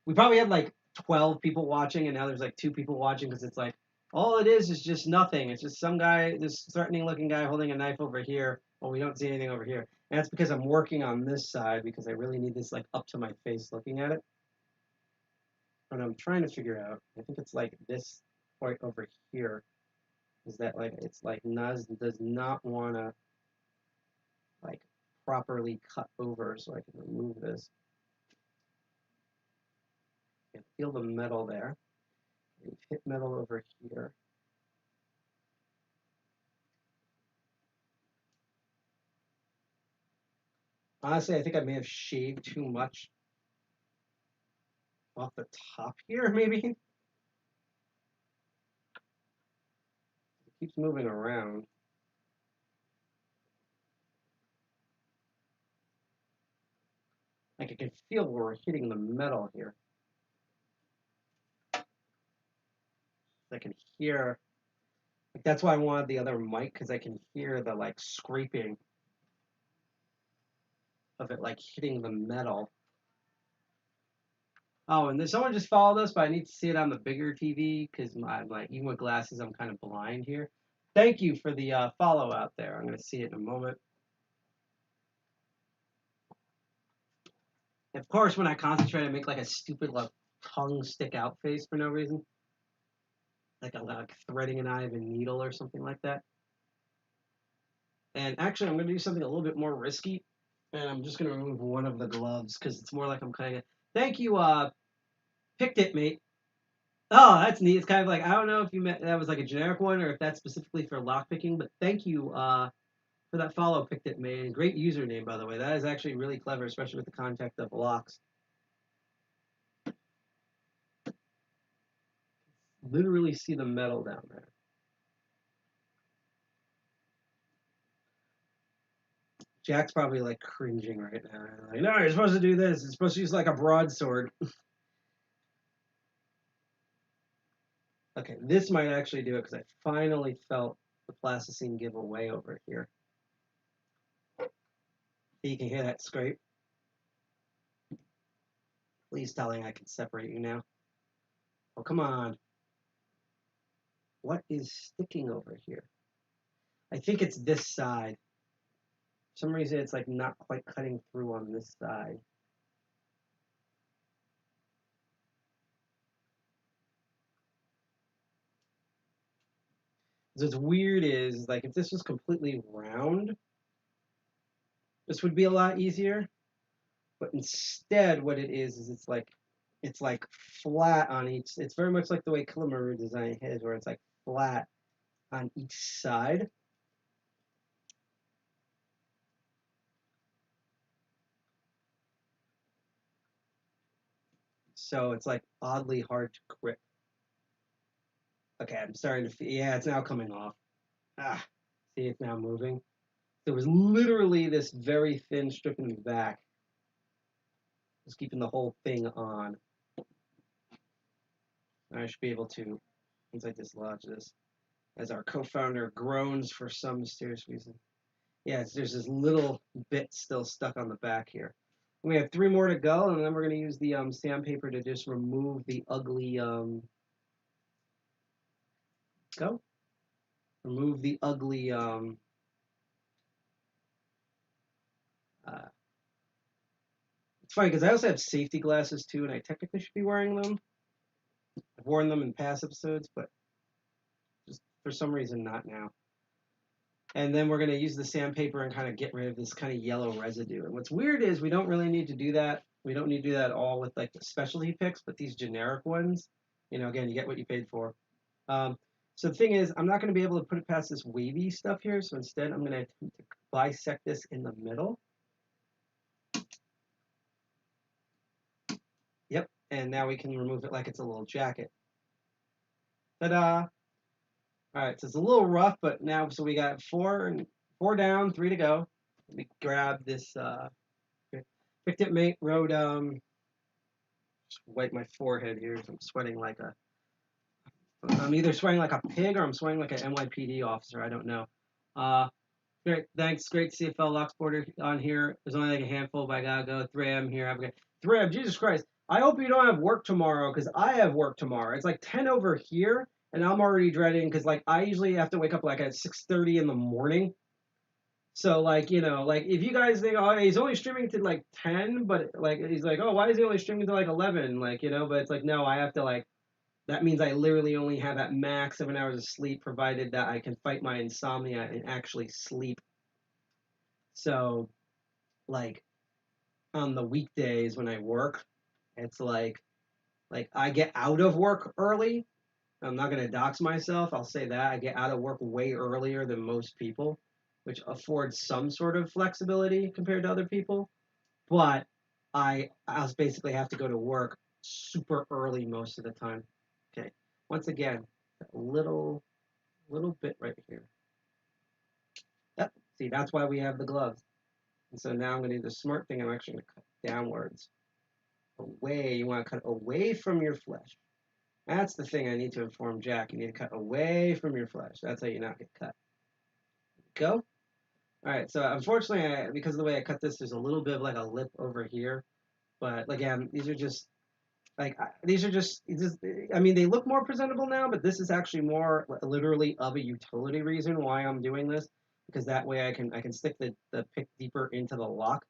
we probably had like 12 people watching and now there's like 2 people watching, because it's like, All it is just nothing. It's just some guy, this threatening-looking guy holding a knife over here. Well, we don't see anything over here. And that's because I'm working on this side because I really need this like up to my face looking at it. But I'm trying to figure out, I think it's like this point over here. Is that like, it's like Nuz does not want to like properly cut over, so I can remove this. And feel the metal there. And hit metal over here. Honestly, I think I may have shaved too much off the top here, maybe. It keeps moving around. Like I can feel where we're hitting the metal here. I can hear, like that's why I wanted the other mic, because I can hear the like scraping of it like hitting the metal. Oh, and there's someone just followed us, but I need to see it on the bigger TV because even with glasses, I'm kind of blind here. Thank you for the follow out there. I'm going to see it in a moment. Of course, when I concentrate, I make like a stupid like tongue stick out face for no reason. Like I'm like threading an eye of a needle or something like that. And actually, I'm going to do something a little bit more risky. And I'm just going to remove one of the gloves because it's more like I'm kind of... Thank you, Picked It, mate. Oh, that's neat. It's kind of like, I don't know if you meant that was like a generic one or if that's specifically for lockpicking, but thank you for that follow, Picked It, mate. Great username, by the way. That is actually really clever, especially with the context of locks. Literally see the metal down there. Jack's probably like cringing right now. Like, no, you're supposed to do this. It's supposed to use like a broadsword. Okay, this might actually do it because I finally felt the plasticine give away over here. You can hear that scrape. Please telling I can separate you now. Oh, come on. What is sticking over here? I think it's this side. For some reason, it's like not quite cutting through on this side. What's weird is, like, if this was completely round, this would be a lot easier. But instead, what it is it's like flat on each. It's very much like the way Kilimaru designed his, where it's like flat on each side. So it's like oddly hard to grip. Okay, I'm starting to feel, yeah, it's now coming off. Ah, see, it's now moving. There was literally this very thin strip in the back. Just keeping the whole thing on. I should be able to, once I dislodge this, as our co-founder groans for some mysterious reason. Yeah, there's this little bit still stuck on the back here. We have 3 more to go, and then we're going to use the sandpaper to just remove the ugly, remove the ugly, it's funny because I also have safety glasses too, and I technically should be wearing them. I've worn them in past episodes, but just for some reason not now. And then we're going to use the sandpaper and kind of get rid of this kind of yellow residue. And what's weird is we don't really need to do that. We don't need to do that all with like the specialty picks, but these generic ones, you know, again, you get what you paid for. So the thing is, I'm not going to be able to put it past this wavy stuff here. So instead, I'm going to attempt to bisect this in the middle. Yep. And now we can remove it like it's a little jacket. Ta-da! All right, so it's a little rough, but now, so we got 4 down, 3 to go. Let me grab this, Picked It, mate, wrote, just wipe my forehead here, so I'm sweating like I'm either sweating like a pig or I'm sweating like an NYPD officer, I don't know. Great, thanks, great to see a fellow Locksporter on here. There's only like a handful, but I gotta go. 3M here, have a good, 3M, Jesus Christ. I hope you don't have work tomorrow, because I have work tomorrow. It's like 10 over here, and I'm already dreading because like I usually have to wake up like at 6:30 in the morning. So like like if you guys think oh he's only streaming to like 10, but like he's like oh why is he only streaming to like 11 like but it's like no I have to like that means I literally only have at max 7 hours of sleep provided that I can fight my insomnia and actually sleep. So like on the weekdays when I work, it's like I get out of work early. I'm not going to dox myself. I'll say that I get out of work way earlier than most people, which affords some sort of flexibility compared to other people. But I'll basically have to go to work super early most of the time. Okay. Once again, a little bit right here. Yep. See, that's why we have the gloves. And so now I'm going to do the smart thing. I'm actually going to cut downwards. Away. You want to cut away from your flesh. That's the thing I need to inform Jack. You need to cut away from your flesh. That's how you not get cut. Go. All right. So unfortunately, because of the way I cut this, there's a little bit of like a lip over here. But again, these are just I mean, they look more presentable now, but this is actually more literally of a utility reason why I'm doing this, because that way I can stick the pick deeper into the lock.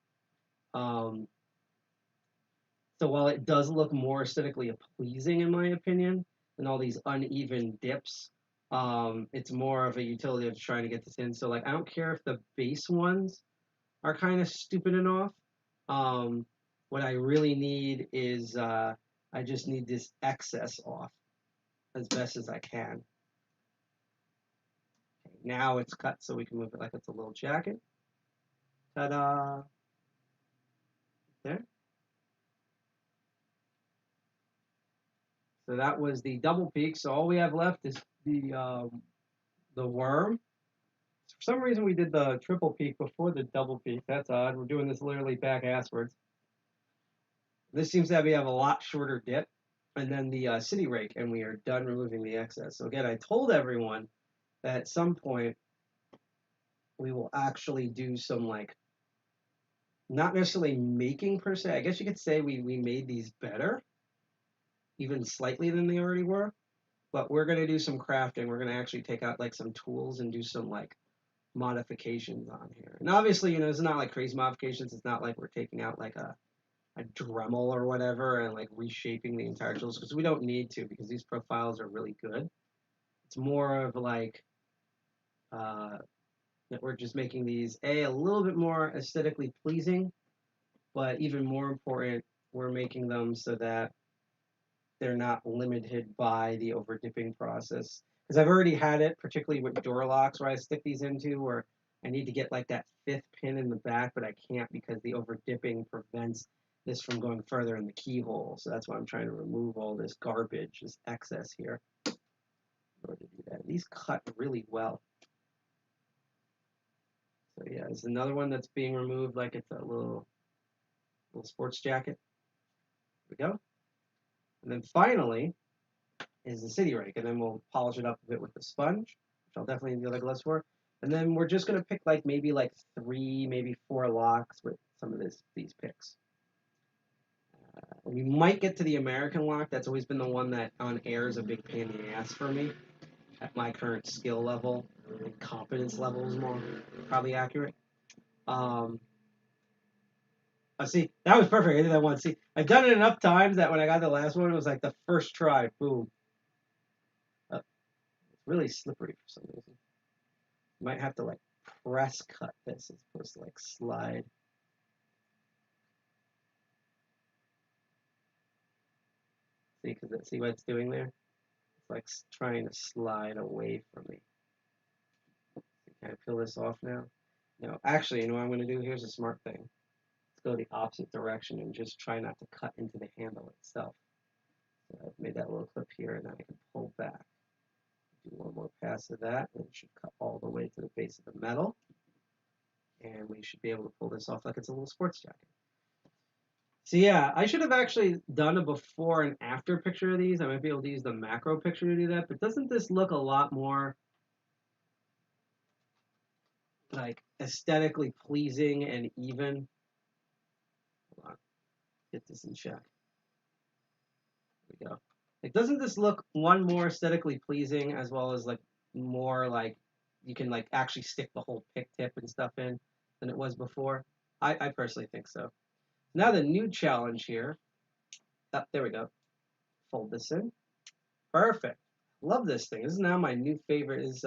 So while it does look more aesthetically pleasing in my opinion than all these uneven dips, it's more of a utility of trying to get this in. So like I don't care if the base ones are kind of stupid and off. What I really need is I just need this excess off as best as I can. Okay, now it's cut so we can move it like it's a little jacket. Ta-da! There. So that was the double peak. So all we have left is the worm. For some reason we did the triple peak before the double peak. That's odd. We're doing this literally back asswards. This seems to have a lot shorter dip. And then the city rake, and we are done removing the excess. So again, I told everyone that at some point we will actually do some like, not necessarily making per se. I guess you could say we made these better, even slightly than they already were. But we're going to do some crafting. We're going to actually take out like some tools and do some like modifications on here. And obviously, it's not like crazy modifications. It's not like we're taking out like a Dremel or whatever and like reshaping the entire tools, because we don't need to, because these profiles are really good. It's more of like that we're just making these a little bit more aesthetically pleasing, but even more important, we're making them so that they're not limited by the over dipping process. Because I've already had it, particularly with door locks, where I stick these into, where I need to get like that 5th pin in the back, but I can't because the over dipping prevents this from going further in the keyhole. So that's why I'm trying to remove all this garbage, this excess here, in order to do that. These cut really well. So yeah, there's another one that's being removed like it's a little sports jacket. There we go. And then finally is the city rake, and then we'll polish it up a bit with the sponge, which I'll definitely need the other gloves for. And then we're just gonna pick like maybe like 3, maybe 4 locks with some of these picks. We might get to the American lock. That's always been the one that on air is a big pain in the ass for me. At my current skill level and competence level is more probably accurate. See, that was perfect. I did that one. See, I've done it enough times that when I got the last one, it was like the first try. Boom. It's really slippery for some reason. You might have to like press cut this as opposed to like slide. See what it's doing there? It's like trying to slide away from me. Can I peel this off now? No, actually, you know what I'm going to do? Here's a smart thing. Let's go the opposite direction and just try not to cut into the handle itself. So I've made that little clip here, and then I can pull back. Do one more pass of that, and it should cut all the way to the base of the metal. And we should be able to pull this off like it's a little sports jacket. So yeah, I should have actually done a before and after picture of these. I might be able to use the macro picture to do that, but doesn't this look a lot more like aesthetically pleasing and even? Hold on, get this in check. There we go. Like, doesn't this look one more aesthetically pleasing as well as like more like you can like actually stick the whole pick tip and stuff in than it was before? I personally think so. Now the new challenge here. Oh, there we go. Fold this in. Perfect. Love this thing. This is now my new favorite. Is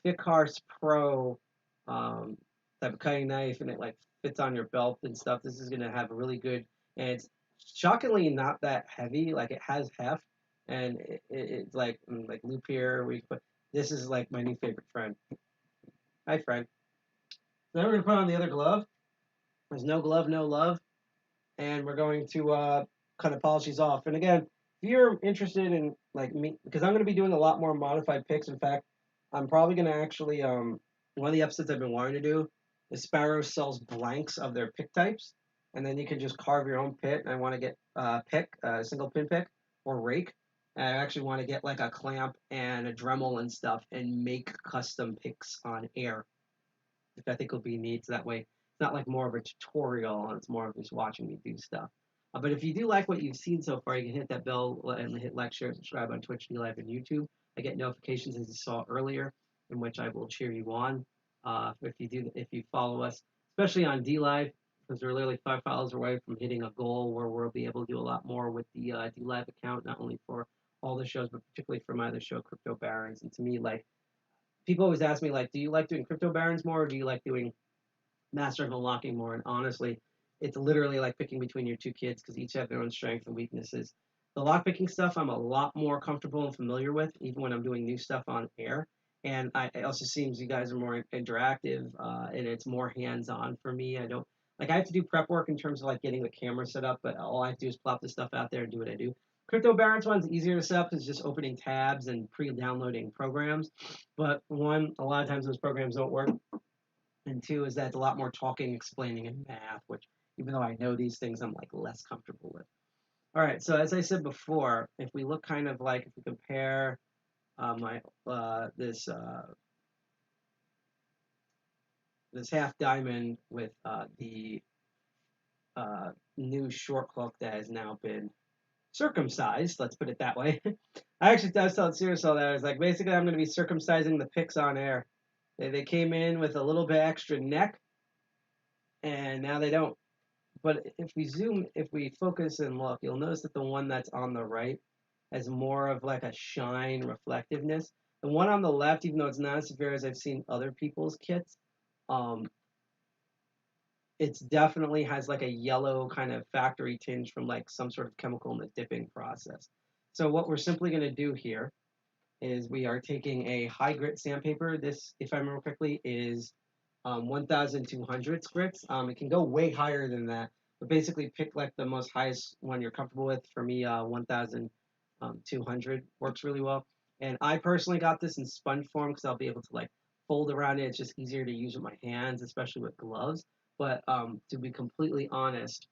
Ficars Pro type of cutting knife, and it like fits on your belt and stuff. This is gonna have a really good, and it's shockingly not that heavy. Like it has heft, and it's like loop here. But this is like my new favorite friend. Hi, friend. Now we're gonna put on the other glove. There's no glove, no love, and we're going to kind of polish these off. And again, if you're interested in like me, because I'm gonna be doing a lot more modified picks. In fact, I'm probably gonna actually one of the episodes I've been wanting to do is Sparrows sells blanks of their pick types, and then you can just carve your own pit. And I want to get pick, single pin pick or rake. And I actually want to get like a clamp and a Dremel and stuff and make custom picks on air, which I think will be neat. So that way, it's not like more of a tutorial, it's more of just watching me do stuff. But if you do like what you've seen so far, you can hit that bell and hit like, share, subscribe on Twitch, DLive, and YouTube. I get notifications, as you saw earlier, in which I will cheer you on. If you follow us, especially on DLive, because we're literally 5 followers away from hitting a goal where we'll be able to do a lot more with the DLive account, not only for all the shows, but particularly for my other show, Crypto Barons. And to me, like, people always ask me, like, do you like doing Crypto Barons more, or do you like doing Master of Unlocking more? And honestly, it's literally like picking between your two kids because each have their own strengths and weaknesses. The lockpicking stuff I'm a lot more comfortable and familiar with, even when I'm doing new stuff on air. And it also seems you guys are more interactive, and it's more hands-on for me. I have to do prep work in terms of like getting the camera set up, but all I have to do is plop the stuff out there and do what I do. Crypto Barons one's easier to set up. It's just opening tabs and pre-downloading programs. But one, a lot of times those programs don't work. And two is that it's a lot more talking, explaining, and math, which even though I know these things, I'm like less comfortable with. All right, so as I said before, if we look kind of like, if we compare this half diamond with the new short hook that has now been circumcised, let's put it that way. I was telling Cyril that I was like, basically, I'm going to be circumcising the picks on air. They came in with a little bit extra neck, and now they don't. But if we focus and look, you'll notice that the one that's on the right has more of like a shine reflectiveness. The one on the left, even though it's not as severe as I've seen other people's kits, it's definitely has like a yellow kind of factory tinge from like some sort of chemical in the dipping process. So what we're simply going to do here is we are taking a high grit sandpaper. This, if I remember correctly, is 1,200 grits. It can go way higher than that, but basically pick like the most highest one you're comfortable with. For me, 1,200 works really well. And I personally got this in sponge form because I'll be able to like fold around it. It's just easier to use with my hands, especially with gloves. But to be completely honest,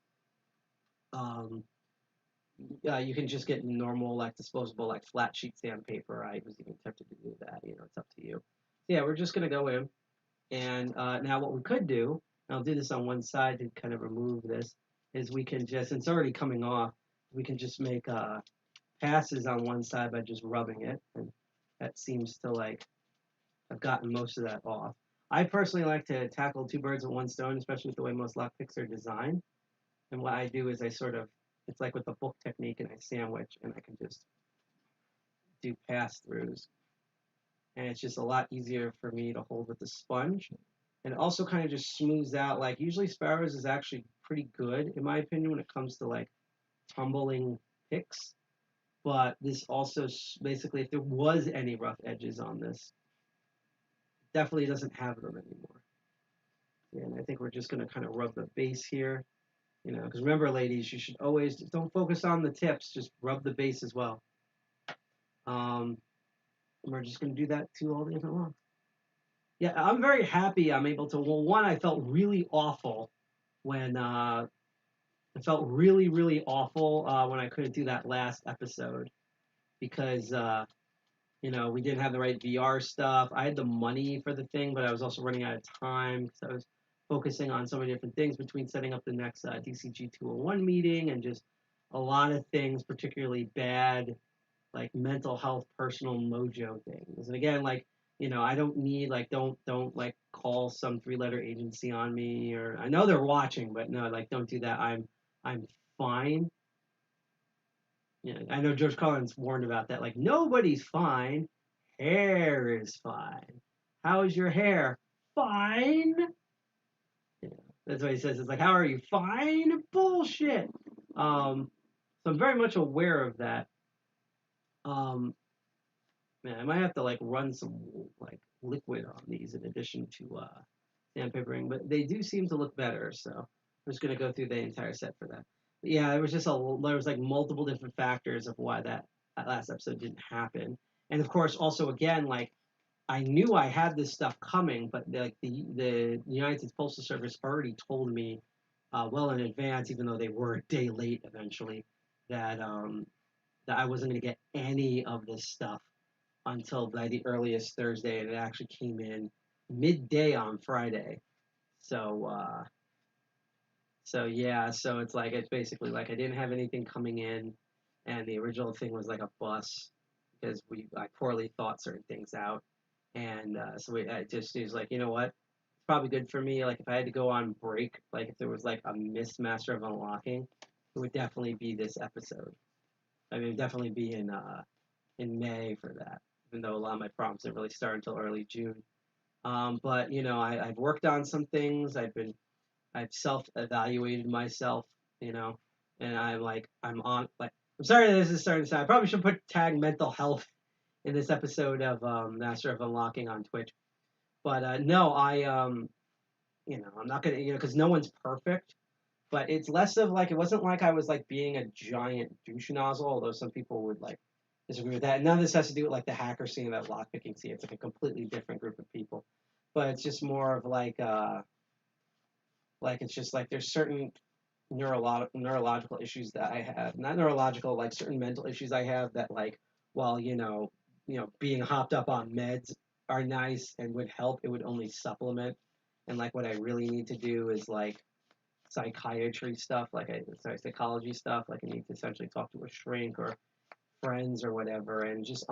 you can just get normal, like disposable, like flat sheet sandpaper. I was even tempted to do that. It's up to you. Yeah, we're just gonna go in, and now what we could do, and I'll do this on one side to kind of remove this, is we can just, it's already coming off, we can just make passes on one side by just rubbing it, and that seems to like, I've gotten most of that off. I personally like to tackle two birds with one stone, especially with the way most lockpicks are designed. And what I do is I sort of, it's like with the book technique, and I sandwich, and I can just do pass-throughs. And it's just a lot easier for me to hold with the sponge. And it also kind of just smooths out. Like, usually Sparrows is actually pretty good, in my opinion, when it comes to, like, tumbling picks. But this also, basically, if there was any rough edges on this, definitely doesn't have them anymore. And I think we're just going to kind of rub the base here. Because remember, ladies, you should always, don't focus on the tips, just rub the base as well. And we're just going to do that to all the different ones. Yeah, I'm very happy I'm able to, well, one, I felt really awful when, I felt really, really awful when I couldn't do that last episode because, we didn't have the right VR stuff. I had the money for the thing, but I was also running out of time because I was focusing on so many different things between setting up the next DCG 201 meeting and just a lot of things, particularly bad like mental health, personal mojo things. And again, like, I don't need like don't like call some 3-letter agency on me, or I know they're watching, but no, like don't do that. I'm fine. Yeah, I know George Collins warned about that. Like nobody's fine. Hair is fine. How is your hair? Fine. Yeah, that's what he says. It's like, how are you? Fine. Bullshit. So I'm very much aware of that. Um, Man, I might have to like run some like liquid on these in addition to sandpapering, but they do seem to look better. So I'm just gonna go through the entire set for that. But yeah, there was there was like multiple different factors of why that last episode didn't happen, and of course also again like I knew I had this stuff coming, but like the United States Postal Service already told me well in advance, even though they were a day late eventually, that that I wasn't gonna get any of this stuff until by the earliest Thursday, and it actually came in midday on Friday. So yeah, so it's basically like I didn't have anything coming in, and the original thing was like a bus because I poorly thought certain things out, and I just was like, you know what, it's probably good for me. Like if I had to go on break, like if there was like a missed Master of Unlocking, it would definitely be this episode. I mean, it'd definitely be in May for that, even though a lot of my prompts didn't really start until early June. But I've worked on some things. I've self-evaluated myself, and I'm sorry that this is starting to sound. I probably should tag mental health in this episode of Master of Unlocking on Twitch. But no, I'm not gonna, because no one's perfect. But it's less of like it wasn't like I was like being a giant douche nozzle, although some people would like disagree with that. None of this has to do with like the hacker scene, that lockpicking scene. It's like a completely different group of people. But it's just more of like it's just like there's certain neurological issues that I have. Not neurological, like certain mental issues I have that like while being hopped up on meds are nice and would help, it would only supplement. And like what I really need to do is like psychiatry stuff, psychology stuff. Like I need to essentially talk to a shrink or friends or whatever, and just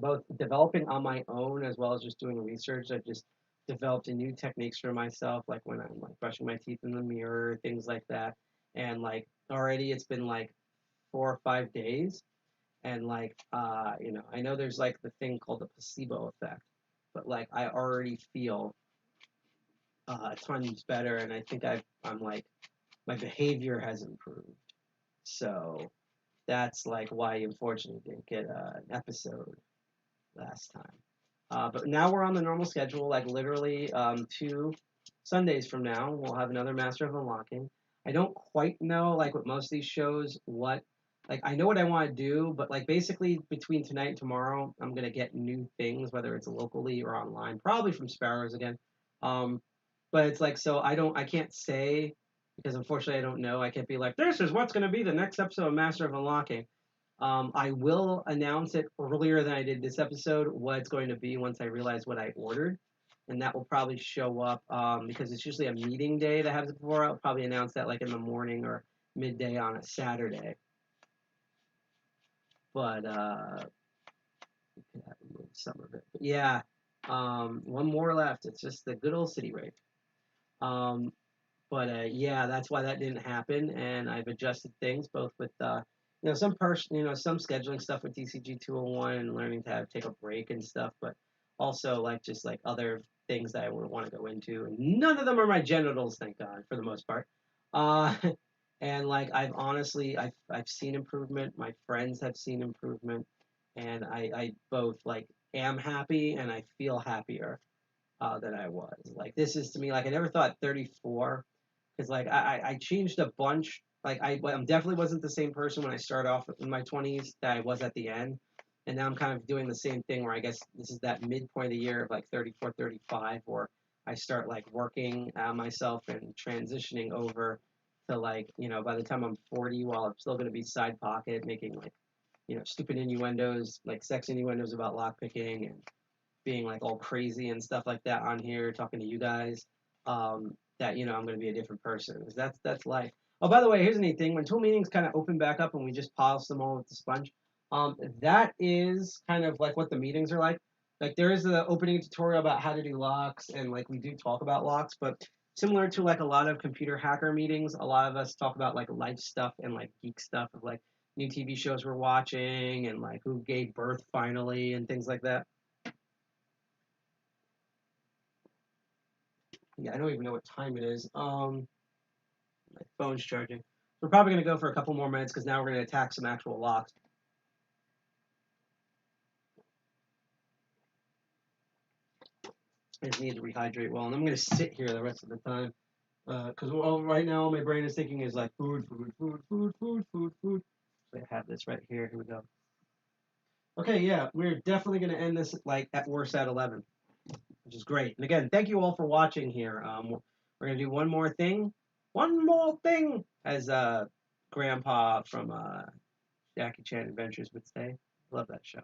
both developing on my own as well as just doing research. I've just developed new techniques for myself, like when I'm like brushing my teeth in the mirror, things like that. And like already it's been like 4 or 5 days, and like I know there's like the thing called the placebo effect, but like I already feel tons better, and I think I'm like my behavior has improved. So that's like why you unfortunately didn't get an episode last time. But now we're on the normal schedule, like literally 2 Sundays from now, we'll have another Master of Unlocking. I don't quite know, like with most of these shows, like I know what I want to do, but like basically between tonight and tomorrow, I'm going to get new things, whether it's locally or online, probably from Sparrows again. But it's like, so I can't say, because unfortunately I don't know. I can't be like, this is what's going to be the next episode of Master of Unlocking. I will announce it earlier than I did this episode, what it's going to be once I realize what I ordered. And that will probably show up because it's usually a meeting day that happens before. I'll probably announce that like in the morning or midday on a Saturday. But we could have removed some of it. But yeah, one more left. It's just the good old city rape. But yeah, that's why that didn't happen, and I've adjusted things both with some scheduling stuff with DCG 201 and learning to take a break and stuff, but also like just like other things that I would want to go into, and none of them are my genitals, thank God, for the most part. And like I've seen improvement. My friends have seen improvement, and I both like am happy and I feel happier than I was. Like this is to me like I never thought 34. Because like I changed a bunch. Like I definitely wasn't the same person when I started off in my 20s that I was at the end. And now I'm kind of doing the same thing where I guess this is that midpoint of the year of like 34, 35, where I start like working myself and transitioning over to like, by the time I'm 40, while I'm still going to be side pocket making like, stupid innuendos, like sex innuendos about lockpicking and being like all crazy and stuff like that on here, talking to you guys. That I'm going to be a different person. That's life. Oh, by the way, here's a neat thing. When tool meetings kind of open back up and we just polish them all with the sponge, That is kind of like what the meetings are like. Like there is an opening tutorial about how to do locks, and like we do talk about locks, but similar to like a lot of computer hacker meetings, a lot of us talk about like life stuff and like geek stuff of like new TV shows we're watching and like who gave birth finally and things like that. Yeah, I don't even know what time it is. My phone's charging. We're probably gonna go for a couple more minutes because now we're gonna attack some actual locks. I just need to rehydrate well, and I'm gonna sit here the rest of the time because right now my brain is thinking is like food. So I have this right here. Here we go. Okay, yeah, we're definitely gonna end this like at worst at 11, which is great. And again, thank you all for watching here. We're gonna do one more thing, as Grandpa from Jackie Chan Adventures would say. Love that show.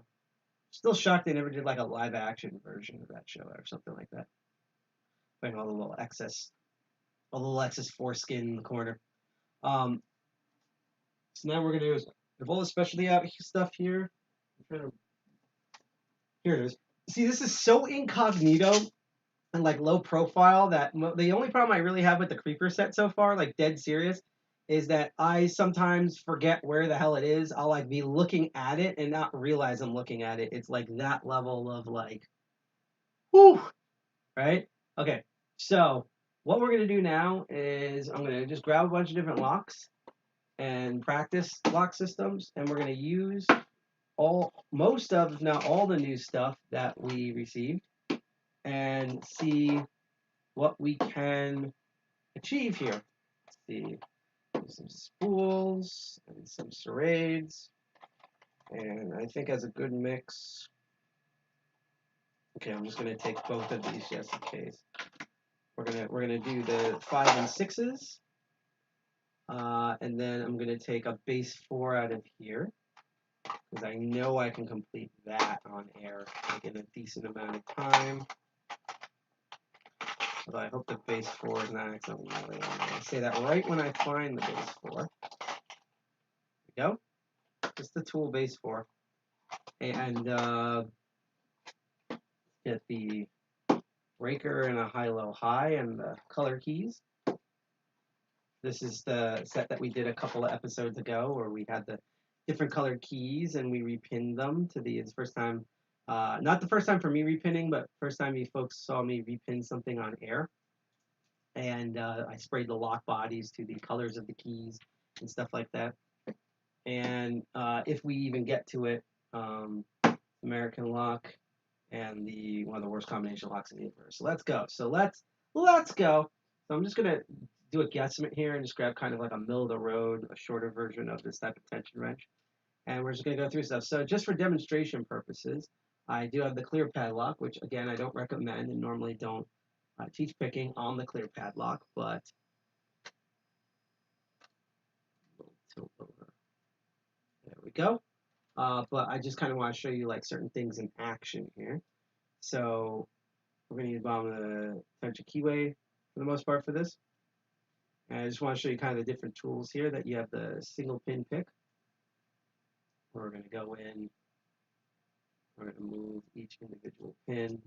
Still shocked they never did like a live action version of that show or something like that. Putting all the little excess foreskin in the corner. So now we're gonna do is have all the specialty out stuff here. Here it is. See, this is so incognito and like low profile that the only problem I really have with the creeper set so far, like dead serious, is that I sometimes forget where the hell it is. I'll like be looking at it and not realize I'm looking at it. It's like that level of like, whew, right? Okay, so what we're gonna do now is I'm gonna just grab a bunch of different locks and practice lock systems, and we're gonna use most of, if not all, the new stuff that we received and see what we can achieve here. Let's see, some spools and some serrades, and I think as a good mix. Okay, I'm just gonna take both of these just in case. We're gonna do the 5 and 6s, and then I'm gonna take a base 4 out of here because I know I can complete that on air like in a decent amount of time. So I hope the base 4 is not accidentally on there. I say that right when I find the base 4. There we go. Just the tool base 4. And get the breaker and a high-low high and the color keys. This is the set that we did a couple of episodes ago where we had the different colored keys and we repinned them to the first time. Not the first time for me repinning, but first time you folks saw me repin something on air. And I sprayed the lock bodies to the colors of the keys and stuff like that. And if we even get to it, American lock and one of the worst combination locks in the universe. So let's go. So let's go. So I'm just gonna do a guesstimate here and just grab kind of like a middle of the road, a shorter version of this type of tension wrench. And we're just gonna go through stuff. So just for demonstration purposes, I do have the clear padlock, which again I don't recommend and normally don't teach picking on the clear padlock, but tilt over. There we go. But I just kind of want to show you like certain things in action here. So we're going to use bottom of the tension keyway for the most part for this. And I just want to show you kind of the different tools here that you have the single pin pick. We're going to go in. We're going to move each individual pin.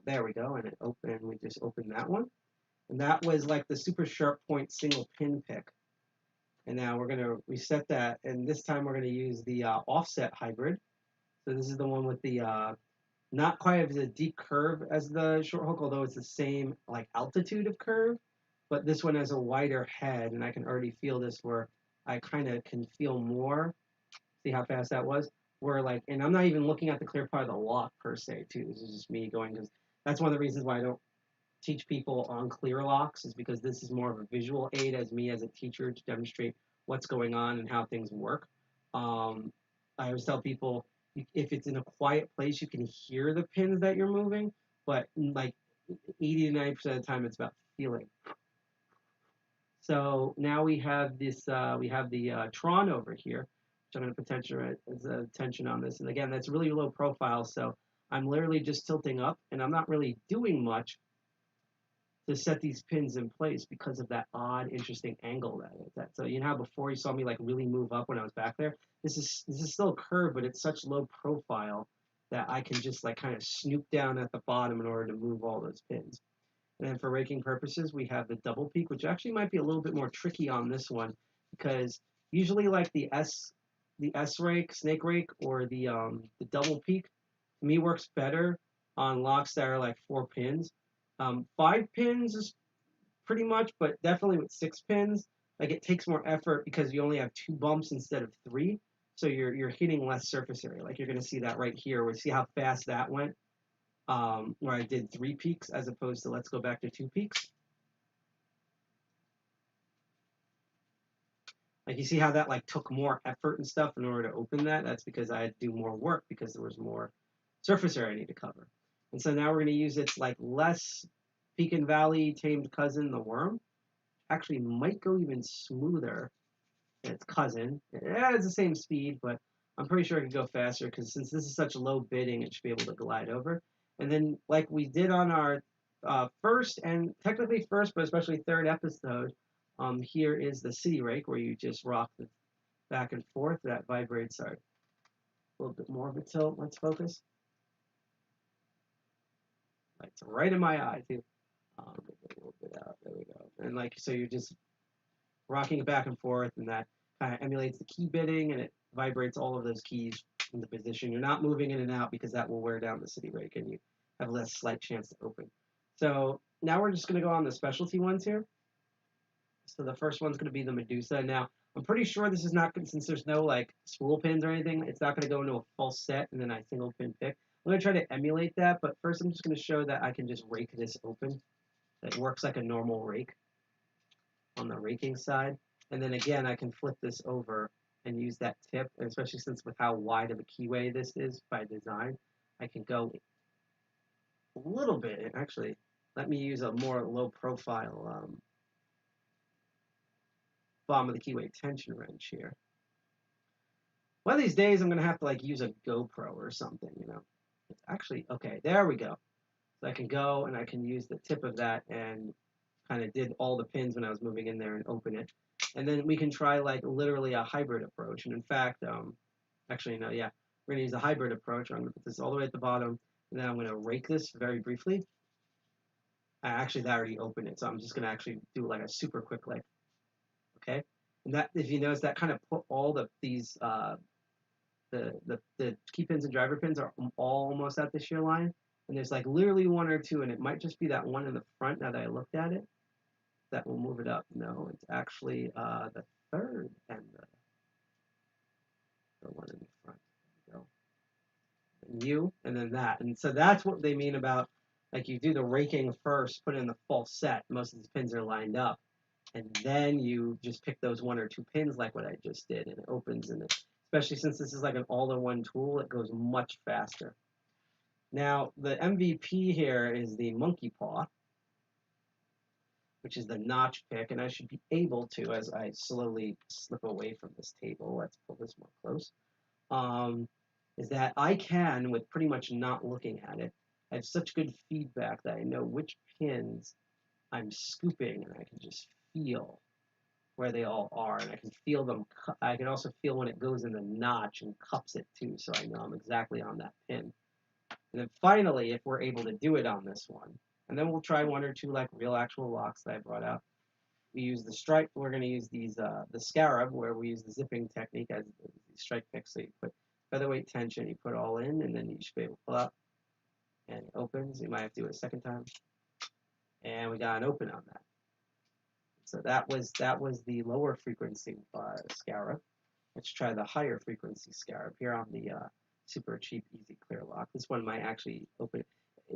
There we go, and it opened. We just opened that one, and that was like the super sharp point single pin pick. And now we're going to reset that, and this time we're going to use the offset hybrid. So this is the one with the not quite as a deep curve as the short hook, although it's the same like altitude of curve, but this one has a wider head, and I can already feel this where I kind of can feel more. See how fast that was? Where like, and I'm not even looking at the clear part of the lock per se too. This is just me going, because that's one of the reasons why I don't teach people on clear locks, is because this is more of a visual aid as me as a teacher to demonstrate what's going on and how things work. I always tell people, if it's in a quiet place, you can hear the pins that you're moving, but like 80 to 90% of the time, it's about feeling. So now we have this, we have the Tron over here. I'm going to put tension on this. And again, that's really low profile. So I'm literally just tilting up and I'm not really doing much. to set these pins in place because of that odd, interesting angle that it's at. So you know how before you saw me like really move up when I was back there? This is still a curve, but it's such low profile that I can just like kind of snoop down at the bottom in order to move all those pins. And then for raking purposes, we have the double peak, which actually might be a little bit more tricky on this one because usually like the S rake, snake rake, or the double peak, to me works better on locks that are like 4 pins. 5 pins is pretty much, but definitely with 6 pins, like it takes more effort because you only have 2 bumps instead of 3, so you're hitting less surface area. Like you're going to see that right here. We see how fast that went, where I did 3 peaks as opposed to let's go back to 2 peaks. Like you see how that like took more effort and stuff in order to open that. That's because I had to do more work because there was more surface area I need to cover. And so now we're going to use its like less peak and valley tamed cousin, the worm. Actually might go even smoother than its cousin. Yeah, it's the same speed, but I'm pretty sure it can go faster because since this is such low bidding, it should be able to glide over. And then like we did on our first and technically first, but especially third episode, here is the city rake where you just rock the back and forth. That vibrates. Sorry, a little bit more of a tilt. Let's focus. It's right in my eye too. Get a little bit out. There we go. And like so, you're just rocking it back and forth, and that kind of emulates the key bidding, and it vibrates all of those keys into position. You're not moving in and out because that will wear down the city rake, and you have less slight chance to open. So now we're just going to go on the specialty ones here. So the first one's going to be the Medusa. Now, I'm pretty sure this is not going to, since there's no like spool pins or anything, it's not going to go into a false set and then I single pin pick. I'm going to try to emulate that, but first I'm just going to show that I can just rake this open. It works like a normal rake on the raking side. And then again, I can flip this over and use that tip, and especially since with how wide of a keyway this is by design, I can go a little bit. Actually, let me use a more low profile bottom of the keyway tension wrench here. One of these days I'm going to have to like use a GoPro or something, you know. It's actually, okay, there we go. So I can go and I can use the tip of that and kind of did all the pins when I was moving in there and open it. And then we can try like literally a hybrid approach. And in fact, actually no, yeah, we're going to use a hybrid approach. I'm going to put this all the way at the bottom and then I'm going to rake this very briefly. Actually, that already opened it, so I'm just going to actually do like a super quick like. Okay, and that if you notice that kind of put all these the key pins and driver pins are all almost at the shear line, and there's like literally 1 or 2, and it might just be that one in the front. Now that I looked at it, that will move it up. No, it's actually the third and the one in the front. There we go. And you, and then that, and so that's what they mean about like you do the raking first, put in the false set. Most of these pins are lined up. And then you just pick those 1 or 2 pins like what I just did, and it opens, and especially since this is like an all-in-one tool, it goes much faster. Now, the MVP here is the monkey paw, which is the notch pick, and I should be able to, as I slowly slip away from this table, let's pull this more close, is that I can, with pretty much not looking at it, I have such good feedback that I know which pins I'm scooping, and I can just feel where they all are, and I can feel them. I can also feel when it goes in the notch and cups it too, so I know I'm exactly on that pin. And then finally, if we're able to do it on this one, and then we'll try 1 or 2 like real actual locks that I brought out. We use the stripe. We're going to use these the scarab, where we use the zipping technique as the strike picks. So you put featherweight tension, you put it all in, and then you should be able to pull up, and it opens. You might have to do it a second time, and we got an open on that. So that was the lower frequency scarab. Let's try the higher frequency scarab here on the super cheap easy clear lock. This one might actually open.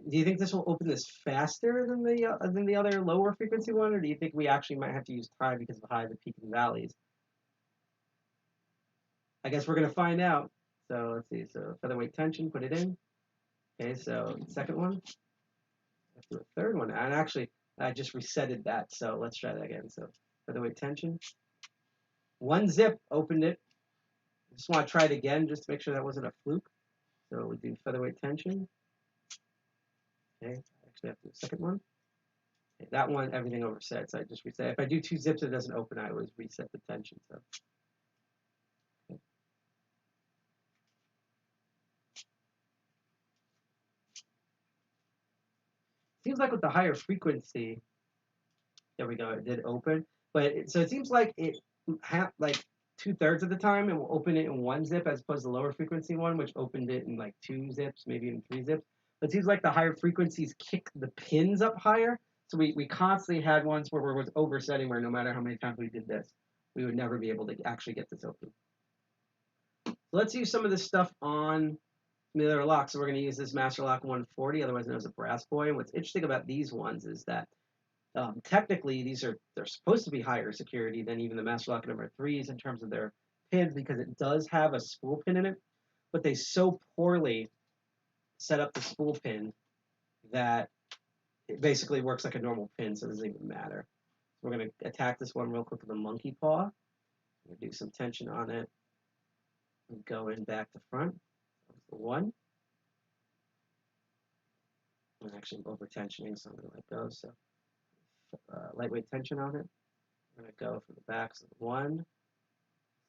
Do you think this will open this faster than the other lower frequency one, or do you think we actually might have to use time because of how the peaks and valleys? I guess we're gonna find out. So let's see. So featherweight tension, put it in. Okay. So second one. Let's do a third one. And actually, I just resetted that, so let's try that again. So featherweight tension. 1 zip, opened it. Just want to try it again, just to make sure that wasn't a fluke. So we do featherweight tension. Okay, actually have to do a second one. Okay, that one, everything overset, so I just reset. If I do 2 zips, it doesn't open. I always reset the tension. So. Okay. Seems like with the higher frequency, there we go. It did open, but so it seems like it like 2/3 of the time it will open it in 1 zip as opposed to the lower frequency one, which opened it in like 2 zips, maybe even 3 zips. But it seems like the higher frequencies kick the pins up higher. So we constantly had ones where we was oversetting, where no matter how many times we did this, we would never be able to actually get this open. So let's use some of this stuff on the other lock. So we're going to use this Master Lock 140, otherwise known as a brass boy. And what's interesting about these ones is that technically they're supposed to be higher security than even the Master Lock number 3s in terms of their pins, because it does have a spool pin in it, but they so poorly set up the spool pin that it basically works like a normal pin, so it doesn't even matter. So we're going to attack this one real quick with a monkey paw. We're going to do some tension on it and go in back to front. That's the one. I'm actually over tensioning, so I'm going to let go. So lightweight tension on it. We're going to go for the back. So 1.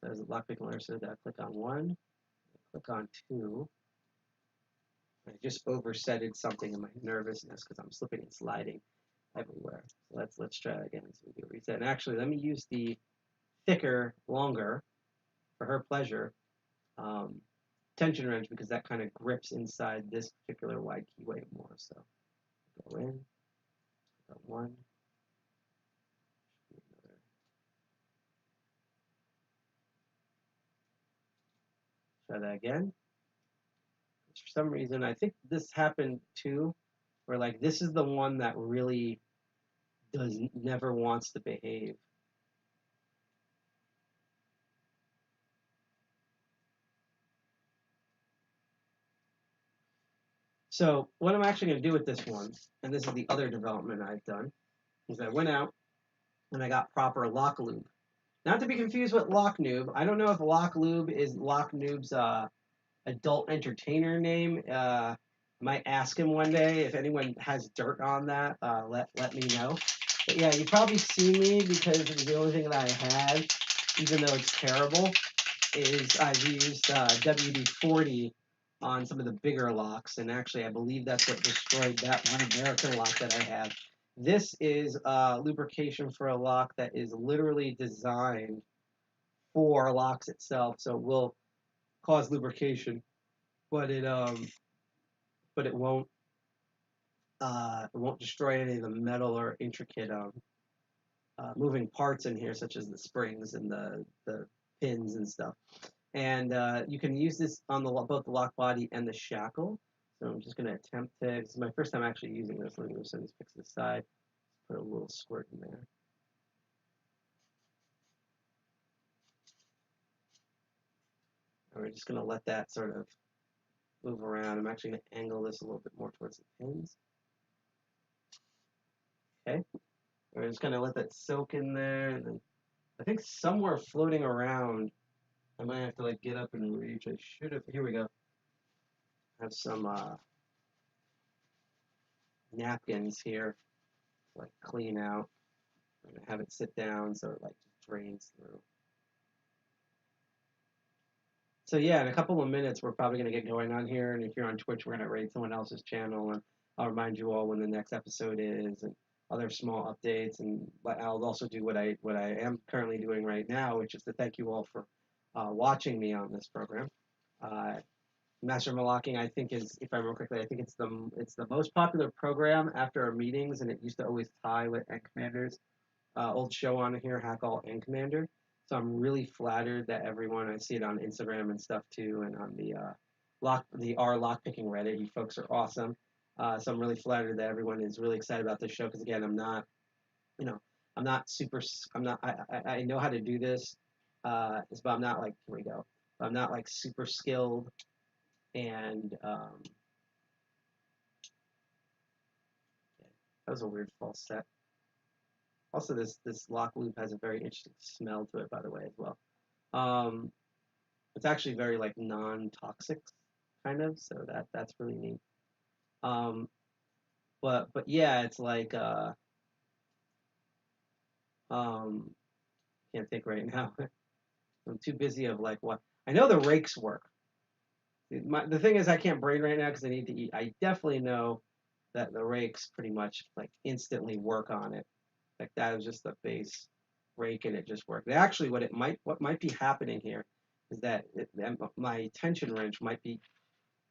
So as a lockpick learner said, I click on 1, click on 2. I just oversetted something in my nervousness because I'm slipping and sliding everywhere. So let's try that again. So we do a reset. And actually, let me use the thicker, longer, for her pleasure, tension wrench, because that kind of grips inside this particular wide keyway more. So go in, go 1. Try that again. For some reason, I think this happened too, where like this is the one that really never wants to behave. So what I'm actually going to do with this one, and this is the other development I've done, is I went out and I got proper lock lube. Not to be confused with Lock Noob. I don't know if Lock Lube is Lock Noob's adult entertainer name. I might ask him one day if anyone has dirt on that. Let me know. But yeah, you probably see me because the only thing that I have, even though it's terrible, is I've used WD-40 on some of the bigger locks, and actually I believe that's what destroyed that one American lock that I have. This is lubrication for a lock that is literally designed for locks itself, so it will cause lubrication, but it won't destroy any of the metal or intricate moving parts in here, such as the springs and the pins and stuff. And you can use this on both the lock body and the shackle. So I'm just going to attempt to. This is my first time actually using this. Let me just fix this side. Put a little squirt in there. And we're just going to let that sort of move around. I'm actually going to angle this a little bit more towards the pins. Okay. We're just going to let that soak in there. And then I think somewhere floating around, I might have to like get up and reach. I should have. Here we go. Have some napkins here, like clean out. I'm gonna have it sit down so it like just drains through. So yeah, in a couple of minutes we're probably gonna get going on here, and if you're on Twitch, we're gonna raid someone else's channel, and I'll remind you all when the next episode is, and other small updates, and I'll also do what I am currently doing right now, which is to thank you all for watching me on this program. Master Locking, I think, is, if I remember correctly, I think it's the most popular program after our meetings, and it used to always tie with End Commander's old show on here, Hack All End Commander. So I'm really flattered that everyone, I see it on Instagram and stuff too, and on the R Lockpicking Reddit. You folks are awesome. So I'm really flattered that everyone is really excited about this show, because again, I'm not I know how to do this, but I'm not like, here we go. I'm not like super skilled. And that was a weird false set. Also, this lock loop has a very interesting smell to it, by the way, as well. It's actually very like non-toxic, kind of, so that's really neat. But yeah, it's like Can't think right now. I'm too busy of like what. I know the rakes work. The thing is, I can't brain right now because I need to eat. I definitely know that the rakes pretty much like instantly work on it. Like that was just the base rake and it just worked. Actually, what might be happening here is that my tension wrench might be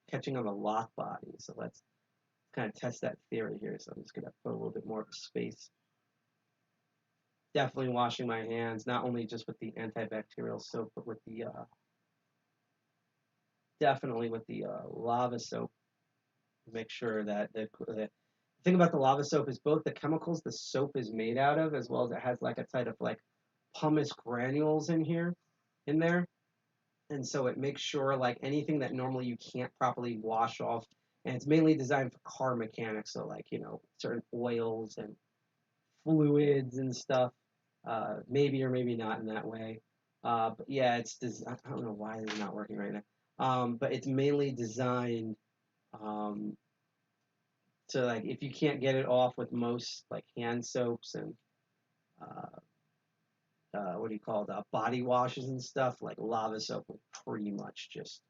catching on the lock body. So let's kind of test that theory here. So I'm just gonna put a little bit more space. Definitely washing my hands, not only just with the antibacterial soap, but with the definitely with the lava soap. Make sure that the thing about the lava soap is both the chemicals the soap is made out of, as well as it has like a type of like pumice granules in there, and so it makes sure like anything that normally you can't properly wash off, and it's mainly designed for car mechanics, so like certain oils and fluids and stuff, maybe or maybe not in that way, but yeah, I don't know why it's not working right now, but it's mainly designed. So like if you can't get it off with most like hand soaps and what do you call it, body washes and stuff, like lava soap will pretty much just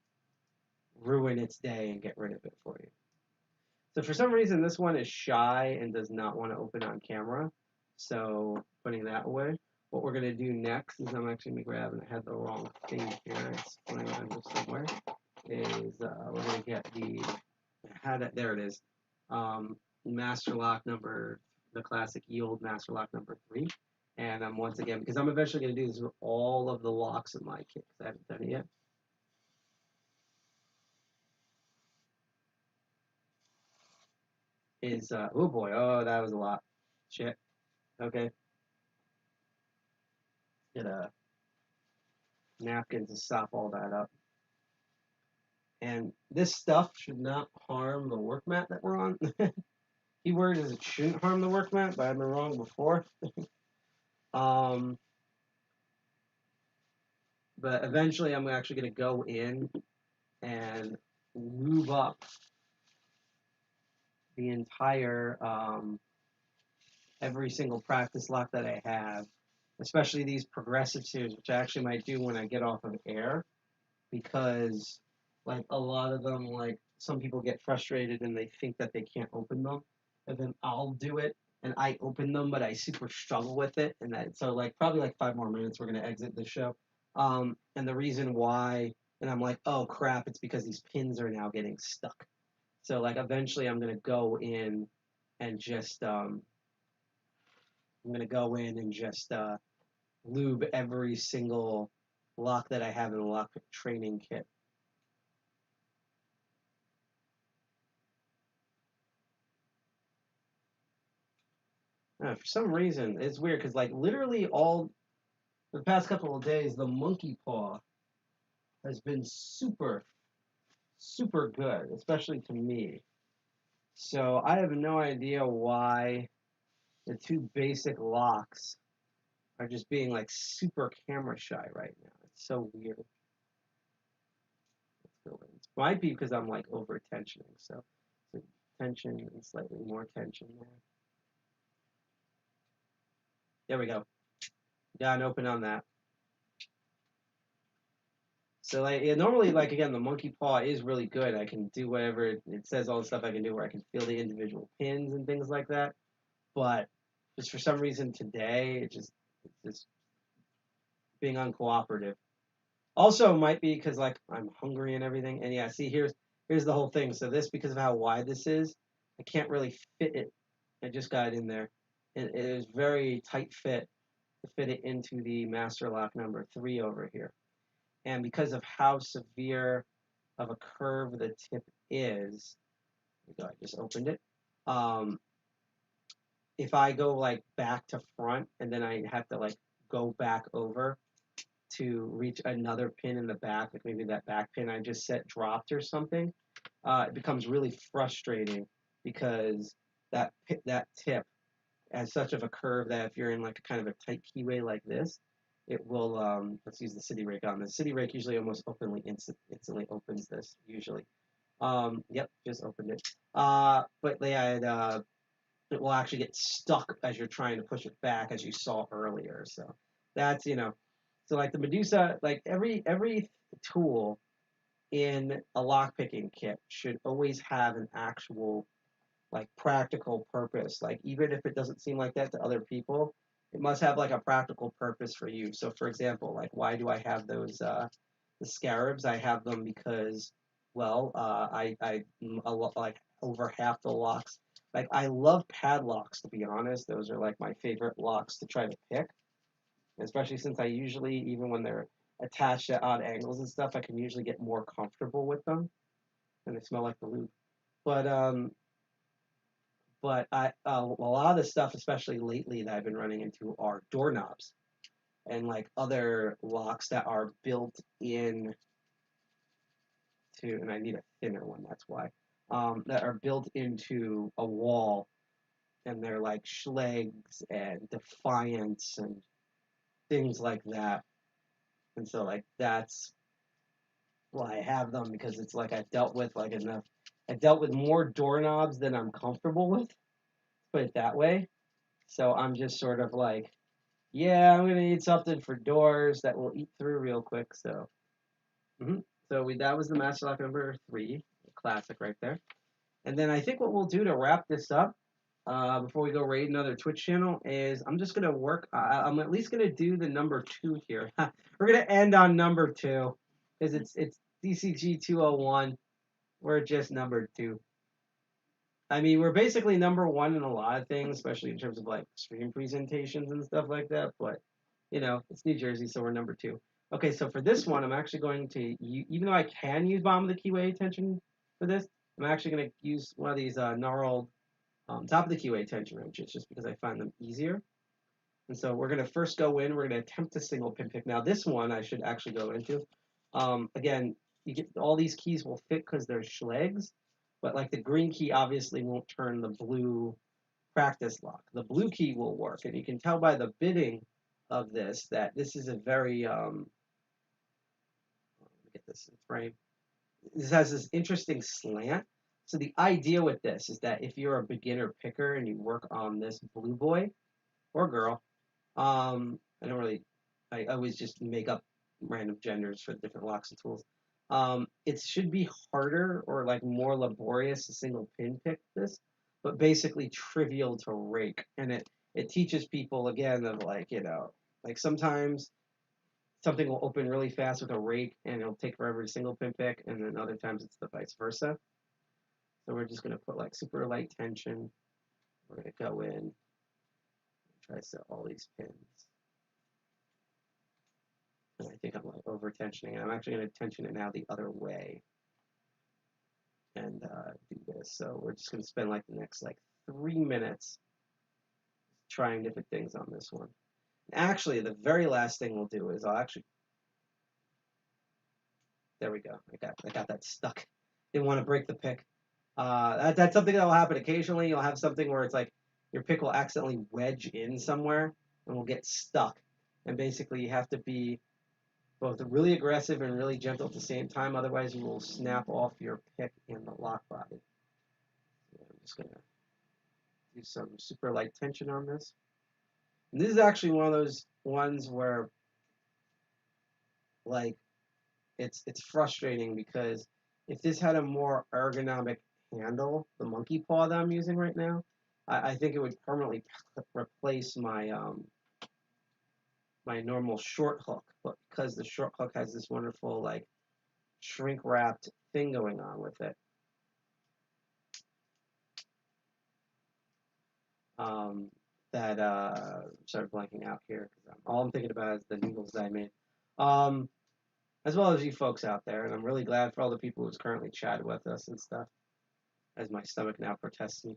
ruin its day and get rid of it for you. So for some reason this one is shy and does not want to open on camera. So putting that away. What we're gonna do next is I'm actually gonna grab, and I had the wrong thing here. It's going on here somewhere. Is we're gonna get there it is. Master lock the classic yield master lock number 3. And once again, because I'm eventually going to do this with all of the locks in my kit, because I haven't done it yet. Oh boy, oh, that was a lot. Shit. Okay. Get a napkin to sop all that up. And this stuff should not harm the work mat that we're on. Keyword is it shouldn't harm the work mat, but I've been wrong before. But eventually I'm actually going to go in and lube up the entire, every single practice lock that I have, especially these progressive series, which I actually might do when I get off of air, because like a lot of them, like some people get frustrated and they think that they can't open them, and then I'll do it and I open them, but I super struggle with it, and so like probably like 5 more minutes we're gonna exit the show, and the reason why, and I'm like, oh crap, it's because these pins are now getting stuck. So like eventually I'm gonna go in and just lube every single lock that I have in the lockpick training kit. For some reason, it's weird because like literally all the past couple of days, the monkey paw has been super, super good, especially to me. So I have no idea why the 2 basic locks are just being like super camera shy right now. It's so weird. Let's go in. It might be because I'm like over tensioning. So tension and slightly more tension there. There we go. Got an open on that. So like normally, like again, the monkey paw is really good. I can do whatever it says, all the stuff I can do where I can feel the individual pins and things like that. But just for some reason today, it's just being uncooperative. Also, might be because like I'm hungry and everything. And yeah, see here's the whole thing. So this, because of how wide this is, I can't really fit it. I just got it in there, and it is very tight fit to fit it into the master lock number 3 over here. And because of how severe of a curve the tip is, I just opened it. If I go like back to front and then I have to like go back over to reach another pin in the back, like maybe that back pin I just set dropped or something, it becomes really frustrating because that tip has such of a curve that if you're in like a kind of a tight keyway like this, it will, let's use the city rake on this. City rake usually almost instantly opens this, usually. Yep, just opened it. But yeah, it will actually get stuck as you're trying to push it back, as you saw earlier. So that's, so like the Medusa, like every tool in a lockpicking kit should always have an actual like practical purpose. Like even if it doesn't seem like that to other people, it must have like a practical purpose for you. So for example, like why do I have those the scarabs? I have them because, well, like over half the locks. Like I love padlocks, to be honest. Those are like my favorite locks to try to pick, especially since I usually, even when they're attached at odd angles and stuff, I can usually get more comfortable with them, and they smell like the lube. But a lot of the stuff, especially lately, that I've been running into are doorknobs and like other locks that are built in to, and I need a thinner one, that's why, that are built into a wall, and they're like Schlegs and Defiance and things like that. And so like that's why I have them, because it's like I've dealt with like enough. I dealt with more doorknobs than I'm comfortable with, put it that way. So I'm just sort of like, yeah, I'm gonna need something for doors that will eat through real quick. So, so that was the Master Lock number 3, classic right there. And then I think what we'll do to wrap this up, before we go raid another Twitch channel, is I'm just gonna work. I'm at least gonna do the number 2 here. We're gonna end on number 2 because it's DCG 201. We're just number 2. I mean, we're basically number 1 in a lot of things, especially in terms of like stream presentations and stuff like that. But it's New Jersey, so we're number 2. Okay, so for this one, I'm actually going to, even though I can use bottom of the keyway tension for this, I'm actually going to use one of these gnarled top of the keyway tension wrenches, just because I find them easier. And so we're going to first go in. We're going to attempt a single pin pick. Now this one I should actually go into. Again, you get all these keys will fit because they're Schlegs. But like the green key obviously won't turn the blue practice lock. The blue key will work, and you can tell by the bitting of this that this is a very let me get this in frame. This has this interesting slant. So the idea with this is that if you're a beginner picker and you work on this blue boy or girl, I always just make up random genders for the different locks and tools. It should be harder or like more laborious to single pin pick this, but basically trivial to rake. And it teaches people again of like, like sometimes something will open really fast with a rake and it'll take forever to single pin pick, and then other times it's the vice versa. So we're just gonna put like super light tension. We're gonna go in and try to set all these pins. I think I'm like over tensioning it. I'm actually going to tension it now the other way and do this. So we're just going to spend like the next like 3 minutes trying different things on this one. Actually, the very last thing we'll do is there we go. I got that stuck. Didn't want to break the pick. That's something that will happen occasionally. You'll have something where it's like your pick will accidentally wedge in somewhere and will get stuck. And basically you have to be both really aggressive and really gentle at the same time, otherwise you will snap off your pick in the lock body. So I'm just gonna do some super light tension on this. And this is actually one of those ones where like it's frustrating, because if this had a more ergonomic handle, the monkey paw that I'm using right now, I think it would permanently replace my my normal short hook, but because the short hook has this wonderful like shrink wrapped thing going on with it, that sorry, blanking out here because all I'm thinking about is the needles that I made, as well as you folks out there, and I'm really glad for all the people who's currently chatted with us and stuff, as my stomach now protests me.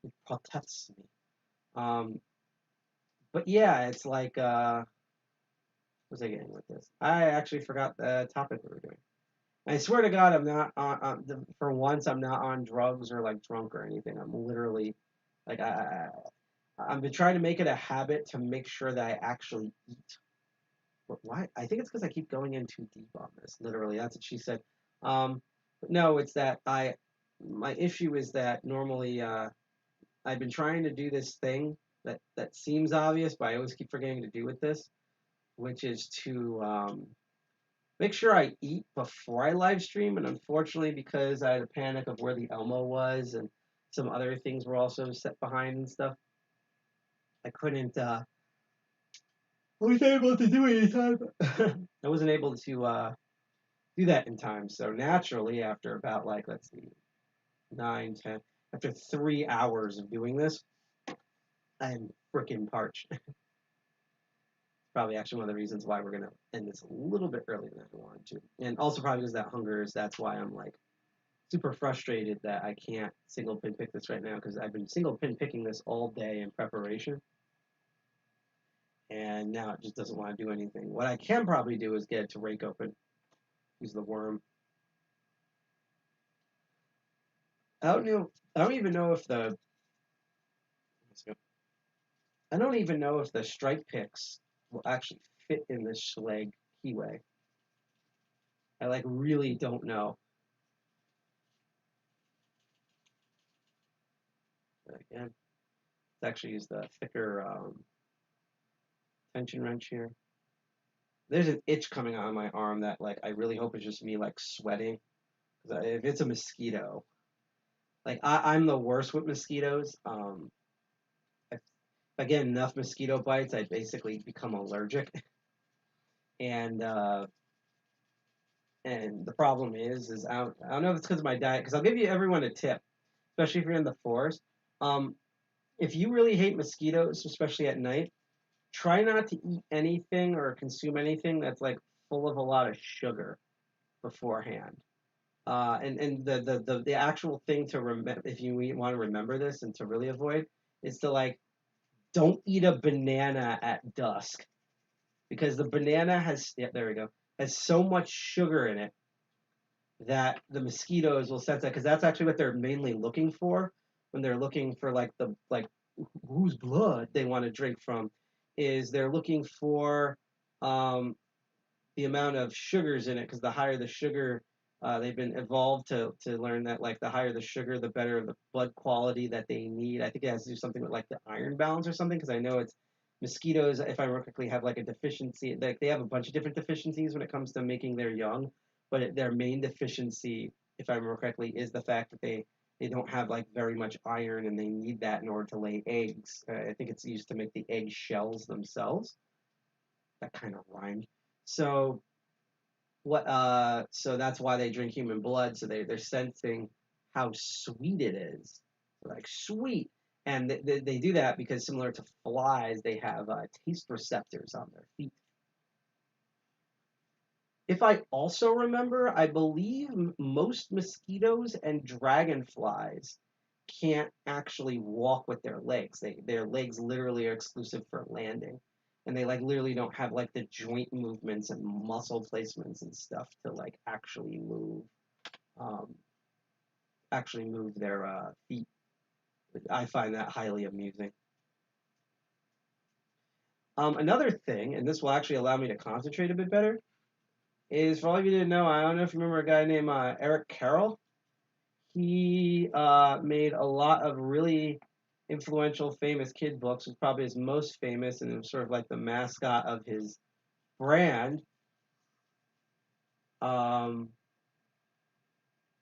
It protests me. But yeah, it's like, what was I getting with this? I actually forgot the topic we were doing. I swear to God, I'm not for once, I'm not on drugs or like drunk or anything. I'm literally, like, I've been trying to make it a habit to make sure that I actually eat. But why? I think it's because I keep going in too deep on this. Literally, that's what she said. But no, it's that my issue is that normally, I've been trying to do this thing that seems obvious, but I always keep forgetting to do with this, which is to make sure I eat before I live stream. And unfortunately, because I had a panic of where the Elmo was and some other things were also set behind and stuff, I couldn't. Wasn't able to do it in time. I wasn't able to do that in time. So naturally, after about like let's see, 9, 10, after 3 hours of doing this, I'm freaking parched. Probably actually one of the reasons why we're gonna end this a little bit earlier than I wanted to, and also probably because that hunger is. That's why I'm like super frustrated that I can't single pin pick this right now because I've been single pin picking this all day in preparation, and now it just doesn't want to do anything. What I can probably do is get it to rake open, use the worm. I don't know. I don't even know if the. I don't even know if the strike picks will actually fit in this Schleg keyway. I like really don't know. Again, let's actually use the thicker tension wrench here. There's an itch coming on my arm that like I really hope it's just me like sweating. Because if it's a mosquito, like I'm the worst with mosquitoes. If I get enough mosquito bites, I basically become allergic. And the problem is I don't know if it's because of my diet. Because I'll give you everyone a tip, especially if you're in the forest. If you really hate mosquitoes, especially at night, try not to eat anything or consume anything that's like full of a lot of sugar beforehand. And the actual thing to remember, if you want to remember this and to really avoid, is to like don't eat a banana at dusk because the banana has there we go has so much sugar in it that the mosquitoes will sense that because that's actually what they're mainly looking for when they're looking for like the like whose blood they want to drink from is they're looking for the amount of sugars in it because the higher the sugar they've been evolved to learn that like the higher the sugar the better the blood quality that they need. I think it has to do something with like the iron balance or something because I know it's mosquitoes if I remember correctly have like a deficiency like they have a bunch of different deficiencies when it comes to making their young, but their main deficiency if I remember correctly is the fact that they don't have like very much iron and they need that in order to lay eggs. I think it's used to make the egg shells themselves. That kind of rhymed. So so that's why they drink human blood. So they're sensing how sweet it is. Like sweet. And they do that because similar to flies, they have taste receptors on their feet. If I also remember, I believe most mosquitoes and dragonflies can't actually walk with their legs. Their legs literally are exclusive for landing. And they like literally don't have like the joint movements and muscle placements and stuff to like actually move their feet. I find that highly amusing. Another thing, and this will actually allow me to concentrate a bit better, is for all of you didn't know, I don't know if you remember a guy named Eric Carroll. He made a lot of really influential, famous kid books. Was probably his most famous, and it was sort of like the mascot of his brand. Trying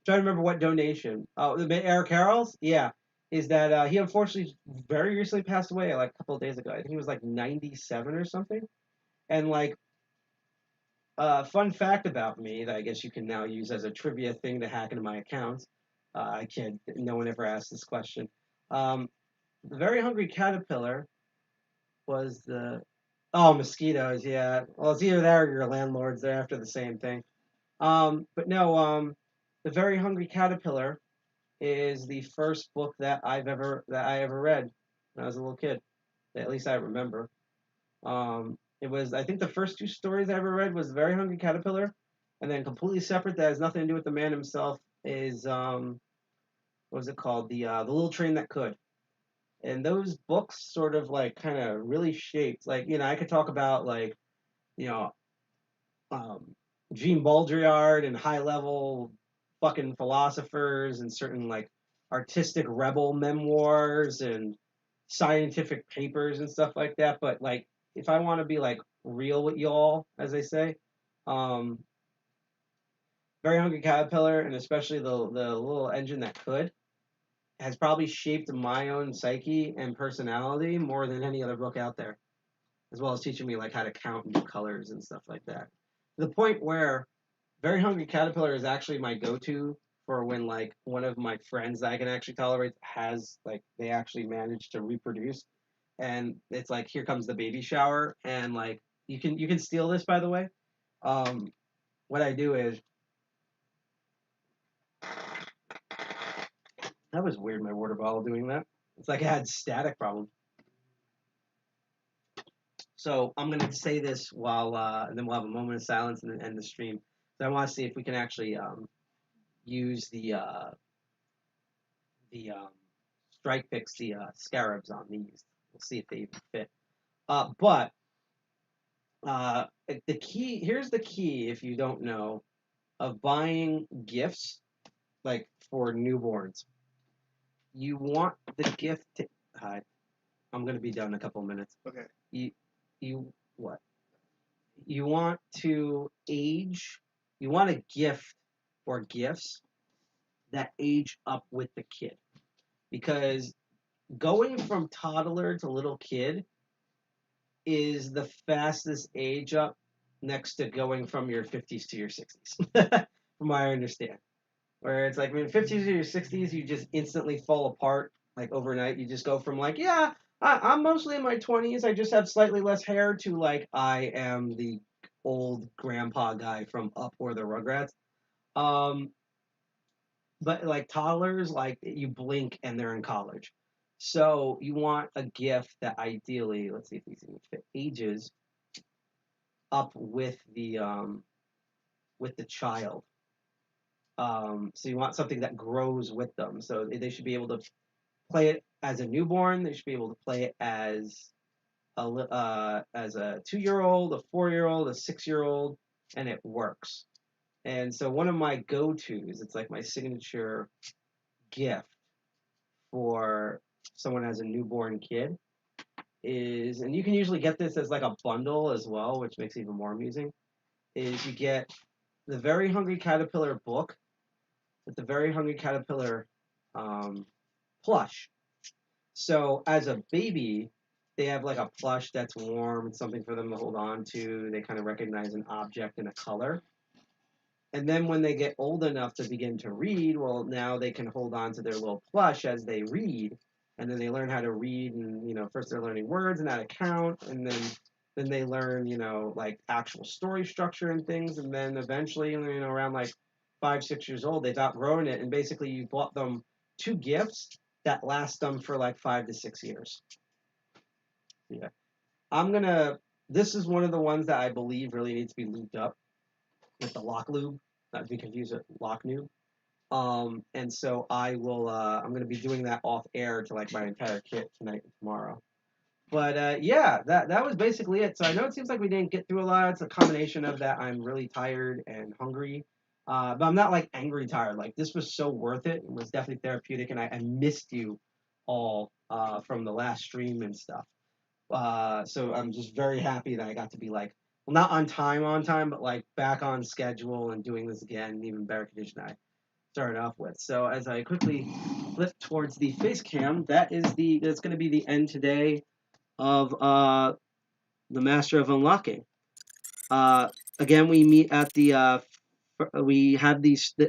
to remember what donation. Oh, Eric Carroll's? Yeah. Is that he unfortunately very recently passed away like a couple of days ago. I think he was like 97 or something. And like, fun fact about me that I guess you can now use as a trivia thing to hack into my accounts. I kid. No one ever asked this question. The Very Hungry Caterpillar was the... Oh, mosquitoes, yeah. Well, it's either that or your landlords. They're after the same thing. But no, The Very Hungry Caterpillar is the first book that I ever read when I was a little kid. At least I remember. It was, I think the first 2 stories I ever read was The Very Hungry Caterpillar, and then completely separate that has nothing to do with the man himself is, what was it called? The Little Train That Could. And those books sort of like kind of really shaped, like, you know, I could talk about like, you know, Jean Baudrillard and high level fucking philosophers and certain like artistic rebel memoirs and scientific papers and stuff like that. But like, if I want to be like real with y'all, as they say, um, Very Hungry Caterpillar, and especially the little engine that could, has probably shaped my own psyche and personality more than any other book out there, as well as teaching me like how to count and do colors and stuff like that. To the point where Very Hungry Caterpillar is actually my go-to for when like one of my friends that I can actually tolerate has like they actually managed to reproduce, and it's like here comes the baby shower, and like you can steal this, by the way. Um, what I do is that was weird, my water bottle doing that. It's like it had static problem. So I'm gonna say this while and then we'll have a moment of silence and then end the stream. So I want to see if we can actually use the strike picks, the scarabs on these. We'll see if they even fit. But the key, here's the key, if you don't know, of buying gifts like for newborns. You want the gift to. Hi, I'm gonna be done in a couple of minutes. Okay. You what? You want to age. You want a gift or gifts that age up with the kid, because going from toddler to little kid is the fastest age up next to going from your 50s to your 60s, from what I understand. Where it's like, I mean, 50s to your 60s, you just instantly fall apart, like overnight. You just go from like, yeah, I'm mostly in my 20s, I just have slightly less hair, to like, I am the old grandpa guy from Up or the Rugrats. Um, but like toddlers, like you blink and they're in college. So you want a gift that ideally, let's see if these even fit, ages up with the child. So you want something that grows with them. So they should be able to play it as a newborn. They should be able to play it as a 2-year-old, a 4-year-old, a 6-year-old, and it works. And so one of my go-tos, it's like my signature gift for someone who has a newborn kid, is, and you can usually get this as like a bundle as well, which makes it even more amusing, is you get the Very Hungry Caterpillar book with the Very Hungry Caterpillar plush. So as a baby, they have like a plush that's warm and something for them to hold on to. They kind of recognize an object and a color. And then when they get old enough to begin to read, well, now they can hold on to their little plush as they read. And then they learn how to read, and, you know, first they're learning words and how to count, and then they learn, you know, like actual story structure and things. And then eventually, you know, around like 5, 6 years old, they've outgrown it. And basically you bought them 2 gifts that last them for like 5 to 6 years. Yeah. This is one of the ones that I believe really needs to be lubed up with the lock lube, not to be confused with lock noob. And so I'm going to be doing that off air to like my entire kit tonight and tomorrow. But yeah, that was basically it. So I know it seems like we didn't get through a lot. It's a combination of that I'm really tired and hungry. But I'm not like angry tired. Like, this was so worth it. It was definitely therapeutic, and I missed you all from the last stream and stuff. So I'm just very happy that I got to be like, well, not on time, but like back on schedule and doing this again in even better condition than I started off with. So as I quickly flip towards the face cam, that's going to be the end today of the Master of Unlocking. Again, we meet at the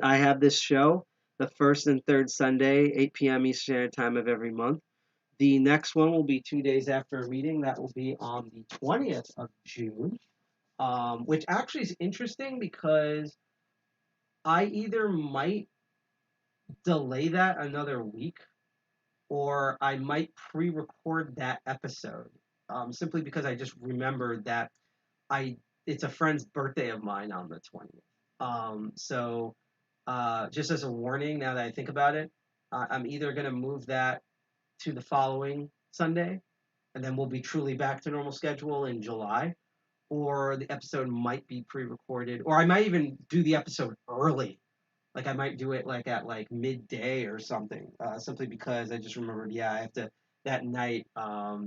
I have this show the first and third Sunday, 8 p.m. Eastern Standard Time of every month. The next one will be 2 days after a reading. That will be on the 20th of June, which actually is interesting because I either might delay that another week, or I might pre-record that episode, simply because I just remembered that it's a friend's birthday of mine on the 20th. So just as a warning, now that I think about it, I'm either going to move that to the following Sunday, and then we'll be truly back to normal schedule in July, or the episode might be pre-recorded, or I might even do the episode early Like I might do it like at like midday or something, simply because I just remembered, yeah, I have to that night.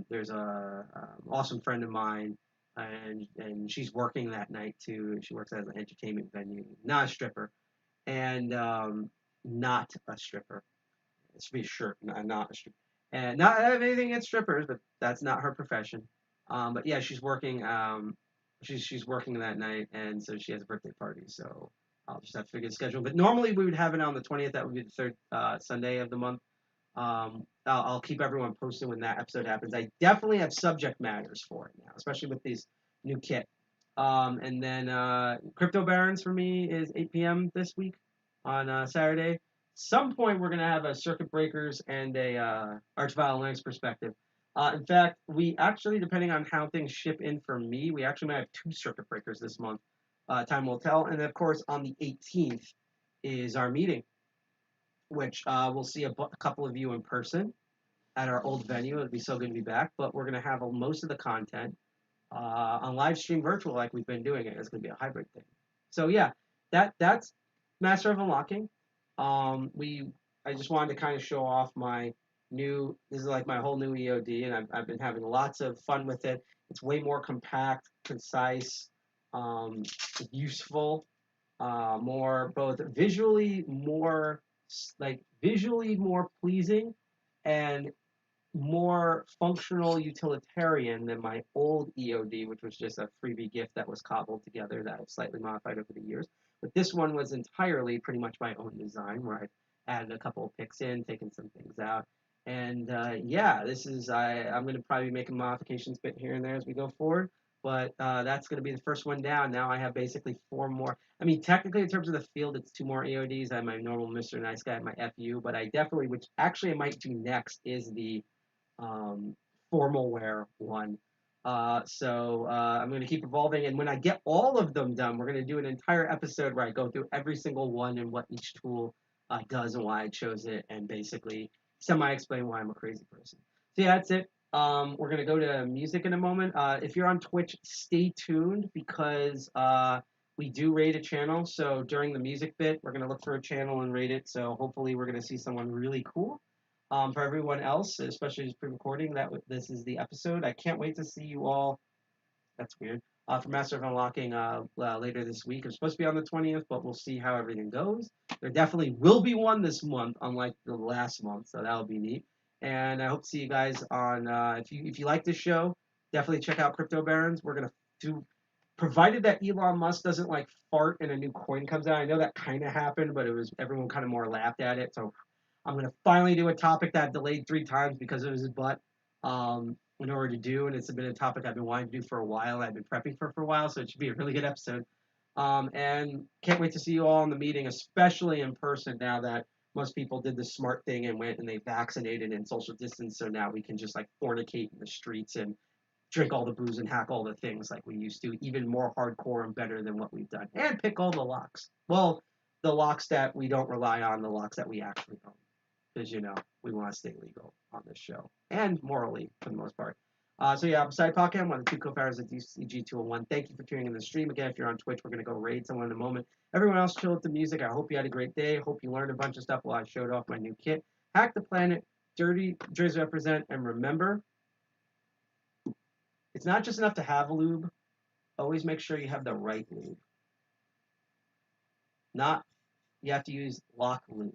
There's a awesome friend of mine, and she's working that night too. She works at an entertainment venue, not a stripper, and not a stripper. It should be a shirt, not a stripper. And not have anything against strippers, but that's not her profession. But yeah, she's working. She's working that night, and so she has a birthday party. So I'll just have to figure the schedule. But normally we would have it on the 20th. That would be the third Sunday of the month. I'll keep everyone posted when that episode happens. I definitely have subject matters for it now, especially with these new kit. And then Crypto Barons for me is 8 p.m. this week on Saturday. Some point we're gonna have a Circuit Breakers and a Archvile Linux perspective. In fact, we actually, depending on how things ship in for me, we actually might have 2 Circuit Breakers this month. Time will tell. And of course, on the 18th is our meeting, which we'll see a couple of you in person at our old venue. It'll be so good to be back. But we're gonna have most of the content on live stream virtual like we've been doing it. It's gonna be a hybrid thing. So yeah, that's Master of Unlocking. I just wanted to kind of show off this is like my whole new EOD, and I've been having lots of fun with it. It's way more compact, concise, useful, more both visually more pleasing and more functional utilitarian than my old EOD, which was just a freebie gift that was cobbled together that I've slightly modified over the years. But this one was entirely pretty much my own design, where I've added a couple of picks in, taken some things out. And yeah, I'm going to probably be making modifications bit here and there as we go forward. But that's going to be the first one down. Now I have basically 4 more. I mean, technically in terms of the field, it's 2 more EODs. I have my normal Mr. Nice Guy, my FU. But I definitely, which actually I might do next, is the formal wear one. So I'm going to keep evolving, and when I get all of them done, we're going to do an entire episode where I go through every single one and what each tool does and why I chose it, and basically semi-explain why I'm a crazy person. So yeah, that's it. We're going to go to music in a moment. If you're on Twitch, stay tuned, because we do raid a channel. So during the music bit, we're going to look for a channel and raid it. So hopefully we're going to see someone really cool. For everyone else, especially who's pre-recording, this is the episode. I can't wait to see you all. That's weird. For Master of Unlocking later this week. It's supposed to be on the 20th, but we'll see how everything goes. There definitely will be one this month, unlike the last month, so that'll be neat. And I hope to see you guys on. If you like this show, definitely check out Crypto Barons. We're gonna do, provided that Elon Musk doesn't like fart and a new coin comes out. I know that kind of happened, but everyone kind of more laughed at it. So I'm going to finally do a topic that I've delayed 3 times because of his butt in order to do. And it's been a topic I've been wanting to do for a while. I've been prepping for a while, so it should be a really good episode. And can't wait to see you all in the meeting, especially in person, now that most people did the smart thing and went and they vaccinated and social distance. So now we can just like fornicate in the streets and drink all the booze and hack all the things like we used to, even more hardcore and better than what we've done. And pick all the locks. Well, the locks that we don't rely on, the locks that we actually own. Because, we want to stay legal on this show. And morally, for the most part. So yeah, I'm Sidepocket. I'm one of the 2 co-founders of DCG201. Thank you for tuning in the stream. Again, if you're on Twitch, we're going to go raid someone in a moment. Everyone else, chill with the music. I hope you had a great day. Hope you learned a bunch of stuff while I showed off my new kit. Hack the planet, dirty, Jersey represent, and remember, it's not just enough to have lube. Always make sure you have the right lube. You have to use lock lube.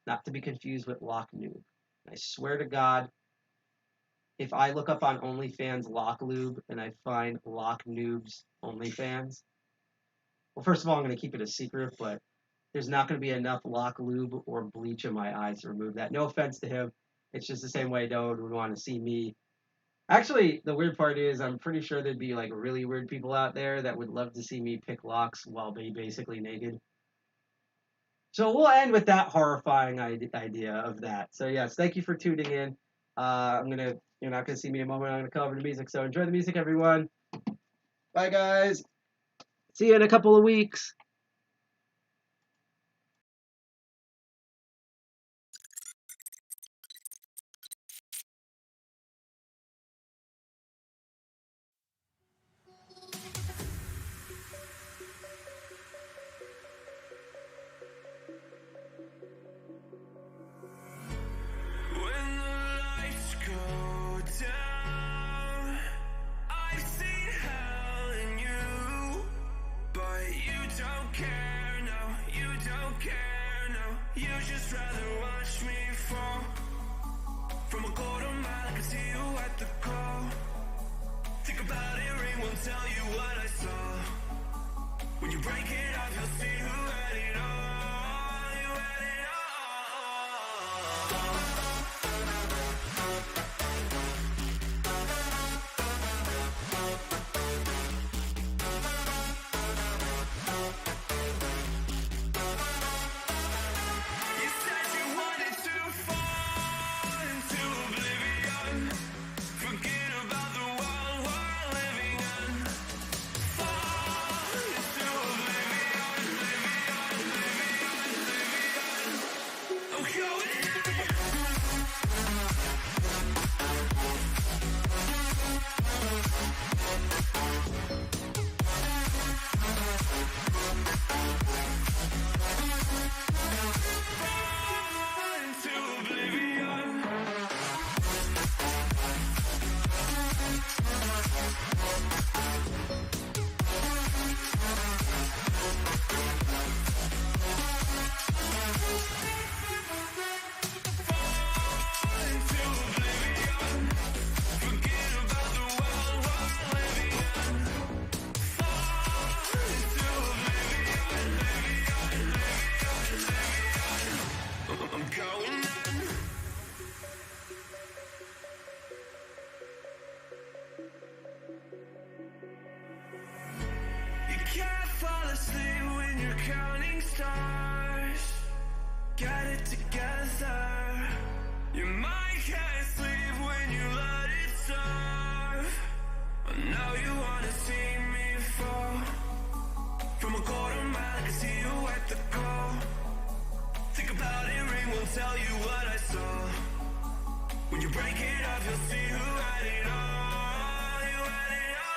Not to be confused with lock noob. I swear to God, if I look up on OnlyFans lock lube and I find lock noobs OnlyFans, well, first of all, I'm going to keep it a secret, but there's not going to be enough lock lube or bleach in my eyes to remove that. No offense to him. It's just the same way Dode would want to see me. Actually, the weird part is I'm pretty sure there'd be like really weird people out there that would love to see me pick locks while be basically naked. So we'll end with that horrifying idea of that. So yes, thank you for tuning in. You're not gonna see me in a moment. I'm gonna cover the music. So enjoy the music, everyone. Bye, guys. See you in a couple of weeks. You just rather watch me fall from a quarter mile. I can see you at the call. Think about it, ring won't tell you what I saw. When you break it off, you'll see who had it all. You had it all. You said you wanted to fall into oblivion. Forget about the world we're living in. Fall into oblivion, oblivion, oblivion, oblivion. I'm going in. Fall into oblivion. Fall into oblivion. Forget about the world we're living in. Fall into oblivion, oblivion, oblivion. I'm going in. You can't fall asleep when you're counting stars. Get it together. Your mind can't sleep when you let it serve. Now you wanna see me fall from a quarter mile. I can see you at the call. Think about it, ring won't tell you what I saw. When you break it off, you'll see who had it all. You had it all.